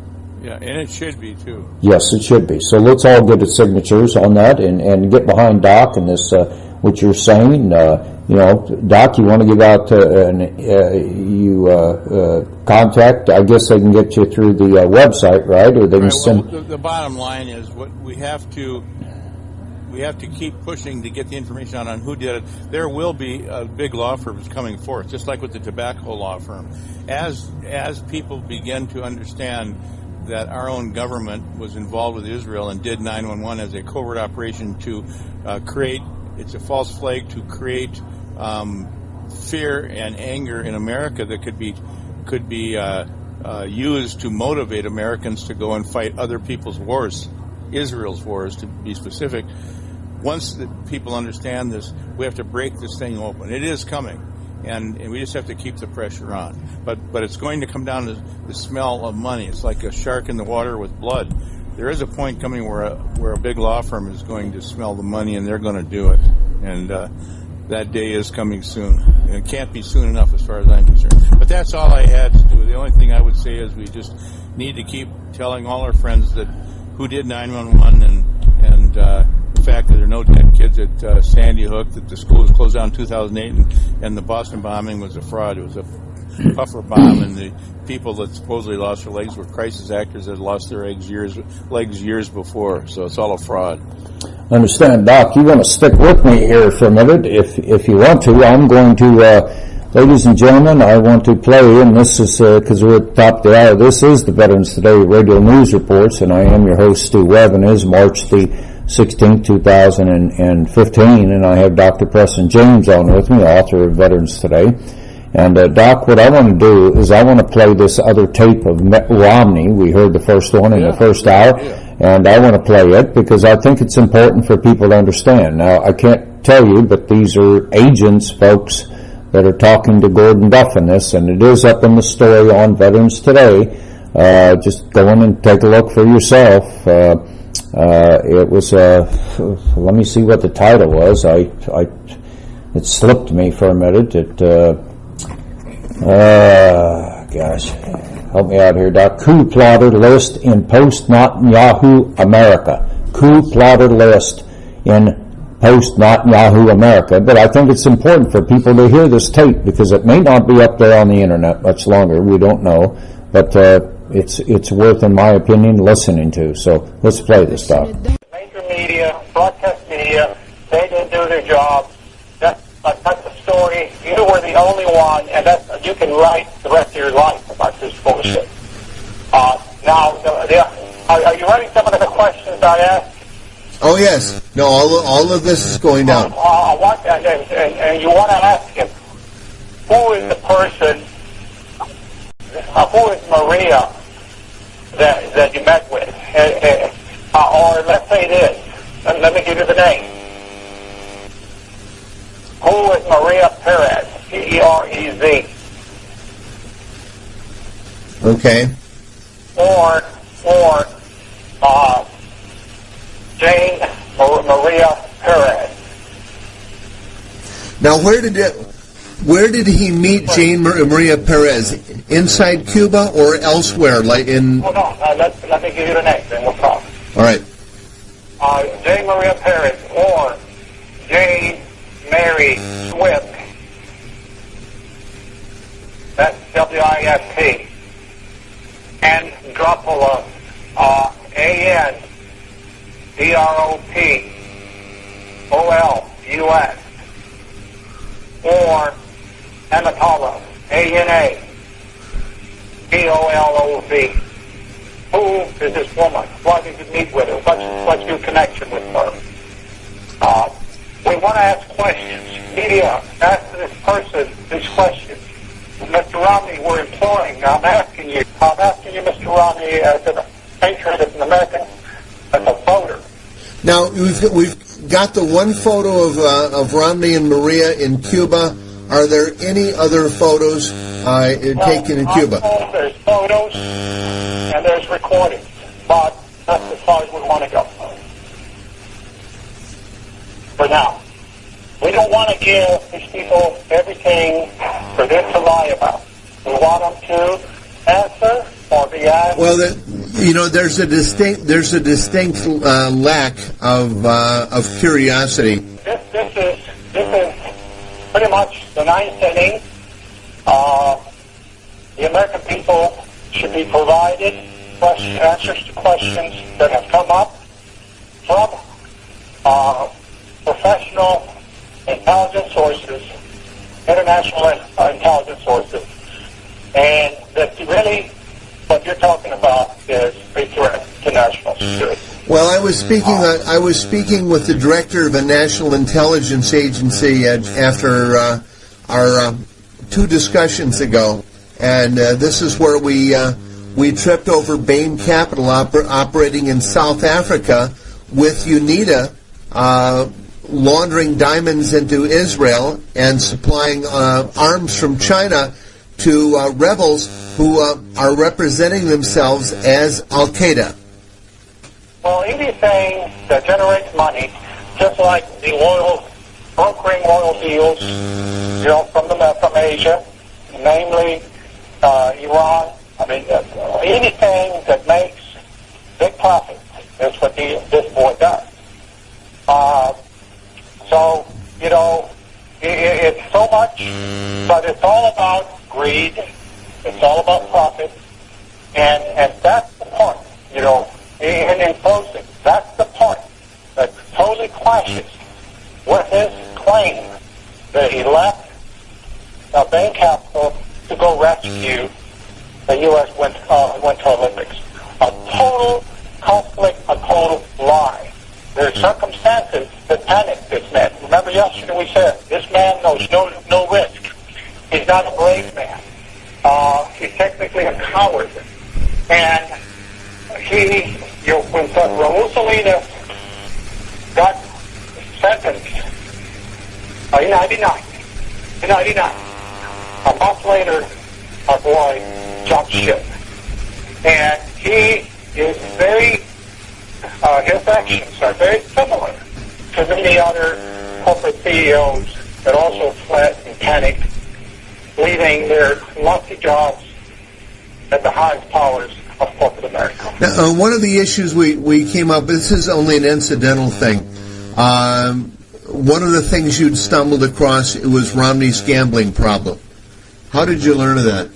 Yeah, and it should be, too. Yes, it should be. So let's all get the signatures on that and get behind Doc and this, what you're saying. Doc, you want to give out contact? I guess they can get you through the website, right? Or they can send. Well, the bottom line is what we have to keep pushing to get the information out on who did it. There will be big law firms coming forth, just like with the tobacco law firm. As people begin to understand that our own government was involved with Israel and did 911 as a covert operation to create, it's a false flag to create fear and anger in America that could be used to motivate Americans to go and fight other people's wars, Israel's wars, to be specific. Once the people understand this, we have to break this thing open. It is coming, and we just have to keep the pressure on. But it's going to come down to the smell of money. It's like a shark in the water with blood. There is a point coming where a big law firm is going to smell the money, and they're going to do it. And that day is coming soon. It can't be soon enough as far as I'm concerned. But that's all I had to do. The only thing I would say is we just need to keep telling all our friends that who did 911 and the fact that there are no dead kids at Sandy Hook, that the school was closed down in 2008, and the Boston bombing was a fraud. It was a puffer bomb, and the people that supposedly lost their legs were crisis actors that had lost their legs years before. So it's all a fraud. Understand, Doc, you want to stick with me here for a minute if you want to. I'm going to, ladies and gentlemen, I want to play, and this is, because we're at the top of the hour, this is the Veterans Today Radio News Reports, and I am your host, Stu Webb, and it is March the 16th, 2015, and I have Dr. Preston James on with me, author of Veterans Today. And, Doc, what I want to do is I want to play this other tape of Mitt Romney. We heard the first one in the first hour, and I want to play it because I think it's important for people to understand. Now, I can't tell you, but these are agents, folks, that are talking to Gordon Duff in this, and it is up in the story on Veterans Today. Just go in and take a look for yourself. It was, let me see what the title was. It slipped me for a minute. Gosh, help me out here, Doc. Coup plotter list in post-Netanyahu America. Coup plotter list in post-Netanyahu America. But I think it's important for people to hear this tape because it may not be up there on the internet much longer. We don't know. But it's worth, in my opinion, listening to. So let's play this, Doc. Major media, broadcast media, they didn't do their job. That's the story. You were the only one, and you can write the rest of your life about this bullshit. Now, are you writing some of the questions I asked? Oh, yes. No, all of this is going down. And you want to ask him, who is the person, who is Maria that you met with? Or let's say this, let me give you the name. Who is Maria Perez? Perez. Okay. Or Jane Maria Perez. Now, where did he meet Jane Maria Perez? Inside Cuba or elsewhere? Like in? Hold on. Let me give you the name, then we'll talk. All right. Jane Maria Perez or Jane Mary Swift. That's W-I-S-T. Andropoulos. A-N-D-R-O-P-O-L-U-S. Or Anatolos. A-N-A-P-O-L-O-V. Who is this woman? Why did you meet with her? What's your connection with her? We want to ask questions. Media, ask this person these questions. Mr. Romney, we're imploring. I'm asking you, Mr. Romney, as a patriot, as an American, as a voter. Now, we've got the one photo of Romney and Maria in Cuba. Are there any other photos taken in Cuba? There's photos and there's recordings, but that's as far as we want to go. For now. We don't want to give these people everything for them to lie about. We want them to answer or be asked. Well, there's a distinct lack of curiosity. This is pretty much the ninth inning. The American people should be provided answers to questions that have come up from professional intelligence sources, international intelligence sources, and that really what you're talking about is a threat to national security. Well, I was speaking with the director of a national intelligence agency after our two discussions ago, and this is where we tripped over Bain Capital operating in South Africa with UNITA laundering diamonds into Israel and supplying arms from China to rebels who are representing themselves as Al-Qaeda. Well, anything that generates money, just like the oil brokering oil deals, from Asia, namely Iran. I mean, anything that makes big profit is what this boy does. So, it's so much, but it's all about greed. It's all about profit. And that's the part, in closing, that's the part that totally clashes with his claim that he left Bain Capital to go rescue the U.S. Winter Olympics. A total conflict, a total lie. There are circumstances that panic this man. Remember yesterday we said, this man knows no risk. He's not a brave man. He's technically a coward. And when Raul Salinas got sentenced in 99, a month later, our boy jumped ship. And he is his actions are very similar to many other corporate CEOs that also fled in panic, leaving their lofty jobs at the highest powers of corporate America. Now, one of the issues we came up with, this is only an incidental thing. One of the things you'd stumbled across, it was Romney's gambling problem. How did you learn of that?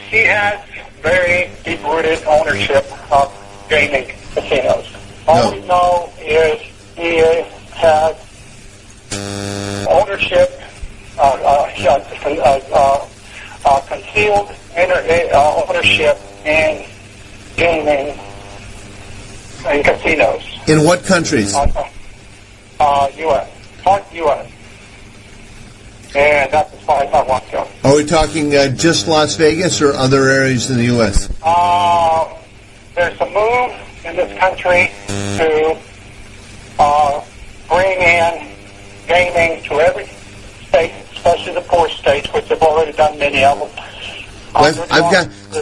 He has very deep-rooted ownership of gaming casinos. All we know is he has ownership, concealed ownership in gaming and casinos. In what countries? U.S. Part U.S. And that's as far as I want to go. Are we talking just Las Vegas or other areas in the U.S.? There's a move in this country to bring in gaming to every state, especially the poor states, which have already done many of them.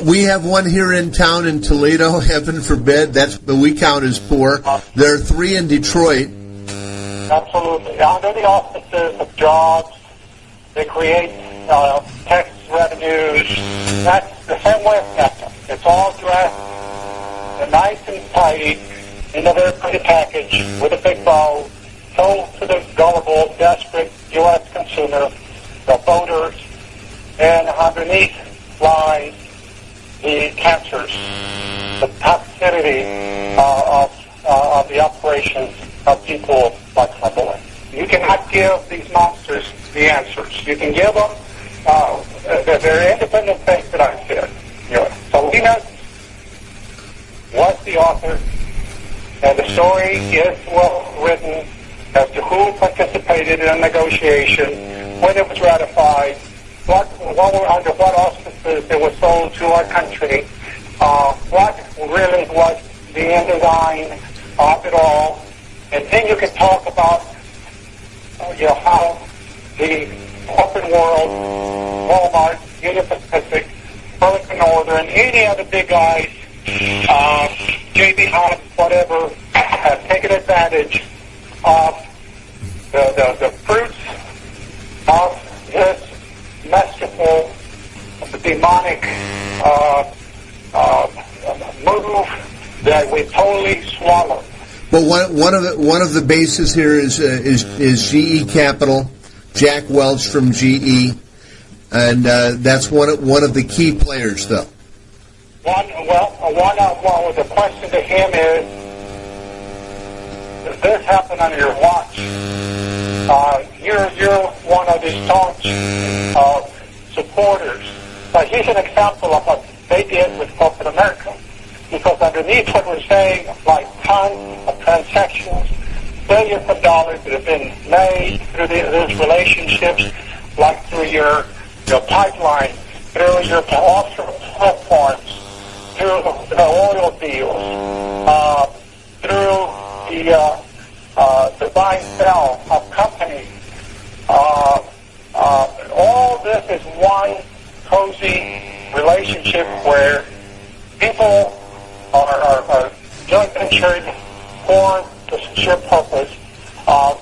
We have one here in town in Toledo, heaven forbid, but we count as poor. There are 3 in Detroit. Absolutely. Under the auspices of jobs, they create tax revenues. That's the same way of NAFTA. It's all dressed nice and tidy in a very pretty package with a big bow, sold to the gullible, desperate U.S. consumer, the voters, and underneath lies the cancers, the toxicity of the operations of people like my boy. You cannot give these monsters the answers. You can give them the very independent things that I said. Salinas was the author, and the story is well written as to who participated in the negotiation, when it was ratified, under what auspices it was sold to our country, what really was the end design of it all, and then you can talk about how the corporate world, Walmart, Union Pacific, Burlington Northern, any other big guys, J.B. Hunt, whatever, have taken advantage of the fruits of this masterful, demonic move that we totally swallowed. Well, one of the bases here is GE Capital, Jack Welch from GE, and that's one of the key players, though. The question to him is, does this happen on your watch? You're one of these staunch supporters. But he's an example of what they did with corporate America. Because underneath what we're saying, like tons of transactions, billions of dollars that have been made through these relationships, like through your pipeline, through your offshore platforms, through the oil deals, through the buy and sell of companies. All this is one cozy relationship where people are joint ventured for the sheer purpose of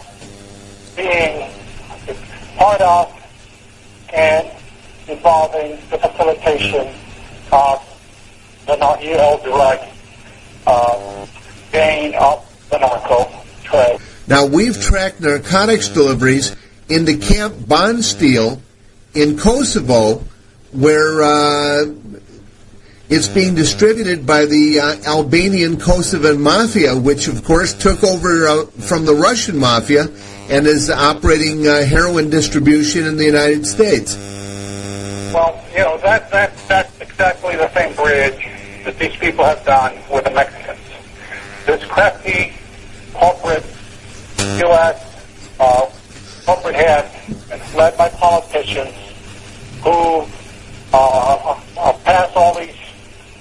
being part of and involving the facilitation of the direct gain of the narco trade. Now, we've tracked narcotics deliveries into Camp Bondsteel in Kosovo, where it's being distributed by the Albanian Kosovan Mafia, which, of course, took over from the Russian Mafia and is operating heroin distribution in the United States. Well, that's exactly the same bridge that these people have done with the Mexicans. This crafty corporate U.S. Corporate head, led by politicians who pass all these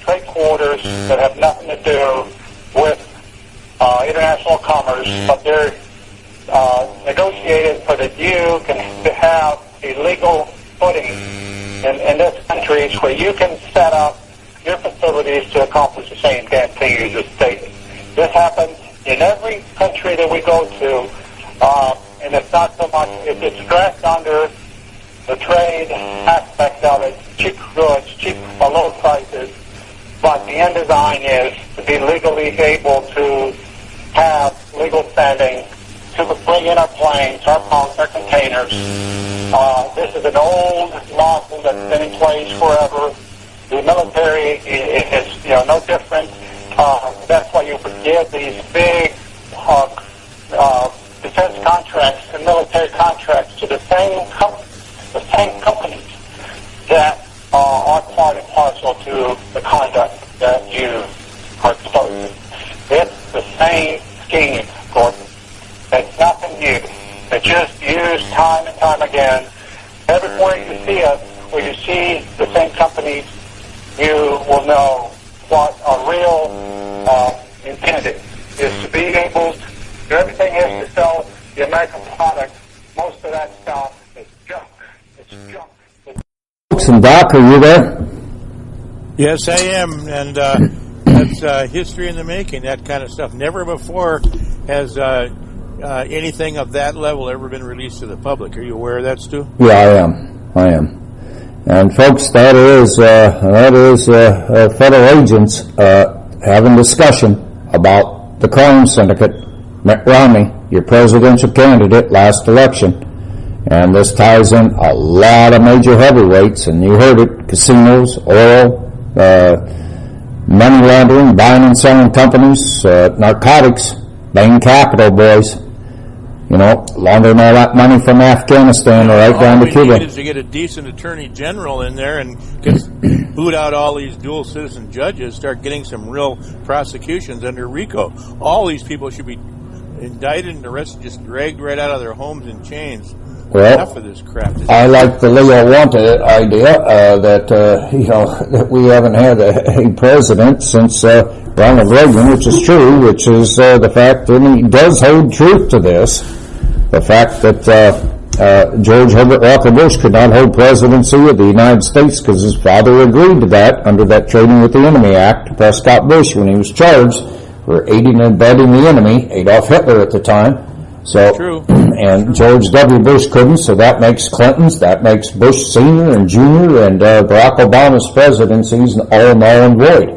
trade quarters that have nothing to do with international commerce, but they're negotiated so that you can have a legal footing in this country where you can set up your facilities to accomplish the same damn thing you just stated. This happens in every country that we go to, and it's not so much, it's dressed under the trade aspect of it, cheap goods, cheap or low prices, but the end design is to be legally able to have legal standing to bring in our planes, our boats, our containers. This is an old lawsuit that's been in place forever. The military is no different. That's why you give these big defense contracts and military contracts to the same companies that are part and parcel to the conduct that you are exposed to. It's the same scheme, Gordon. It's nothing new. It's just used time and time again. Everywhere you see us, where you see the same companies, you will know what our real intent is to be able to, everything is to sell the American product. Most of that stuff is junk. It's junk. Folks, and Doc, are you there? Yes, I am, and that's history in the making, that kind of stuff. Never before has anything of that level ever been released to the public. Are you aware of that, Stu? Yeah, I am. And folks, that is federal agents having discussion about the crime syndicate. Mitt Romney, your presidential candidate last election. And this ties in a lot of major heavyweights, and you heard it, casinos, oil, money laundering, buying and selling companies, narcotics, Bain Capital, boys. Laundering all that money from Afghanistan right down to Cuba. All we need is to get a decent attorney general in there and boot out all these dual citizen judges, start getting some real prosecutions under RICO. All these people should be indicted and arrested, just dragged right out of their homes in chains. Well, enough of this crap. I like the Leo Wanta idea that we haven't had a president since Ronald Reagan, which is true, which is the fact that he does hold truth to this. The fact that George Herbert Walker Bush could not hold presidency of the United States because his father agreed to that under that Trading with the Enemy Act, Prescott Bush, when he was charged for aiding and abetting the enemy, Adolf Hitler at the time. So, true. And George W. Bush couldn't, so that makes Clinton's, that makes Bush Sr. and Jr. and Barack Obama's presidencies all null and void.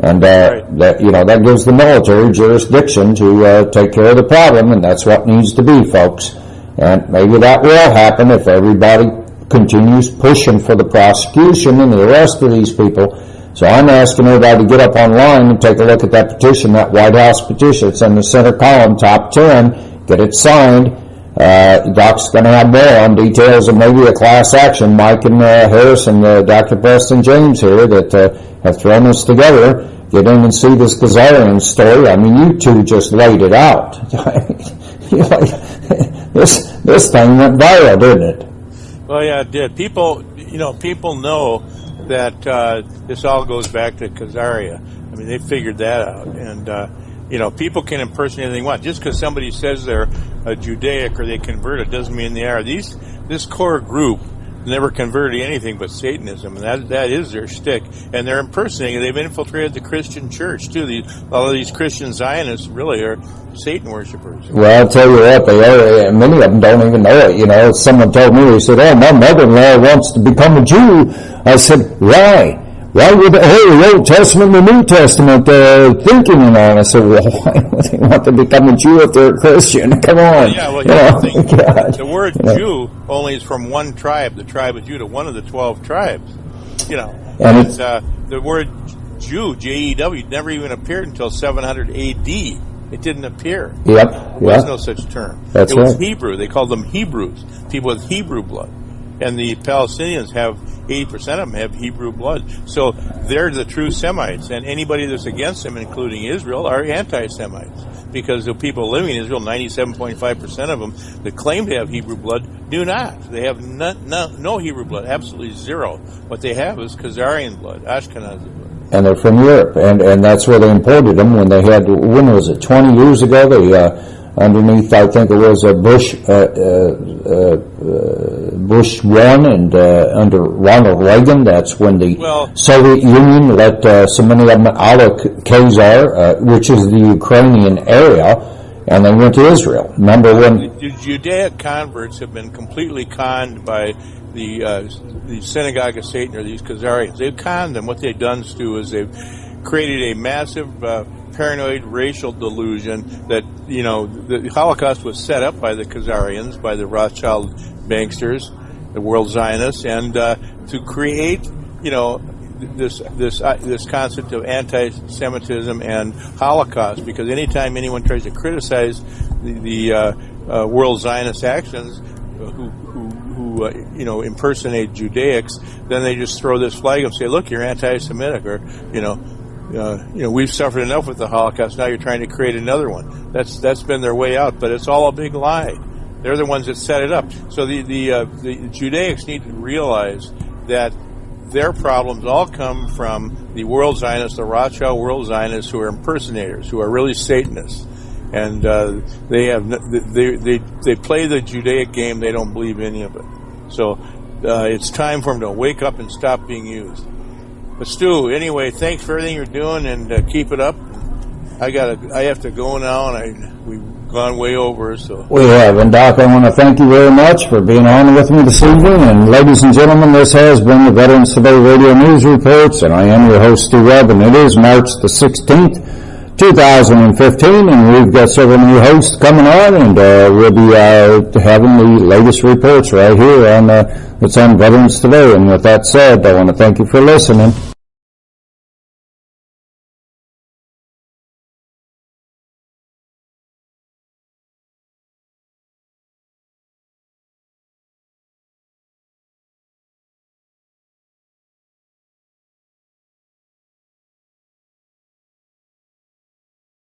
And that gives the military jurisdiction to take care of the problem, and that's what needs to be, folks. And maybe that will happen if everybody continues pushing for the prosecution and the arrest of these people. So I'm asking everybody to get up online and take a look at that petition, that White House petition. It's in the center column, top 10. Get it signed. Doc's going to have more on details of maybe a class action. Mike and Harris and Dr. Preston James here that have thrown this together. Get in and see this Kazarian story. I mean, you two just laid it out. This thing went viral, didn't it? Well, yeah, it did. People know that this all goes back to Khazaria. I mean, they figured that out. And, people can impersonate anything they want. Just because somebody says they're a Judaic or they converted doesn't mean they are. This core group never converted to anything but Satanism, and that is their shtick. And they're impersonating it. They've infiltrated the Christian church, too. All of these Christian Zionists really are Satan worshipers. Well, I'll tell you what, they are, and many of them don't even know it. You know, someone told me, they said, oh, my mother-in-law wants to become a Jew. I said, why? Why would the Old Testament and the New Testament thinking and all? I said, well, why would they want to become a Jew if they're a Christian? Come on. Yeah, well, the word Jew only is from one tribe, the tribe of Judah, one of the 12 tribes. You know, and the word Jew, J-E-W, never even appeared until 700 A.D. It didn't appear. Yep. There was no such term. It was Hebrew. They called them Hebrews, people with Hebrew blood. And the Palestinians have 80% of them have Hebrew blood. So they're the true Semites. And anybody that's against them, including Israel, are anti-Semites. Because the people living in Israel, 97.5% of them that claim to have Hebrew blood do not. They have no Hebrew blood, absolutely zero. What they have is Khazarian blood, Ashkenazi blood. And they're from Europe. And that's where they imported them when they had, when was it, 20 years ago? They, underneath, I think it was Bush 1 and under Ronald Reagan, that's when the Soviet Union let so many of them out of Khazar, which is the Ukrainian area, and they went to Israel. Remember when the Judaic converts have been completely conned by the synagogue of Satan, or these Khazarians. They've conned them. What they've done, Stu, is they've created a massive paranoid racial delusion that, you know, the Holocaust was set up by the Khazarians, by the Rothschild banksters, the world Zionists, and to create, you know, this concept of anti-Semitism and Holocaust. Because anytime anyone tries to criticize the world Zionist actions, who you know, impersonate Judaics, then they just throw this flag and say, "Look, you're anti-Semitic," or you know, we've suffered enough with the Holocaust. Now you're trying to create another one. That's been their way out, but it's all a big lie. They're the ones that set it up. So the Judaics need to realize that their problems all come from the world Zionists, the Rothschild world Zionists, who are impersonators, who are really Satanists, and they play the Judaic game. They don't believe any of it. So it's time for them to wake up and stop being used. But Stu, anyway, thanks for everything you're doing, and keep it up. I have to go now, and we've gone way over. So we have, and Doc, I want to thank you very much for being on with me this evening. And ladies and gentlemen, this has been the Veterans Today Radio News Reports, and I am your host, Stu Webb, and it is March the 16th, 2015, and we've got several new hosts coming on, and we'll be having the latest reports right here on it's on Veterans Today. And with that said, I want to thank you for listening.